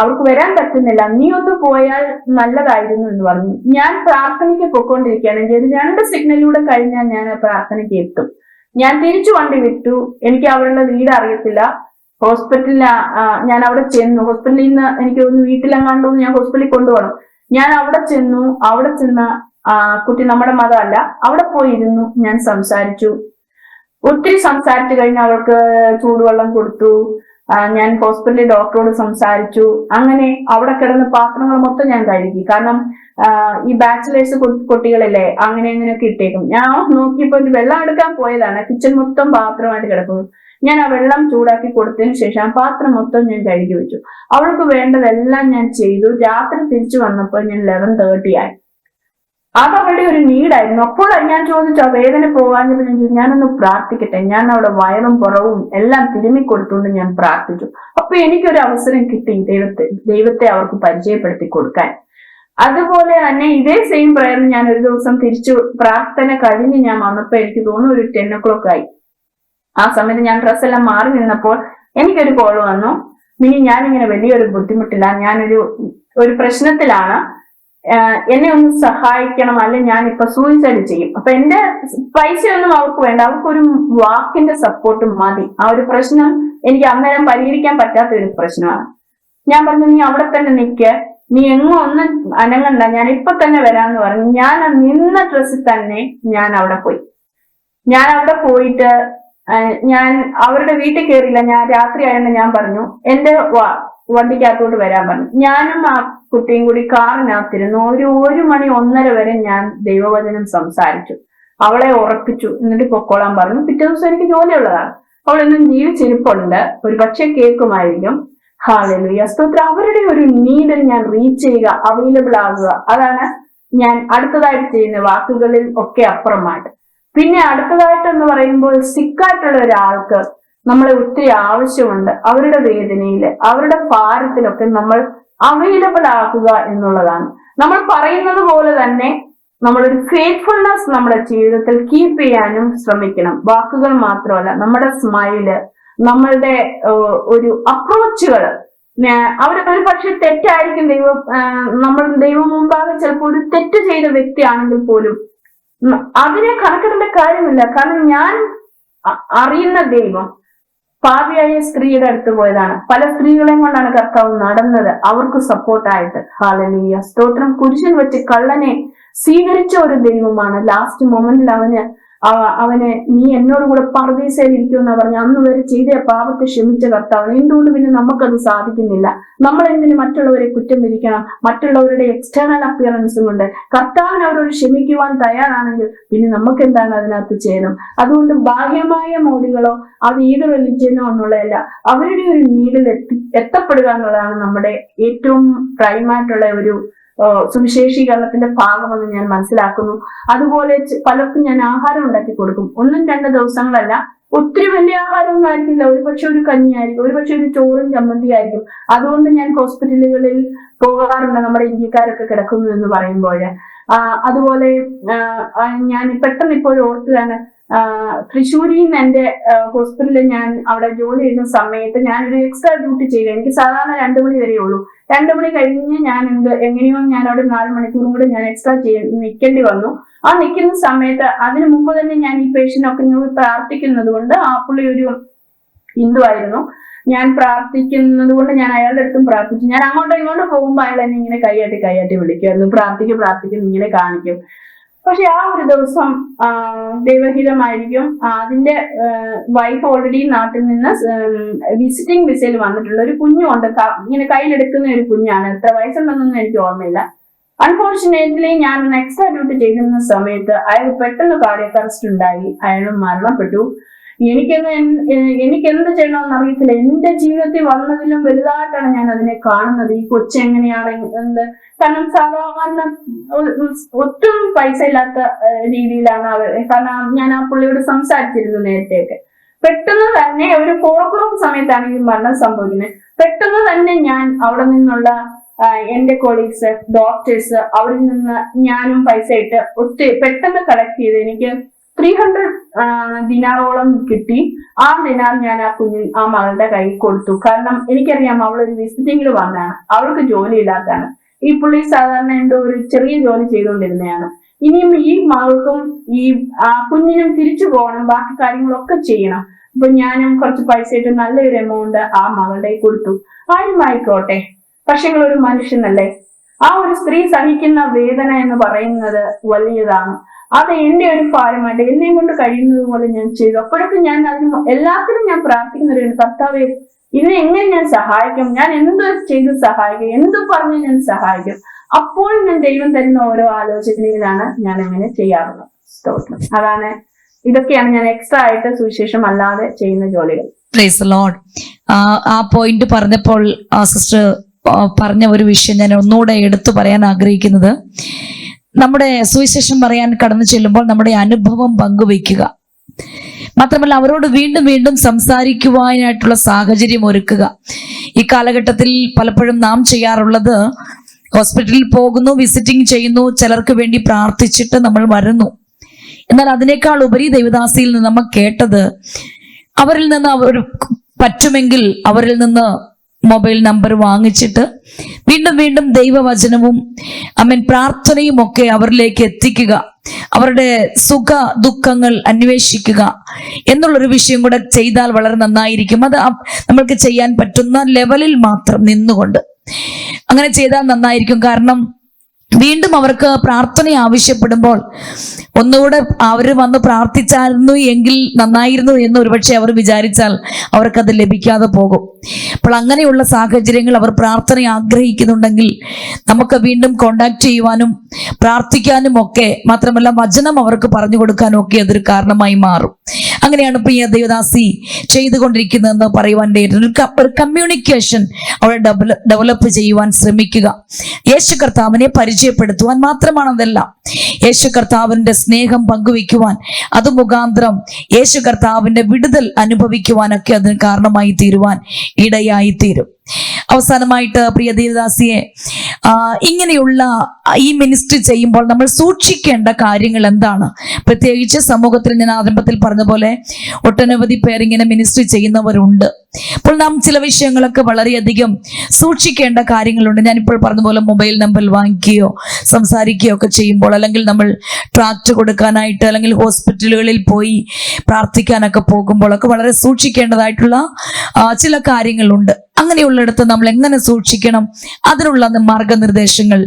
Speaker 1: അവർക്ക് വരാൻ പറ്റുന്നില്ല, നീ ഒന്ന് പോയാൽ നല്ലതായിരുന്നു എന്ന് പറഞ്ഞു. ഞാൻ പ്രാർത്ഥനയ്ക്ക് പൊക്കോണ്ടിരിക്കുകയാണ്. ചെയ്ത് 2 സിഗ്നലിലൂടെ കഴിഞ്ഞാൽ ഞാൻ പ്രാർത്ഥനയ്ക്ക് എത്തും. ഞാൻ തിരിച്ചു വണ്ടി വിട്ടു. എനിക്ക് അവരുടെ വീട് അറിയത്തില്ല. ഹോസ്പിറ്റലിൽ ഞാൻ അവിടെ ചെന്നു. ഹോസ്പിറ്റലിൽ നിന്ന് എനിക്ക് ഒന്ന് വീട്ടിലെങ്ങാണ്ടോ ഞാൻ ഹോസ്പിറ്റലിൽ കൊണ്ടുപോകണം. ഞാൻ അവിടെ ചെന്നു. അവിടെ ചെന്ന കുട്ടി നമ്മുടെ മതമല്ല. അവിടെ പോയിരുന്നു. ഞാൻ സംസാരിച്ചു. ഒത്തിരി സംസാരിച്ചു കഴിഞ്ഞ് അവൾക്ക് ചൂടുവെള്ളം കൊടുത്തു. ഞാൻ ഹോസ്പിറ്റലിൽ ഡോക്ടറോട് സംസാരിച്ചു. അങ്ങനെ അവിടെ കിടന്ന പാത്രങ്ങൾ മൊത്തം ഞാൻ കഴുകി. കാരണം ഈ ബാച്ചിലേഴ്സ് കുട്ടികളല്ലേ, അങ്ങനെയൊക്കെ ഇട്ടേക്കും. ഞാൻ നോക്കിയപ്പോ വെള്ളം എടുക്കാൻ പോയതാണ്. കിച്ചൺ മൊത്തം പാത്രമായിട്ട് കിടക്കുന്നു. ഞാൻ ആ വെള്ളം ചൂടാക്കി കൊടുത്തതിന് ശേഷം ആ പാത്രം മൊത്തം ഞാൻ കഴുകി വെച്ചു. അവൾക്ക് വേണ്ടതെല്ലാം ഞാൻ ചെയ്തു. രാത്രി തിരിച്ചു വന്നപ്പോൾ ഞാൻ 11:30 ആയി. അത് അവളുടെ ഒരു നീഡായിരുന്നു. അപ്പോൾ ഞാൻ ചോദിച്ചു, ആ വേദന പോകാഞ്ഞപ്പോൾ ഞാൻ ചോദിച്ചു, ഞാനൊന്ന് പ്രാർത്ഥിക്കട്ടെ. ഞാൻ അവിടെ വയറും പുറവും എല്ലാം തിരുമ്മിക്കൊടുത്തുകൊണ്ട് ഞാൻ പ്രാർത്ഥിച്ചു. അപ്പൊ എനിക്കൊരു അവസരം കിട്ടി ദൈവത്തെ അവർക്ക് പരിചയപ്പെടുത്തി കൊടുക്കാൻ. അതുപോലെ തന്നെ ഇതേ സെയിം പ്രയർ ഞാൻ ഒരു ദിവസം തിരിച്ചു പ്രാർത്ഥന കഴിഞ്ഞ് ഞാൻ വന്നപ്പോ എനിക്ക് തോന്നുന്നു ഒരു 10 o'clock ആയി. ആ സമയത്ത് ഞാൻ ഡ്രസ്സെല്ലാം മാറി നിന്നപ്പോൾ എനിക്കൊരു കോൾ വന്നു, മിനി ഞാനിങ്ങനെ വലിയൊരു ബുദ്ധിമുട്ടില്ല, ഞാനൊരു പ്രശ്നത്തിലാണ്, എന്നെ ഒന്ന് സഹായിക്കണം, അല്ലെങ്കിൽ ഞാനിപ്പോ സൂയിസൈഡ് ചെയ്യും. അപ്പൊ എന്റെ പൈസയൊന്നും അവർക്ക് വേണ്ട, അവർക്കൊരു വാക്കിന്റെ സപ്പോർട്ട് മതി. ആ ഒരു പ്രശ്നം എനിക്ക് അന്നേരം പരിഹരിക്കാൻ പറ്റാത്ത ഒരു പ്രശ്നമാണ്. ഞാൻ പറഞ്ഞു, നീ അവിടെ തന്നെ നിൽക്ക്, നീ എങ്ങും ഒന്നും അനങ്ങണ്ട, ഞാൻ ഇപ്പൊ തന്നെ വരാന്ന് പറഞ്ഞു. ഞാൻ നിന്ന ഡ്രസ്സിൽ തന്നെ ഞാൻ അവിടെ പോയി. ഞാൻ അവിടെ പോയിട്ട് ഞാൻ അവരുടെ വീട്ടിൽ കയറിയില്ല. ഞാൻ രാത്രി ആയതുകൊണ്ട് ഞാൻ പറഞ്ഞു എന്റെ വണ്ടിക്കകത്തോട്ട് വരാൻ പറഞ്ഞു. ഞാനും ആ കുട്ടിയും കൂടി കാറിനകത്തിരുന്നു. ഒരു മണി 1:30 വരെ ഞാൻ ദൈവവചനം സംസാരിച്ചു. അവളെ ഉറപ്പിച്ചു, എന്നിട്ട് പൊക്കോളാൻ പറഞ്ഞു. പിറ്റേ ദിവസം എനിക്ക് ജോലിയുള്ളതാണ്. അവൾ ഇന്നും ജീവിച്ചിരിപ്പുണ്ട്, ഒരു പക്ഷെ കേൾക്കുമായിരിക്കും. ഹല്ലേലൂയ, സ്തോത്രം. അവരുടെ ഒരു നീഡിൽ ഞാൻ റീച്ച് ചെയ്യുക, അവൈലബിൾ ആകുക, അതാണ് ഞാൻ അടുത്തതായിട്ട് ചെയ്യുന്ന വാക്കുകളിൽ ഒക്കെ അപ്പുറമായിട്ട്. പിന്നെ അടുത്തതായിട്ടെന്ന് പറയുമ്പോൾ സിക്കായിട്ടുള്ള ഒരാൾക്ക് നമ്മളെ ഒത്തിരി ആവശ്യമുണ്ട്. അവരുടെ വേദനയില്, അവരുടെ ഭാരത്തിലൊക്കെ നമ്മൾ അവൈലബിൾ ആക്കുക എന്നുള്ളതാണ്. നമ്മൾ പറയുന്നത് പോലെ തന്നെ നമ്മളൊരു ഫെയ്ത്ത്ഫുൾനെസ് നമ്മുടെ ജീവിതത്തിൽ കീപ്പ് ചെയ്യാനും ശ്രമിക്കണം. വാക്കുകൾ മാത്രമല്ല, നമ്മുടെ സ്മൈല്, നമ്മളുടെ ഒരു അപ്രോച്ചുകൾ, അവർ ഒരു പക്ഷെ തെറ്റായിരിക്കും. നമ്മൾ ദൈവം മുമ്പാകെ ചിലപ്പോൾ ഒരു തെറ്റ് ചെയ്ത വ്യക്തിയാണെങ്കിൽ പോലും അതിനെ കണക്കിടേണ്ട കാര്യമില്ല. കാരണം ഞാൻ അറിയുന്ന ദൈവം പാപിയായ സ്ത്രീയുടെ അടുത്ത് പോയതാണ്. പല സ്ത്രീകളെയും കൊണ്ടാണ് കർത്താവ് നടന്നത്, അവർക്ക് സപ്പോർട്ടായിട്ട്. ഹല്ലേലൂയ, സ്തോത്രം. കുരിശിൽ വെച്ച് കള്ളനെ സ്വീകരിച്ച ഒരു ദൈവമാണ്. ലാസ്റ്റ് മൊമെന്റിൽ അവനെ നീ എന്നോട് കൂടെ പർദീസയിൽ ഇരിക്കുമെന്നാ പറഞ്ഞു. അന്ന് വരെ ചെയ്ത പാപത്തെ ക്ഷമിച്ച കർത്താവ് എന്തുകൊണ്ട് പിന്നെ നമുക്കത് സാധിക്കുന്നില്ല? നമ്മൾ എന്തിന് മറ്റുള്ളവരെ കുറ്റം വിധിക്കണം? മറ്റുള്ളവരുടെ എക്സ്റ്റേണൽ അപ്പിയറൻസും കൊണ്ട് കർത്താവിന് അവരോട് ക്ഷമിക്കുവാൻ തയ്യാറാണെങ്കിൽ പിന്നെ നമുക്ക് എന്താണ് അതിനകത്ത് ചെയ്യണം? അതുകൊണ്ട് ബാഹ്യമായ മോഡികളോ അത് ഏത് റിലിജിയനോ എന്നുള്ളതല്ല, അവരുടെ ഒരു നീഡിൽ എത്തപ്പെടുക എന്നുള്ളതാണ് നമ്മുടെ ഏറ്റവും പ്രൈമായിട്ടുള്ള ഒരു സുവിശേഷീകരണത്തിന്റെ ഭാഗമെന്ന് ഞാൻ മനസ്സിലാക്കുന്നു. അതുപോലെ പലർക്കും ഞാൻ ആഹാരം ഉണ്ടാക്കി കൊടുക്കും. 1-2 ദിവസങ്ങളല്ല, ഒത്തിരി വലിയ ആഹാരമൊന്നും ആയിരിക്കില്ല. ഒരുപക്ഷെ ഒരു കഞ്ഞിയായിരിക്കും, ഒരുപക്ഷെ ഒരു ചോറും ചമ്മന്തി ആയിരിക്കും. അതുകൊണ്ട് ഞാൻ ഹോസ്പിറ്റലുകളിൽ പോകാറുണ്ട്, നമ്മുടെ ഇന്ത്യക്കാരൊക്കെ കിടക്കുന്നു എന്ന് പറയുമ്പോൾ. അതുപോലെ ഞാൻ പെട്ടെന്ന് ഇപ്പോൾ ഓർത്തതാണ്, തൃശ്ശൂരിൽ നിന്ന് എന്റെ ഹോസ്പിറ്റലിൽ ഞാൻ അവിടെ ജോലി ചെയ്യുന്ന സമയത്ത് ഞാനൊരു എക്സ്ട്രാ ഡ്യൂട്ടി ചെയ്യുക. എനിക്ക് സാധാരണ 2 മണി വരെ ഉള്ളൂ. 2 മണി കഴിഞ്ഞ് ഞാൻ എങ്ങനെയോ ഞാൻ അവിടെ 4 മണിക്കൂറും കൂടെ ഞാൻ എക്സ്ട്രാ നിൽക്കേണ്ടി വന്നു. ആ നിൽക്കുന്ന സമയത്ത് അതിനു മുമ്പ് തന്നെ ഞാൻ ഈ പേഷ്യനൊക്കെ പ്രാർത്ഥിക്കുന്നത് കൊണ്ട്, ആ പുള്ളി ഒരു ഹിന്ദു ആയിരുന്നു, ഞാൻ പ്രാർത്ഥിക്കുന്നത് കൊണ്ട് ഞാൻ അയാളുടെ അടുത്തും പ്രാർത്ഥിച്ചു. ഞാൻ അങ്ങോട്ടും ഇങ്ങോട്ടും പോകുമ്പോൾ അയാൾ എന്നെ ഇങ്ങനെ കൈയാട്ടി വിളിക്കുമായിരുന്നു, പ്രാർത്ഥിക്കും ഇങ്ങനെ കാണിക്കും. പക്ഷെ ആ ഒരു ദിവസം ദൈവഹിതമായിരിക്കും, അതിന്റെ വൈഫ് ഓൾറെഡി നാട്ടിൽ നിന്ന് വിസിറ്റിംഗ് വിസയിൽ വന്നിട്ടുള്ള ഒരു കുഞ്ഞുണ്ട്. ഇങ്ങനെ കയ്യിലെടുക്കുന്ന ഒരു കുഞ്ഞാണ്. എത്ര വയസ്സുണ്ടെന്നൊന്നും എനിക്ക് ഓർമ്മയില്ല. അൺഫോർച്ചുനേറ്റ്ലി ഞാൻ എക്സ്ട്രാ ഡ്യൂട്ടി ചെയ്യുന്ന സമയത്ത് അയാൾ പെട്ടെന്ന് കാർഡിയക് അറസ്റ്റ് ഉണ്ടായി, അയാൾ മരണപ്പെട്ടു. എനിക്ക് എന്ത് ചെയ്യണമെന്ന് അറിയത്തില്ല. എന്റെ ജീവിതത്തിൽ വന്നതിലും വലുതായിട്ടാണ് ഞാൻ അതിനെ കാണുന്നത്. ഈ കൊച്ചെങ്ങനെയാണ് കാരണം സാധാരണ ഒട്ടും പൈസ ഇല്ലാത്ത രീതിയിലാണ് അവർ. കാരണം ഞാൻ ആ പുള്ളിയോട് സംസാരിച്ചിരുന്നു നേരത്തെയൊക്കെ. പെട്ടെന്ന് തന്നെ ഒരു 4 o'clock സമയത്താണ് ഈ മരണം സംഭവിക്കുന്നത്. പെട്ടെന്ന് തന്നെ ഞാൻ അവിടെ നിന്നുള്ള എന്റെ കൊളീഗ്സ്, ഡോക്ടേഴ്സ്, അവരിൽ നിന്ന് ഞാനും പൈസ ഇട്ട് ഒത്തിരി പെട്ടെന്ന് കളക്ട് ചെയ്ത് എനിക്ക് 300 ദിനാറോളം കിട്ടി. ആ ദിനാർ ഞാൻ ആ മകളുടെ കയ്യിൽ കൊടുത്തു. കാരണം എനിക്കറിയാം അവളൊരു വിസിറ്റിംഗിൽ വന്നതാണ്, അവൾക്ക് ജോലി ഇല്ലാത്തതാണ്. ഈ പുള്ളി സാധാരണ എന്തോ ഒരു ചെറിയ ജോലി ചെയ്തുകൊണ്ടിരുന്നതാണ്. ഇനിയും ഈ മകൾക്കും ഈ കുഞ്ഞിനും തിരിച്ചു പോകണം, ബാക്കി കാര്യങ്ങളൊക്കെ ചെയ്യണം. അപ്പൊ ഞാനും കുറച്ച് പൈസ ഇട്ട് നല്ലൊരു എമൗണ്ട് ആ മകളുടെ കൊടുത്തു. ആരുമായിക്കോട്ടെ, പക്ഷെ ഒരു മനുഷ്യനല്ലേ. ആ ഒരു സ്ത്രീ സഹിക്കുന്ന വേദന എന്ന് പറയുന്നത് വലിയതാണ്. അത് എന്റെ ഒരു ഭാരമായിട്ട് എന്നെ കൊണ്ട് കഴിയുന്നത് പോലെ ഞാൻ ചെയ്തു. അപ്പോഴൊക്കെ ഞാൻ അതിന് എല്ലാത്തിനും ഞാൻ പ്രാർത്ഥിക്കുന്നവരാണ്, കർത്താവേ ഇതിനെ എങ്ങനെ ഞാൻ സഹായിക്കും, ഞാൻ എന്ത് ചെയ്ത് സഹായിക്കും, എന്ത് പറഞ്ഞ് ഞാൻ സഹായിക്കും. അപ്പോൾ ഞാൻ ദൈവം തരുന്ന ഓരോ ആലോചനയിലാണ് ഞാൻ അങ്ങനെ ചെയ്യാറുള്ളത്. സ്തോത്രം. അതാണ്, ഇതൊക്കെയാണ് ഞാൻ എക്സ്ട്രാ ആയിട്ട് സുവിശേഷം അല്ലാതെ ചെയ്യുന്ന ജോലികൾ.
Speaker 2: Price the Lord. ആ പോയിന്റ് പറഞ്ഞപ്പോൾ സിസ്റ്റർ പറഞ്ഞ ഒരു വിഷയം ഞാൻ ഒന്നുകൂടെ എടുത്തു പറയാൻ ആഗ്രഹിക്കുന്നത്, നമ്മുടെ സുവിശേഷം പറയാൻ കടന്നു ചെല്ലുമ്പോൾ നമ്മുടെ അനുഭവം പങ്കുവയ്ക്കുക, മാത്രമല്ല അവരോട് വീണ്ടും വീണ്ടും സംസാരിക്കുവാനായിട്ടുള്ള സാഹചര്യം ഒരുക്കുക. ഈ കാലഘട്ടത്തിൽ പലപ്പോഴും നാം ചെയ്യാറുള്ളത്, ഹോസ്പിറ്റലിൽ പോകുന്നു, വിസിറ്റിംഗ് ചെയ്യുന്നു, ചിലർക്ക് വേണ്ടി പ്രാർത്ഥിച്ചിട്ട് നമ്മൾ വരുന്നു. എന്നാൽ അതിനേക്കാൾ ഉപരി ദൈവദാസിയിൽ നിന്ന് നമ്മൾ കേട്ടത്, അവരിൽ നിന്ന് അവർ പറ്റുമെങ്കിൽ അവരിൽ നിന്ന് മൊബൈൽ നമ്പർ വാങ്ങിച്ചിട്ട് വീണ്ടും വീണ്ടും ദൈവവചനവും പ്രാർത്ഥനയും ഒക്കെ അവരിലേക്ക് എത്തിക്കുക, അവരുടെ സുഖ ദുഃഖങ്ങൾ അന്വേഷിക്കുക എന്നുള്ളൊരു വിഷയം കൂടെ ചെയ്താൽ വളരെ നന്നായിരിക്കും. അത് നമ്മൾക്ക് ചെയ്യാൻ പറ്റുന്ന ലെവലിൽ മാത്രം നിന്നുകൊണ്ട് അങ്ങനെ ചെയ്താൽ നന്നായിരിക്കും. കാരണം വീണ്ടും അവർക്ക് പ്രാർത്ഥന ആവശ്യപ്പെടുമ്പോൾ ഒന്നുകൂടെ അവർ വന്ന് പ്രാർത്ഥിച്ചായിരുന്നു എങ്കിൽ നന്നായിരുന്നു എന്ന് ഒരുപക്ഷെ അവർ വിചാരിച്ചാൽ അവർക്കത് ലഭിക്കാതെ പോകും. അപ്പോൾ അങ്ങനെയുള്ള സാഹചര്യങ്ങൾ അവർ പ്രാർത്ഥന ആഗ്രഹിക്കുന്നുണ്ടെങ്കിൽ നമുക്ക് വീണ്ടും കോണ്ടാക്ട് ചെയ്യുവാനും പ്രാർത്ഥിക്കാനും ഒക്കെ, മാത്രമല്ല വചനം അവർക്ക് പറഞ്ഞു കൊടുക്കാനും ഒക്കെ അതൊരു കാരണമായി മാറും. അങ്ങനെയാണ് പ്രിയ ദേവദാസി ചെയ്തുകൊണ്ടിരിക്കുന്നതെന്ന് പറയുവാൻ ഒരു കമ്മ്യൂണിക്കേഷൻ അവിടെ ഡെവലപ്പ് ചെയ്യുവാൻ ശ്രമിക്കുക. യേശു കർത്താവിനെ പരിചയപ്പെടുത്തുവാൻ മാത്രമാണ് അതെല്ലാം. യേശു കർത്താവിന്റെ സ്നേഹം പങ്കുവെക്കുവാൻ, അത് മുഖാന്തരം യേശു കർത്താവിന്റെ വിടുതൽ അനുഭവിക്കുവാനൊക്കെ അതിന് കാരണമായി തീരുവാൻ ഇടയായി തീരും. അവസാനമായിട്ട് പ്രിയ ദേവദാസിയെ, ഇങ്ങനെയുള്ള ഈ മിനിസ്ട്രി ചെയ്യുമ്പോൾ നമ്മൾ സൂക്ഷിക്കേണ്ട കാര്യങ്ങൾ എന്താണ്? പ്രത്യേകിച്ച് സമൂഹത്തിൽ ഞാൻ ആരംഭത്തിൽ പറഞ്ഞ പോലെ ഒട്ടനവധി പേർ ഇങ്ങനെ മിനിസ്ട്രി ചെയ്യുന്നവരുണ്ട്. അപ്പോൾ നാം ചില വിഷയങ്ങളൊക്കെ വളരെയധികം സൂക്ഷിക്കേണ്ട കാര്യങ്ങളുണ്ട്. ഞാനിപ്പോൾ പറഞ്ഞ പോലെ മൊബൈൽ നമ്പർ വാങ്ങിക്കുകയോ സംസാരിക്കുകയോ ഒക്കെ ചെയ്യുമ്പോൾ, അല്ലെങ്കിൽ നമ്മൾ ട്രാക്ട് കൊടുക്കാനായിട്ട് അല്ലെങ്കിൽ ഹോസ്പിറ്റലുകളിൽ പോയി പ്രാർത്ഥിക്കാനൊക്കെ പോകുമ്പോഴൊക്കെ വളരെ സൂക്ഷിക്കേണ്ടതായിട്ടുള്ള ചില കാര്യങ്ങളുണ്ട്. അങ്ങനെയുള്ളിടത്ത് നമ്മൾ എങ്ങനെ സൂക്ഷിക്കണം, അതിനുള്ള മാർഗനിർദ്ദേശങ്ങൾ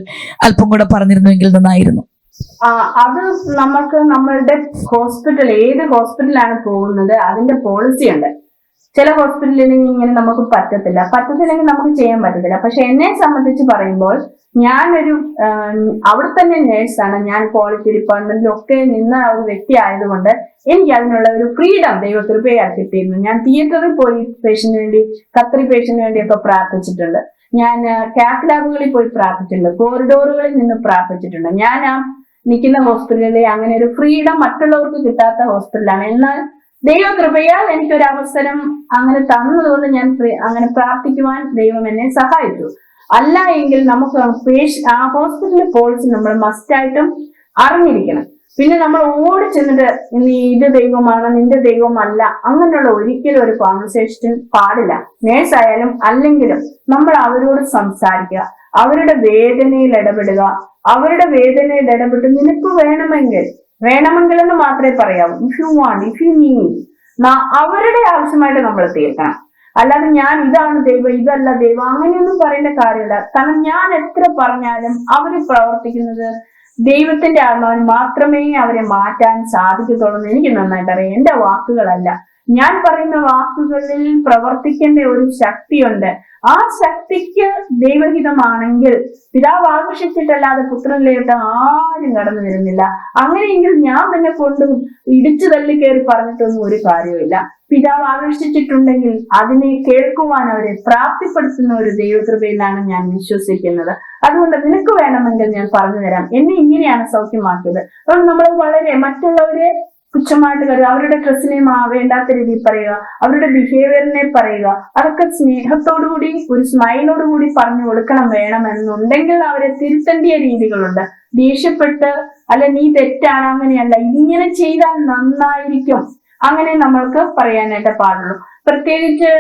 Speaker 2: അല്പം കൂടെ പറഞ്ഞിരുന്നുവെങ്കിൽ നന്നായിരുന്നു.
Speaker 1: അത് നമുക്ക് നമ്മളുടെ ഹോസ്പിറ്റൽ, ഏത് ഹോസ്പിറ്റലാണ് പോകുന്നത് അതിന്റെ പോളിസി ഉണ്ട്. ചില ഹോസ്പിറ്റലിൽ ഇങ്ങനെ നമുക്ക് പറ്റത്തില്ലെങ്കിൽ നമുക്ക് ചെയ്യാൻ പറ്റത്തില്ല. പക്ഷെ എന്നെ സംബന്ധിച്ച് പറയുമ്പോൾ, ഞാനൊരു അവിടെ തന്നെ നേഴ്സാണ്. ഞാൻ ക്വാളിറ്റി ഡിപ്പാർട്ട്മെന്റിലൊക്കെ നിന്ന ഒരു വ്യക്തി ആയതുകൊണ്ട് എനിക്ക് അതിനുള്ള ഒരു ഫ്രീഡം ദൈവകൃപയാൽ കിട്ടിയിരുന്നു. ഞാൻ തിയേറ്ററിൽ പോയി പേഷ്യന്റിന് വേണ്ടി, കത്രി പേഷ്യന്റിന് വേണ്ടിയൊക്കെ പ്രാർത്ഥിച്ചിട്ടുണ്ട്. ഞാൻ കാത്ത് ലാബുകളിൽ പോയി പ്രാർത്ഥിച്ചിട്ടുണ്ട്. കോറിഡോറുകളിൽ നിന്ന് പ്രാർത്ഥിച്ചിട്ടുണ്ട്. ഞാൻ നിൽക്കുന്ന ഹോസ്പിറ്റലിൽ അങ്ങനെ ഒരു ഫ്രീഡം മറ്റുള്ളവർക്ക് കിട്ടാത്ത ഹോസ്പിറ്റലാണ്. എന്നാൽ ദൈവകൃപയാൽ എനിക്കൊരു അവസരം അങ്ങനെ തന്നതുകൊണ്ട് ഞാൻ അങ്ങനെ പ്രാർത്ഥിക്കുവാൻ ദൈവം എന്നെ സഹായിച്ചു. അല്ല എങ്കിൽ നമുക്ക് ആ ഹോസ്പിറ്റലിൽ പോളിസി നമ്മൾ മസ്റ്റായിട്ടും അറിഞ്ഞിരിക്കണം. പിന്നെ നമ്മൾ ഓടി ചെന്നിട്ട് നീ ഇത് ദൈവമാണ്, നിന്റെ ദൈവമല്ല, അങ്ങനെയുള്ള ഒരിക്കലും ഒരു കോൺവെർസേഷൻ പാടില്ല. നേഴ്സ് ആയാലും അല്ലെങ്കിലും നമ്മൾ അവരോട് സംസാരിക്കുക, അവരുടെ വേദനയിൽ ഇടപെടുക. അവരുടെ വേദനയിൽ ഇടപെട്ട് നിനക്ക് വേണമെങ്കിൽ എന്ന് മാത്രമേ പറയാവൂ. If you want, if you need, അവരുടെ ആവശ്യമായിട്ട് നമ്മൾ തീർക്കണം. അല്ലാതെ ഞാൻ ഇതാണ് ദൈവം, ഇതല്ല ദൈവം, അങ്ങനെയൊന്നും പറയേണ്ട കാര്യമില്ല. കാരണം ഞാൻ എത്ര പറഞ്ഞാലും അവര് പ്രവർത്തിക്കുന്നത് ദൈവത്തിന്റെ ആത്മാവിന് മാത്രമേ അവരെ മാറ്റാൻ സാധിക്കത്തുള്ളൂ എന്ന് എനിക്ക് നന്നായിട്ട് അറിയാം. എന്റെ വാക്കുകളല്ല, ഞാൻ പറയുന്ന വാക്കുകളിൽ പ്രവർത്തിക്കേണ്ട ഒരു ശക്തിയുണ്ട്. ആ ശക്തിക്ക് ദൈവഹിതമാണെങ്കിൽ പിതാവ് ആകർഷിച്ചിട്ടല്ലാതെ പുത്രനിലേക്ക് ആരും കടന്നു വരുന്നില്ല. അങ്ങനെയെങ്കിൽ ഞാൻ തന്നെ കൊണ്ട് ഇടിച്ചു തള്ളി കയറി പറഞ്ഞിട്ടൊന്നും ഒരു കാര്യമില്ല. പിതാവ് ആകർഷിച്ചിട്ടുണ്ടെങ്കിൽ അതിനെ കേൾക്കുവാൻ അവരെ പ്രാപ്തിപ്പെടുത്തുന്ന ഒരു ദൈവകൃപയിലാണ് ഞാൻ വിശ്വസിക്കുന്നത്. അതുകൊണ്ട് നിനക്ക് വേണമെങ്കിൽ ഞാൻ പറഞ്ഞു തരാം, എന്നെ ഇങ്ങനെയാണ് സൗഖ്യമാക്കിയത്. അതുകൊണ്ട് നമ്മൾ വളരെ മറ്റുള്ളവരെ പുച്ഛമായിട്ട് കരുതുക, അവരുടെ ഡ്രസ്സിനെ വേണ്ടാത്ത രീതിയിൽ പറയുക, അവരുടെ ബിഹേവിയറിനെ പറയുക, അതൊക്കെ സ്നേഹത്തോടുകൂടി ഒരു സ്മൈലോടുകൂടി പറഞ്ഞു കൊടുക്കണം. വേണമെന്നുണ്ടെങ്കിൽ അവരെ തിരുത്തേണ്ടിയ രീതികളുണ്ട്. ദേഷ്യപ്പെട്ട് അല്ല നീ തെറ്റാണ്, അങ്ങനെയല്ല, ഇങ്ങനെ ചെയ്താൽ നന്നായിരിക്കും, അങ്ങനെ നമ്മൾക്ക് പറയാനായിട്ട് പാടുള്ളൂ. പ്രത്യേകിച്ച്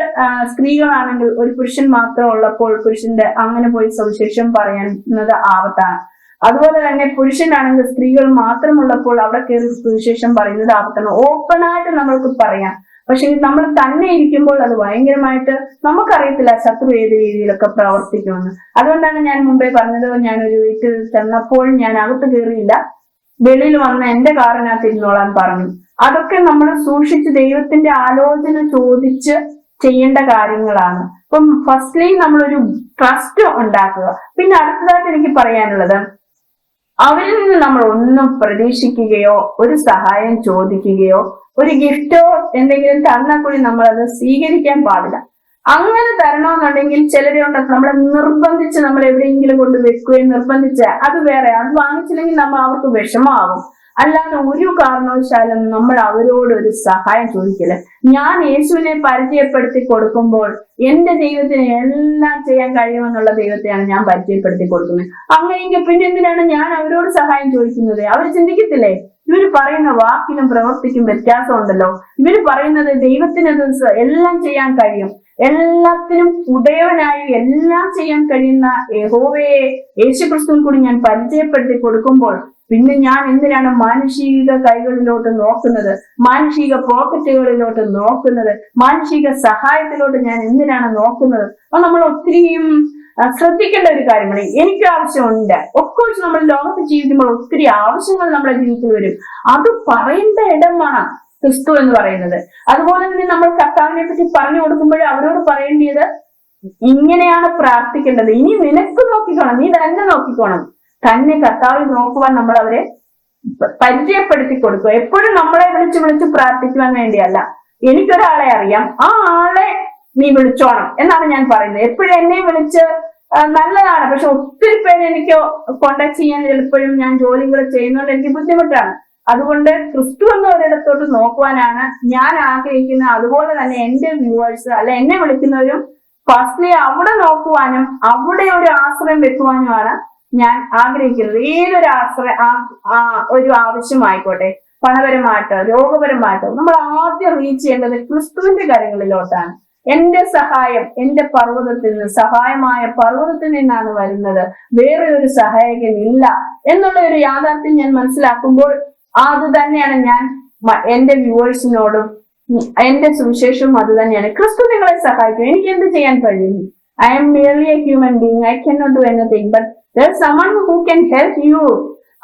Speaker 1: സ്ത്രീകളാണെങ്കിൽ ഒരു പുരുഷൻ മാത്രം ഉള്ളപ്പോൾ പുരുഷന്റെ അങ്ങനെ പോയി സുവിശേഷം പറയുന്നത് ആപത്താണ്. അതുപോലെ തന്നെ പുരുഷനാണെങ്കിൽ സ്ത്രീകൾ മാത്രമുള്ളപ്പോൾ അവിടെ കയറി സുവിശേഷം പറയുന്നത് ആപത്താണ്. ഓപ്പണായിട്ട് നമ്മൾക്ക് പറയാം. പക്ഷെ നമ്മൾ തന്നെ ഇരിക്കുമ്പോൾ അത് ഭയങ്കരമായിട്ട് നമുക്കറിയത്തില്ല ശത്രു ഏത് രീതിയിലൊക്കെ പ്രവർത്തിക്കുമെന്ന്. അതുകൊണ്ടാണ് ഞാൻ മുമ്പേ പറഞ്ഞത്, ഞാനൊരു വീട്ടിൽ ചെന്നപ്പോൾ ഞാൻ അകത്ത് കയറിയില്ല, വെളിയിൽ വന്ന് എന്റെ കാറിനകത്ത് ഇരുന്നോളാൻ പറഞ്ഞു. അതൊക്കെ നമ്മൾ സൂക്ഷിച്ച് ദൈവത്തിന്റെ ആലോചന ചോദിച്ച് ചെയ്യേണ്ട കാര്യങ്ങളാണ്. അപ്പം ഫസ്റ്റ്ലി നമ്മളൊരു ട്രസ്റ്റ് ഉണ്ടാക്കുക. പിന്നെ അടുത്തതായിട്ട് എനിക്ക് പറയാനുള്ളത്, അവരിൽ നിന്ന് നമ്മൾ ഒന്നും പ്രതീക്ഷിക്കുകയോ ഒരു സഹായം ചോദിക്കുകയോ ഒരു ഗിഫ്റ്റോ എന്തെങ്കിലും തന്നാൽ കൂടി നമ്മളത് സ്വീകരിക്കാൻ പാടില്ല. അങ്ങനെ തരണമെന്നുണ്ടെങ്കിൽ ചിലരുണ്ട് നമ്മളെ നിർബന്ധിച്ച് നമ്മൾ എവിടെയെങ്കിലും കൊണ്ട് വെക്കുകയും നിർബന്ധിച്ച് അത് വേറെ, അത് വാങ്ങിച്ചില്ലെങ്കിൽ നമ്മൾ അവർക്ക് വിഷമമാകും. അല്ലാതെ ഒരു കാരണവശാലും നമ്മൾ അവരോട് ഒരു സഹായം ചോദിക്കില്ല. ഞാൻ യേശുവിനെ പരിചയപ്പെടുത്തി കൊടുക്കുമ്പോൾ എന്റെ ദൈവത്തിന് എല്ലാം ചെയ്യാൻ കഴിയുമെന്നുള്ള ദൈവത്തെയാണ് ഞാൻ പരിചയപ്പെടുത്തി കൊടുക്കുന്നത്. അങ്ങനെയെങ്കിൽ പിന്നെ എന്തിനാണ് ഞാൻ അവരോട് സഹായം ചോദിക്കുന്നത്? അവർ ചിന്തിക്കത്തില്ലേ, ഇവര് പറയുന്ന വാക്കിനും പ്രവർത്തിക്കും വ്യത്യാസമുണ്ടല്ലോ, ഇവര് പറയുന്നത് ദൈവത്തിന് എല്ലാം ചെയ്യാൻ കഴിയും, എല്ലാത്തിനും ഉടയവനായി എല്ലാം ചെയ്യാൻ കഴിയുന്ന യഹോവയെ യേശുക്രിസ്തുവിൽ കൂടി ഞാൻ പരിചയപ്പെടുത്തി കൊടുക്കുമ്പോൾ പിന്നെ ഞാൻ എന്തിനാണ് മാനുഷിക കൈകളിലോട്ട് നോക്കുന്നത്, മാനുഷിക പോക്കറ്റുകളിലോട്ട് നോക്കുന്നത്, മാനുഷിക സഹായത്തിലോട്ട് ഞാൻ എന്തിനാണ് നോക്കുന്നത്? അപ്പൊ നമ്മൾ ഒത്തിരിയും ശ്രദ്ധിക്കേണ്ട ഒരു കാര്യമാണ്. എനിക്ക് ആവശ്യമുണ്ട്. ഒഫ്കോഴ്സ് നമ്മൾ ലോകത്ത് ജീവിക്കുമ്പോൾ ഒത്തിരി ആവശ്യങ്ങൾ നമ്മുടെ ജീവിതത്തിൽ വരും. അത് പറയേണ്ട ഇടമാണ് ക്രിസ്തു എന്ന് പറയുന്നത്. അതുപോലെ തന്നെ നമ്മൾ കർത്താവിനെ പറ്റി പറഞ്ഞു കൊടുക്കുമ്പോൾ അവരോട് പറയേണ്ടത് ഇങ്ങനെയാണ് പ്രാർത്ഥിക്കേണ്ടത്. ഇനി നിനക്ക് നോക്കിക്കോണം, നീ തന്നെ നോക്കിക്കോണം. തന്നെ കർത്താവിൽ നോക്കുവാൻ നമ്മൾ അവരെ പരിചയപ്പെടുത്തി കൊടുക്കുക. എപ്പോഴും നമ്മളെ വിളിച്ച് വിളിച്ച് പ്രാർത്ഥിക്കുവാൻ വേണ്ടിയല്ല. എനിക്കൊരാളെ അറിയാം, ആ ആളെ നീ വിളിച്ചോണം എന്നാണ് ഞാൻ പറയുന്നത്. എപ്പോഴും എന്നെ വിളിച്ച് നല്ലതാണ്, പക്ഷെ ഒത്തിരി പേര് എനിക്ക് കോണ്ടാക്ട് ചെയ്യാൻ എപ്പോഴും ഞാൻ ജോലികൾ ചെയ്യുന്നതുകൊണ്ട് എനിക്ക് ബുദ്ധിമുട്ടാണ്. അതുകൊണ്ട് ക്രിസ്തു എന്ന ഒരിടത്തോട്ട് നോക്കുവാനാണ് ഞാൻ ആഗ്രഹിക്കുന്നത്. അതുപോലെ തന്നെ എന്റെ വ്യൂവേഴ്സ് അല്ലെ എന്നെ വിളിക്കുന്നവരും ഫസ്റ്റ്ലി അവിടെ നോക്കുവാനും അവിടെ ഒരു ആശ്രയം വെക്കുവാനുമാണ് ഞാൻ ആഗ്രഹിക്കുന്നത്. ഏതൊരു ഒരു ആവശ്യമായിക്കോട്ടെ, പണപരമായിട്ടോ രോഗപരമായിട്ടോ, നമ്മൾ ആദ്യം റീച്ച് ചെയ്യേണ്ടത് ക്രിസ്തുവിന്റെ കാര്യങ്ങളിലോട്ടാണ്. എന്റെ സഹായം എന്റെ പർവ്വതത്തിൽ നിന്ന്, സഹായമായ പർവ്വതത്തിൽ നിന്നാണ് വരുന്നത്, വേറെ ഒരു സഹായകൻ ഇല്ല എന്നുള്ള ഒരു യാഥാർത്ഥ്യം ഞാൻ മനസ്സിലാക്കുമ്പോൾ അത് തന്നെയാണ് ഞാൻ എന്റെ വ്യൂവേഴ്സിനോടും എന്റെ സുവിശേഷവും അത് തന്നെയാണ്. ക്രിസ്തു നിങ്ങളെ സഹായിക്കും. എനിക്ക് എന്ത് ചെയ്യാൻ കഴിയും? I am merely a human being. I can not do anything, but there is someone who can help you.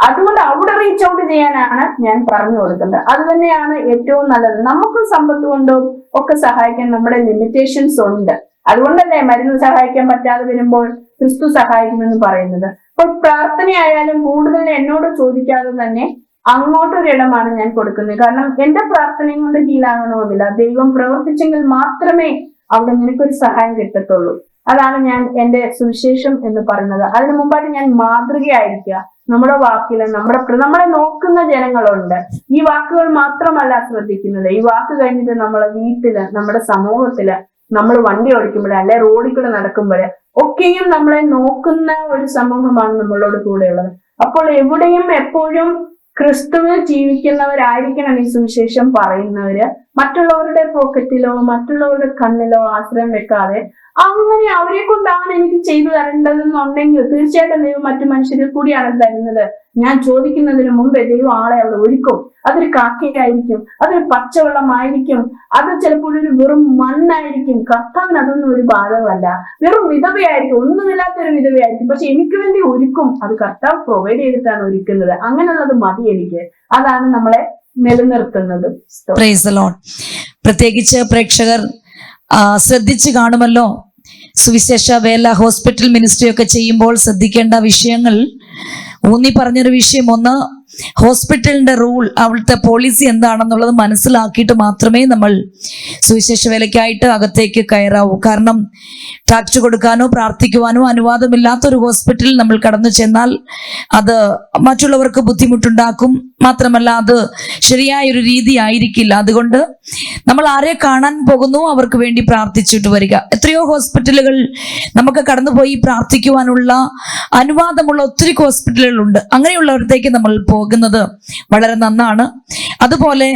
Speaker 1: അതുകൊണ്ട് അവിടെ റീച്ച് ഔട്ട് ചെയ്യാനാണ് ഞാൻ പറഞ്ഞു കൊടുക്കുന്നത്. അത് തന്നെയാണ് ഏറ്റവും നല്ലത്. നമുക്ക് സമ്പത്ത് കൊണ്ടോ ഒക്കെ സഹായിക്കാൻ നമ്മുടെ ലിമിറ്റേഷൻസ് ഉണ്ട്. അതുകൊണ്ടല്ലേ മരുന്ന് സഹായിക്കാൻ പറ്റാതെ വരുമ്പോൾ ക്രിസ്തു സഹായിക്കുമെന്ന് പറയുന്നത്. അപ്പോൾ പ്രാർത്ഥനയായാലും കൂടുതൽ എന്നോട് ചോദിക്കാതെ തന്നെ അങ്ങോട്ടൊരിടമാണ് ഞാൻ കൊടുക്കുന്നത്. കാരണം എന്റെ പ്രാർത്ഥനയും കൊണ്ട് ഹീലാകണമെന്നില്ല. ദൈവം പ്രവർത്തിച്ചെങ്കിൽ മാത്രമേ അവിടെ നിനക്കൊരു സഹായം കിട്ടത്തുള്ളൂ. അതാണ് ഞാൻ എന്റെ സുവിശേഷം എന്ന് പറയുന്നത്. അതിനു മുമ്പായിട്ട് ഞാൻ മാതൃകയായിരിക്കുക. നമ്മുടെ വാക്കില് നമ്മളെ നോക്കുന്ന ജനങ്ങളുണ്ട്. ഈ വാക്കുകൾ മാത്രമല്ല ശ്രദ്ധിക്കുന്നത്. ഈ വാക്ക് കഴിഞ്ഞിട്ട് നമ്മളെ വീട്ടില്, നമ്മുടെ സമൂഹത്തില്, നമ്മൾ വണ്ടി ഓടിക്കുമ്പോഴേ അല്ലെ റോഡിൽ കൂടെ നടക്കുമ്പോഴേ ഒക്കെയും നമ്മളെ നോക്കുന്ന ഒരു സമൂഹമാണ് നമ്മളോട് കൂടെയുള്ളത്. അപ്പോൾ എവിടെയും എപ്പോഴും ക്രിസ്തുവിൽ ജീവിക്കുന്നവരായിരിക്കണം ഈ സുവിശേഷം പറയുന്നവര്. മറ്റുള്ളവരുടെ പോക്കറ്റിലോ മറ്റുള്ളവരുടെ കണ്ണിലോ ആശ്രയം വെക്കാതെ അങ്ങനെ അവരെ കൊണ്ടാണ് എനിക്ക് ചെയ്തു തരേണ്ടതെന്നുണ്ടെങ്കിൽ തീർച്ചയായിട്ടും ദൈവം മറ്റു മനുഷ്യരിൽ കൂടിയാണ് തരുന്നത്. ഞാൻ ചോദിക്കുന്നതിന് മുമ്പേ ദൈവം ആളെ അവിടെ ഒരുക്കും. അതൊരു കാക്കയായിരിക്കും, അതൊരു പച്ചവെള്ളമായിരിക്കും, അത് ചിലപ്പോൾ ഒരു വെറും മണ്ണായിരിക്കും. കർത്താവിന് അതൊന്നും ഒരു ബാധകമല്ല. വെറും വിധവയായിരിക്കും, ഒന്നുമില്ലാത്തൊരു വിധവയായിരിക്കും, പക്ഷെ എനിക്ക് വേണ്ടി ഒരുക്കും. അത് കർത്താവ് പ്രൊവൈഡ് ചെയ്തിട്ടാണ് ഒരുക്കുന്നത്. അങ്ങനെയുള്ളത് മതി എനിക്ക്. അതാണ് നമ്മളെ നിലനിർത്തുന്നത്.
Speaker 2: Price the Lord. പ്രത്യേകിച്ച് പ്രേക്ഷകർ ശ്രദ്ധിച്ചു കാണുമല്ലോ, സുവിശേഷ വേല, ഹോസ്പിറ്റൽ മിനിസ്ട്രി ഒക്കെ ചെയ്യുമ്പോൾ ശ്രദ്ധിക്കേണ്ട വിഷയങ്ങൾ ഊന്നി പറഞ്ഞൊരു വിഷയം. ഒന്ന്, ഹോസ്പിറ്റലിന്റെ റൂൾ, അവിടുത്തെ പോളിസി എന്താണെന്നുള്ളത് മനസ്സിലാക്കിയിട്ട് മാത്രമേ നമ്മൾ സുവിശേഷ വേലയ്ക്കായിട്ട് അകത്തേക്ക് കയറാവൂ. കാരണം ട്രാക്ട് കൊടുക്കാനോ പ്രാർത്ഥിക്കുവാനോ അനുവാദമില്ലാത്തൊരു ഹോസ്പിറ്റലിൽ നമ്മൾ കടന്നു ചെന്നാൽ അത് മറ്റുള്ളവർക്ക് ബുദ്ധിമുട്ടുണ്ടാക്കും. മാത്രമല്ല അത് ശരിയായൊരു രീതി ആയിരിക്കില്ല. അതുകൊണ്ട് നമ്മൾ ആരെ കാണാൻ പോകുന്നു അവർക്ക് വേണ്ടി പ്രാർത്ഥിച്ചിട്ട് വരിക. എത്രയോ ഹോസ്പിറ്റലുകൾ നമുക്ക് കടന്നുപോയി പ്രാർത്ഥിക്കുവാനുള്ള അനുവാദമുള്ള ഒത്തിരി ഹോസ്പിറ്റലുകളുണ്ട്. അങ്ങനെയുള്ളവരത്തേക്ക് നമ്മൾ പോകുന്നത് വളരെ നന്നാണ്. അതുപോലെ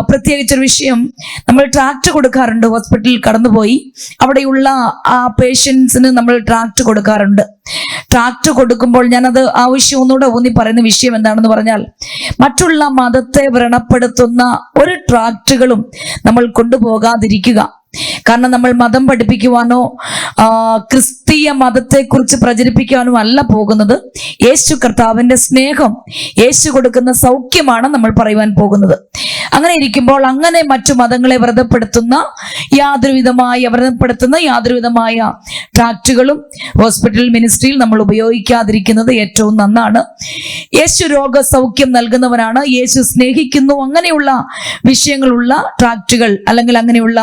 Speaker 2: പ്രത്യേകിച്ചൊരു വിഷയം, നമ്മൾ ട്രാക്ട് കൊടുക്കാറുണ്ട്. ഹോസ്പിറ്റലിൽ കടന്നുപോയി അവിടെയുള്ള ആ പേഷ്യൻസിന് നമ്മൾ ട്രാക്ട് കൊടുക്കാറുണ്ട്. ട്രാക്ട് കൊടുക്കുമ്പോൾ ഞാനത് ആവശ്യം ഒന്നുകൂടെ ഊന്നി പറയുന്ന വിഷയം എന്താണെന്ന് പറഞ്ഞാൽ, മറ്റുള്ള മതത്തെ വ്രണപ്പെടുത്തുന്ന ഒരു ട്രാക്റ്റുകളും നമ്മൾ കൊണ്ടുപോകാതിരിക്കുക. കാരണം നമ്മൾ മതം പഠിപ്പിക്കുവാനോ ക്രിസ്തീയ മതത്തെക്കുറിച്ച് പ്രചരിപ്പിക്കുവാനോ അല്ല പോകുന്നത്. യേശു കർത്താവിന്റെ സ്നേഹം, യേശു കൊടുക്കുന്ന സൗഖ്യമാണ് നമ്മൾ പറയുവാൻ പോകുന്നത്. അങ്ങനെ ഇരിക്കുമ്പോൾ അങ്ങനെ മറ്റു മതങ്ങളെ വ്രതപ്പെടുത്തുന്ന യാതൊരുവിധമായ ട്രാക്റ്റുകളും ഹോസ്പിറ്റൽ മിനിസ്ട്രിയിൽ നമ്മൾ ഉപയോഗിക്കാതിരിക്കുന്നത് ഏറ്റവും നന്നാണ്. യേശു രോഗസൗഖ്യം നൽകുന്നവനാണ്, യേശു സ്നേഹിക്കുന്നു, അങ്ങനെയുള്ള വിഷയങ്ങളുള്ള ട്രാക്റ്റുകൾ അല്ലെങ്കിൽ അങ്ങനെയുള്ള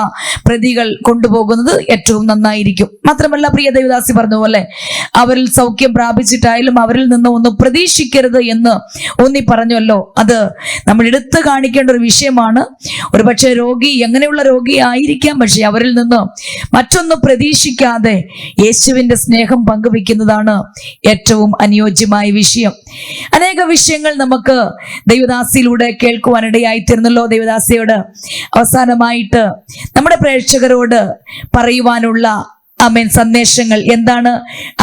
Speaker 2: പ്രതികൾ കൊണ്ടുപോകുന്നത് ഏറ്റവും നന്നായിരിക്കും. മാത്രമല്ല, പ്രിയ ദേവദാസി പറഞ്ഞതുപോലെ അവരിൽ സൗഖ്യം പ്രാപിച്ചിട്ടായാലും അവരിൽ നിന്ന് ഒന്നും പ്രതീക്ഷിക്കരുത് എന്ന് ഊന്നി പറഞ്ഞല്ലോ. അത് നമ്മൾ എടുത്തു കാണിക്കേണ്ട ഒരു വിഷയമാണ്. ഒരുപക്ഷെ രോഗി എങ്ങനെയുള്ള രോഗി ആയിരിക്കാം, പക്ഷെ അവരിൽ നിന്ന് മറ്റൊന്നും പ്രതീക്ഷിക്കാതെ യേശുവിന്റെ സ്നേഹം പങ്കുവെക്കുന്നതാണ് ഏറ്റവും അനുയോജ്യമായ വിഷയം. അനേക വിഷയങ്ങൾ നമുക്ക് ദൈവദാസിയിലൂടെ കേൾക്കുവാനിടയായി തീർന്നല്ലോ. ദൈവദാസിയോട് അവസാനമായിട്ട് നമ്മുടെ പ്രേക്ഷകരോട് പറയുവാനുള്ള ആമേൻ സന്ദേശങ്ങൾ എന്താണ്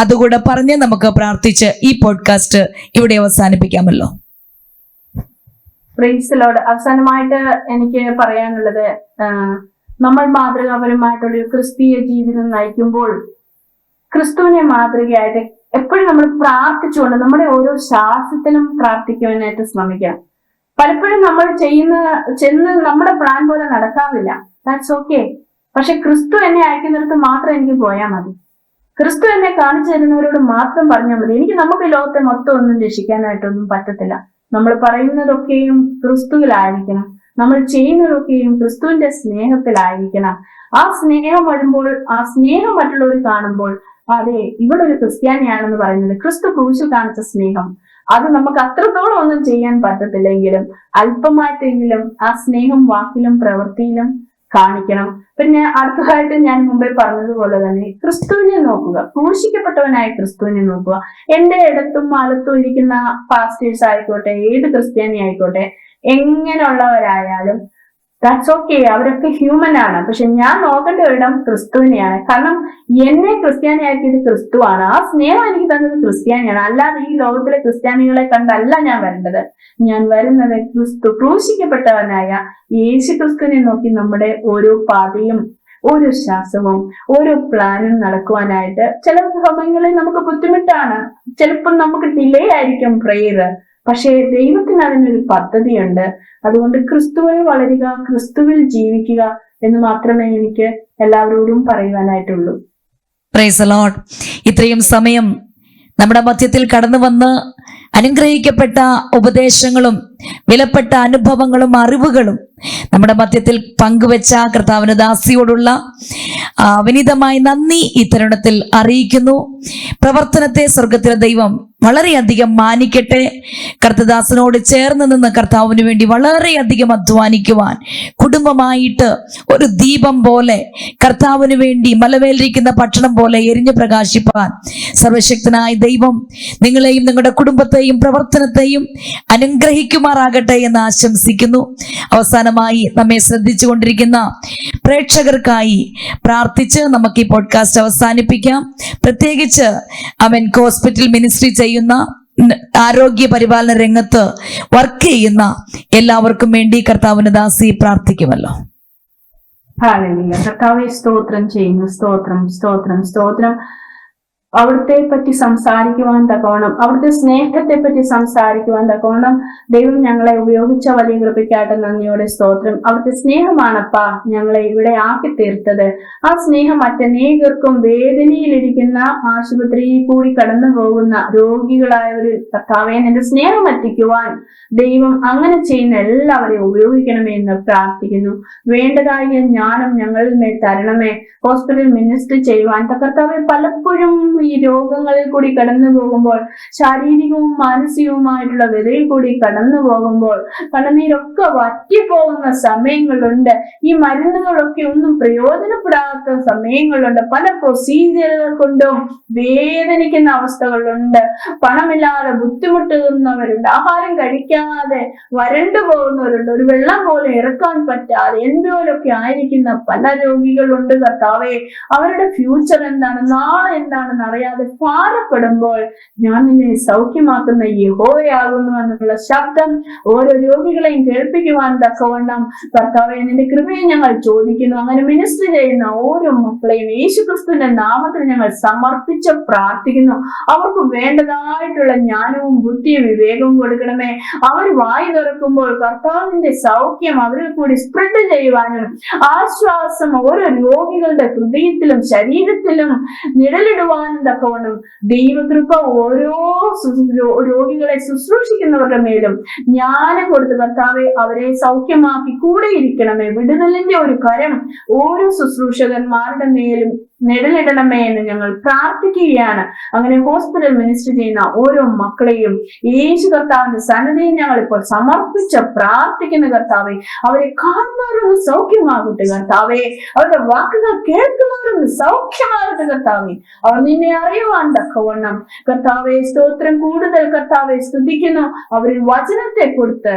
Speaker 2: അതുകൂടെ പറഞ്ഞ് നമുക്ക് പ്രാർത്ഥിച്ച് ഈ പോഡ്കാസ്റ്റ് ഇവിടെ അവസാനിപ്പിക്കാമല്ലോ.
Speaker 1: Price the Lord. അവസാനമായിട്ട് എനിക്ക് പറയാനുള്ളത്, നമ്മൾ മാതൃകാപരമായിട്ടുള്ള ക്രിസ്തീയ ജീവിതം നയിക്കുമ്പോൾ ക്രിസ്തുവിനെ മാതൃകയായിട്ട് എപ്പോഴും നമ്മൾ പ്രാർത്ഥിച്ചുകൊണ്ട് നമ്മുടെ ഓരോ ശ്വാസത്തിലും പ്രാർത്ഥിക്കുവാനായിട്ട് ശ്രമിക്കണം. പലപ്പോഴും നമ്മൾ ചെന്ന് നമ്മുടെ പ്ലാൻ പോലെ നടക്കാറില്ല. That's okay. പക്ഷെ ക്രിസ്തു എന്നെ അയക്കുന്നിടത്ത് മാത്രം എനിക്ക് പോയാൽ മതി. ക്രിസ്തു എന്നെ കാണിച്ചു തരുന്നവരോട് മാത്രം പറഞ്ഞാൽ മതി. നമുക്ക് ലോകത്തെ മൊത്തം ഒന്നും രക്ഷിക്കാനായിട്ടൊന്നും പറ്റത്തില്ല. നമ്മൾ പറയുന്നതൊക്കെയും ക്രിസ്തുവിലായിരിക്കണം. നമ്മൾ ചെയ്യുന്നതൊക്കെയും ക്രിസ്തുവിന്റെ സ്നേഹത്തിലായിരിക്കണം. ആ സ്നേഹം വരുമ്പോൾ, ആ സ്നേഹം മറ്റുള്ളവർ കാണുമ്പോൾ, അതെ ഇവളൊരു ക്രിസ്ത്യാനിയാണെന്ന് പറയുന്നത് ക്രിസ്തു ക്രൂശിൽ കാണിച്ച സ്നേഹം, അത് നമുക്ക് അത്രത്തോളം ഒന്നും ചെയ്യാൻ പറ്റത്തില്ലെങ്കിലും അല്പമായിട്ടെങ്കിലും ആ സ്നേഹം വാക്കിലും പ്രവൃത്തിയിലും കാണിക്കണം. പിന്നെ അടുത്തതായിട്ട് ഞാൻ മുമ്പേ പറഞ്ഞതുപോലെ തന്നെ ക്രിസ്തുവിനെ നോക്കുക, ക്രൂശിക്കപ്പെട്ടവനായ ക്രിസ്തുവിനെ നോക്കുക. എന്റെ ഇടത്തും വലത്തും ഇരിക്കുന്ന പാസ്റ്റേഴ്സ് ആയിക്കോട്ടെ, ഏത് ക്രിസ്ത്യാനി ആയിക്കോട്ടെ, എങ്ങനെയുള്ളവരായാലും ദാറ്റ്സ് ഓക്കെ, അവരൊക്കെ ഹ്യൂമൻ ആണ്. പക്ഷെ ഞാൻ നോക്കേണ്ട ഒരിടം ക്രിസ്തുവിനെയാണ്. കാരണം എന്നെ ക്രിസ്ത്യാനിയാക്കിയത് ക്രിസ്തുവാണ്. ആ സ്നേഹം എനിക്ക് തന്നത് ക്രിസ്ത്യാനിയാണ്. അല്ലാതെ ഈ ലോകത്തിലെ ക്രിസ്ത്യാനികളെ കണ്ടല്ല ഞാൻ വരേണ്ടത്. ഞാൻ വരുന്നത് ക്രിസ്തു ക്രൂശിക്കപ്പെട്ടവനായ യേശു ക്രിസ്തുവിനെ നോക്കി നമ്മുടെ ഓരോ പാതയും ഓരോ ശ്വാസവും ഓരോ പ്ലാനും നടക്കുവാനായിട്ട് ചില സമയങ്ങളിൽ നമുക്ക് ബുദ്ധിമുട്ടാണ്. ചിലപ്പോൾ നമുക്ക് ഡിലേ ആയിരിക്കും പ്രെയർ. പക്ഷേ ദൈവത്തിന് അതിനൊരു പദ്ധതിയുണ്ട്. അതുകൊണ്ട് ക്രിസ്തുവിൽ വളരുക, ക്രിസ്തുവിൽ ജീവിക്കുക എന്ന് മാത്രമേ എനിക്ക് എല്ലാവരോടും പറയുവാനായിട്ടുള്ളൂ.
Speaker 2: Price the Lord. ഇത്രയും സമയം നമ്മുടെ മധ്യത്തിൽ കടന്നു വന്ന് അനുഗ്രഹിക്കപ്പെട്ട ഉപദേശങ്ങളും വിലപ്പെട്ട അനുഭവങ്ങളും അറിവുകളും നമ്മുടെ മധ്യത്തിൽ പങ്കുവെച്ച കർത്താവിന് ദാസിയോടുള്ള വിനീതമായ നന്ദി ഈ തരുണത്തിൽ അറിയിക്കുന്നു. പ്രവർത്തനത്തെ സ്വർഗത്തിലെ ദൈവം വളരെയധികം മാനിക്കട്ടെ. കർത്തദാസനോട് ചേർന്ന് നിന്ന് കർത്താവിന് വേണ്ടി വളരെയധികം അധ്വാനിക്കുവാൻ, കുടുംബമായിട്ട് ഒരു ദീപം പോലെ കർത്താവിന് വേണ്ടി മലമേലിരിക്കുന്ന പട്ടണം പോലെ എരിഞ്ഞു പ്രകാശിപ്പാൻ സർവശക്തനായ ദൈവം നിങ്ങളെയും നിങ്ങളുടെ കുടുംബത്തെയും പ്രവർത്തനത്തെയും അനുഗ്രഹിക്കുമാറാകട്ടെ എന്ന് ആശംസിക്കുന്നു. അവസാനമായി നമ്മെ ശ്രദ്ധിച്ചു കൊണ്ടിരിക്കുന്ന പ്രേക്ഷകർക്കായി പ്രാർത്ഥിച്ച് നമുക്ക് ഈ പോഡ്കാസ്റ്റ് അവസാനിപ്പിക്കാം. പ്രത്യേകിച്ച് ഹോസ്പിറ്റൽ മിനിസ്ട്രി ചെയ്യുന്ന, ആരോഗ്യ പരിപാലന രംഗത്ത് വർക്ക് ചെയ്യുന്ന എല്ലാവർക്കും വേണ്ടി കർത്താവിന് ദാസി പ്രാർത്ഥിക്കുമല്ലോ.
Speaker 1: ഹല്ലേലൂയ. കർത്താവേ സ്തോത്രം ചെയ്യുന്നു. സ്തോത്രം സ്തോത്രം സ്തോത്രം. അവിടുത്തെ പറ്റി സംസാരിക്കുവാൻ തക്കവണ്ണം, അവിടുത്തെ സ്നേഹത്തെ പറ്റി സംസാരിക്കുവാൻ തക്കവണ്ണം ദൈവം ഞങ്ങളെ ഉപയോഗിച്ച വലിയ കൃപയ്ക്കായിട്ട് നന്ദിയോടെ സ്തോത്രം. അവിടുത്തെ സ്നേഹമാണപ്പാ ഞങ്ങളെ ഇവിടെ ആക്കി തീർത്തത്. ആ സ്നേഹം മറ്റനേകർക്കും വേദനയിലിരിക്കുന്ന, ആശുപത്രിയിൽ കൂടി കടന്നു പോകുന്ന രോഗികളായവരിൽ കർത്താവേ നിന്റെ സ്നേഹം എത്തിക്കുവാൻ ദൈവം അങ്ങനെ ചെയ്യുന്ന എല്ലാവരെയും ഉപയോഗിക്കണമേ എന്ന് പ്രാർത്ഥിക്കുന്നു. വേണ്ടതായ ജ്ഞാനം ഞങ്ങളിൽ മേൽ തരണമേ. ഹോസ്പിറ്റൽ മിനിസ്റ്റർ ചെയ്യുവാൻ കർത്താവെ പലപ്പോഴും ഈ രോഗങ്ങളിൽ കൂടി കടന്നു പോകുമ്പോൾ, ശാരീരികവും മാനസികവുമായിട്ടുള്ള വ്യതയിൽ കൂടി കടന്നു പോകുമ്പോൾ കണ്ണുനീരൊക്കെ വറ്റിപ്പോകുന്ന സമയങ്ങളുണ്ട്. ഈ മരുന്നുകളൊക്കെ ഒന്നും പ്രയോജനപ്പെടാത്ത സമയങ്ങളുണ്ട്. പല പ്രൊസീജിയറുകൾ കൊണ്ടും വേദനിക്കുന്ന അവസ്ഥകളുണ്ട്. പണമില്ലാതെ ബുദ്ധിമുട്ടുന്നവരുണ്ട്. ആഹാരം കഴിക്കാതെ വരണ്ടു പോകുന്നവരുണ്ട്. ഒരു വെള്ളം പോലും ഇറക്കാൻ പറ്റാതെ എന്തോലൊക്കെ ആയിരിക്കുന്ന പല രോഗികളുണ്ട് കർത്താവേ. അവരുടെ ഫ്യൂച്ചർ എന്താണ്, നാളെ എന്താണെന്ന് അറിയാതെ ഭാരപ്പെടുമ്പോൾ ഞാൻ നിന്നെ സൗഖ്യമാക്കുന്ന യഹോവയാകുന്നു എന്നുള്ള ശബ്ദം ഓരോ രോഗികളെയും കേൾപ്പിക്കുവാൻ തക്കവണ്ണം കർത്താവേ നിന്റെ കൃപയെ ഞങ്ങൾ ചോദിക്കുന്നു. അങ്ങനെ മിനിസ്റ്റർ ചെയ്യുന്ന ഓരോ മക്കളെയും യേശുക്രിസ്തുവിന്റെ നാമത്തിൽ ഞങ്ങൾ സമർപ്പിച്ച് പ്രാർത്ഥിക്കുന്നു. അവർക്ക് വേണ്ടതായിട്ടുള്ള ജ്ഞാനവും ബുദ്ധിയും വിവേകവും കൊടുക്കണമേ. അവർ വായി തുറക്കുമ്പോൾ കർത്താവിന്റെ സൗഖ്യം അവരിൽ കൂടി സ്പ്രെഡ് ചെയ്യുവാനും ആശ്വാസം ഓരോ രോഗികളുടെ ഹൃദയത്തിലും ശരീരത്തിലും നിഴലിടുവാനും തക്കവണ്ണം ദൈവകൃപ ഓരോ രോഗികളെ ശുശ്രൂഷിക്കുന്നവരുടെ മേലും ജ്ഞാനം കൊടുത്ത് കർത്താവെ അവരെ സൗഖ്യമാക്കി കൂടെ ഇരിക്കണമേ. വിടുതലിന്റെ ഒരു കരം ഓരോ ശുശ്രൂഷകന്മാരുടെ മേലും നിഴലിടണമേ എന്ന് ഞങ്ങൾ പ്രാർത്ഥിക്കുകയാണ്. അങ്ങനെ ഹോസ്പിറ്റൽ മിനിസ്റ്റർ ചെയ്യുന്ന ഓരോ മക്കളെയും യേശു കർത്താവിന്റെ സന്നദ്ധയിൽ ഞങ്ങൾ ഇപ്പോൾ സമർപ്പിച്ച് പ്രാർത്ഥിക്കുന്ന കർത്താവെ, അവരെ കാണുന്നവരൊന്ന് സൗഖ്യമാകട്ടെ കർത്താവെ. അവരുടെ വാക്കുകൾ കേൾക്കുന്നവരൊന്ന് സൗഖ്യമാകട്ടെ കർത്താവെ. അവർ നിന്നെ അറിയുവാൻ തക്കവണ്ണം കർത്താവെ സ്തോത്രം. കൂടുതൽ കർത്താവെ സ്തുതിക്കുന്നു. അവരിൽ വചനത്തെ കൊടുത്ത്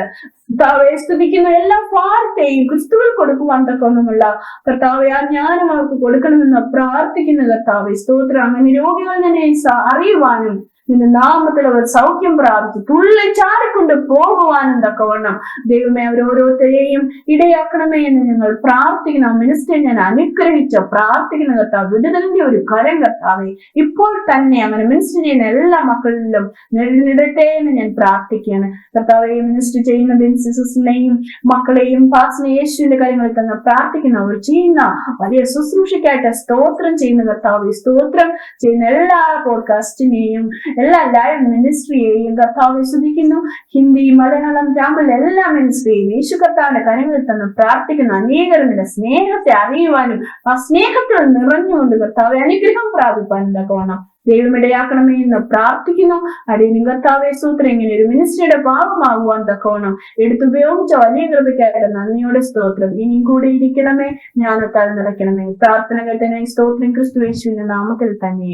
Speaker 1: കർത്താവെ സ്തുതിക്കുന്നു. എല്ലാ ഭാരത്തെയും ക്രിസ്തുവിൽ കൊടുക്കുവാൻ തക്കവണ്ണമുള്ള കർത്താവെ ആ ജ്ഞാനം അവർക്ക് കൊടുക്കണമെന്ന് പ്രാർത്ഥിക്കുന്നു കർത്താവേ. സ്തോത്രം. അങ്ങനെ രോഗികൾ തന്നെ അറിയുവാനും നിന്റെ നാമത്തിൽ അവർ സൗഖ്യം പ്രാപിച്ചു തുള്ളി ചാടിക്കൊണ്ട് പോകുവാനും തക്കവണ്ണം ദൈവമേ അവരോരോരുത്തരെയും ഇടയാക്കണമേ എന്ന് ഞങ്ങൾ പ്രാർത്ഥിക്കുന്ന മിനിസ്റ്റർ ഞാൻ അനുഗ്രഹിച്ച പ്രാർത്ഥിക്കുന്ന കർത്താവ് വിടുതലിന്റെ ഒരു കരം കർത്താവേ ഇപ്പോൾ തന്നെ അങ്ങനെ മിനിസ്റ്റർ ചെയ്യുന്ന എല്ലാ മക്കളിലും നേരിടട്ടെ എന്ന് ഞാൻ പ്രാർത്ഥിക്കുകയാണ് കർത്താവെ. മിനിസ്റ്റർ ചെയ്യുന്ന ബെൻസിനെയും മക്കളെയും പാസിനെ യേശുവിന്റെ കാര്യങ്ങളിൽ തന്നെ പ്രാർത്ഥിക്കുന്ന അവർ ചെയ്യുന്ന വലിയ ശുശ്രൂഷയ്ക്കായിട്ട് സ്തോത്രം ചെയ്യുന്ന കർത്താവെ. സ്തോത്രം ചെയ്യുന്ന എല്ലാ പോഡ്കാസ്റ്റിനെയും എല്ലാ ലൈവ് മിനിസ്ട്രിയെയും കർത്താവെ സ്തുതിക്കുന്നു. ഹിന്ദി, മലയാളം, തമിഴ് എല്ലാ മിനിസ്ട്രിയെയും യേശു കർത്താവിന്റെ കരങ്ങളിൽ തന്നെ പ്രാർത്ഥിക്കുന്ന അനേകരും നിന്റെ സ്നേഹത്തെ അറിയുവാനും ആ സ്നേഹത്തിൽ നിറഞ്ഞുകൊണ്ട് കർത്താവെ അനുഗ്രഹം പ്രാപിപ്പാനും തക്കവണ്ണം ദൈവമിടയാക്കണമേ എന്ന് പ്രാർത്ഥിക്കുന്നു. അടിയനും കർത്താവെ സ്തോത്രം. ഇങ്ങനെ ഒരു മിനിസ്ട്രിയുടെ ഭാഗമാകുവാൻ തക്കവണ്ണം എടുത്തുപയോഗിച്ച വലിയ കൃപയ്ക്കായിട്ട് നന്ദിയോടെ സ്തോത്രം. ഇനിയും കൂടെ ഇരിക്കണമേ, ജ്ഞാനത്താൽ നിറയ്ക്കണമേ. പ്രാർത്ഥന കേട്ടനെ സ്തോത്രം. ക്രിസ്തു യേശുവിന്റെ നാമത്തിൽ തന്നെ.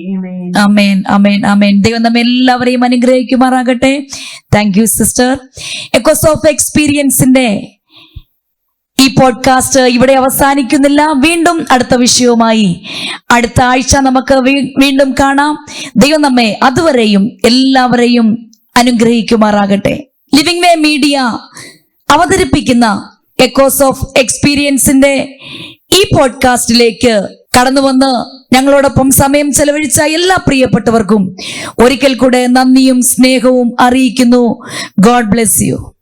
Speaker 2: ആമേൻ, ആമേൻ, ആമേൻ. ദൈവം നമ്മെ എല്ലാവരെയും അനുഗ്രഹിക്കുമാറാകട്ടെ. Thank you sister. Echoes of എക്സ്പീരിയൻസിന്റെ ഈ പോഡ്കാസ്റ്റ് ഇവിടെ അവസാനിക്കുന്നില്ല. വീണ്ടും അടുത്ത വിഷയവുമായി അടുത്ത ആഴ്ച നമുക്ക് വീണ്ടും കാണാം. ദൈവം നമ്മെ അതുവരെയും എല്ലാവരെയും അനുഗ്രഹിക്കുമാറാകട്ടെ. ലിവിംഗ് വേ മീഡിയ അവതരിപ്പിക്കുന്ന എക്കോസ് ഓഫ് എക്സ്പീരിയൻസിന്റെ ഈ പോഡ്കാസ്റ്റിലേക്ക് കടന്നു വന്ന് ഞങ്ങളോടൊപ്പം സമയം ചെലവഴിച്ച എല്ലാ പ്രിയപ്പെട്ടവർക്കും ഒരിക്കൽ കൂടെ നന്ദിയും സ്നേഹവും അറിയിക്കുന്നു. God bless you.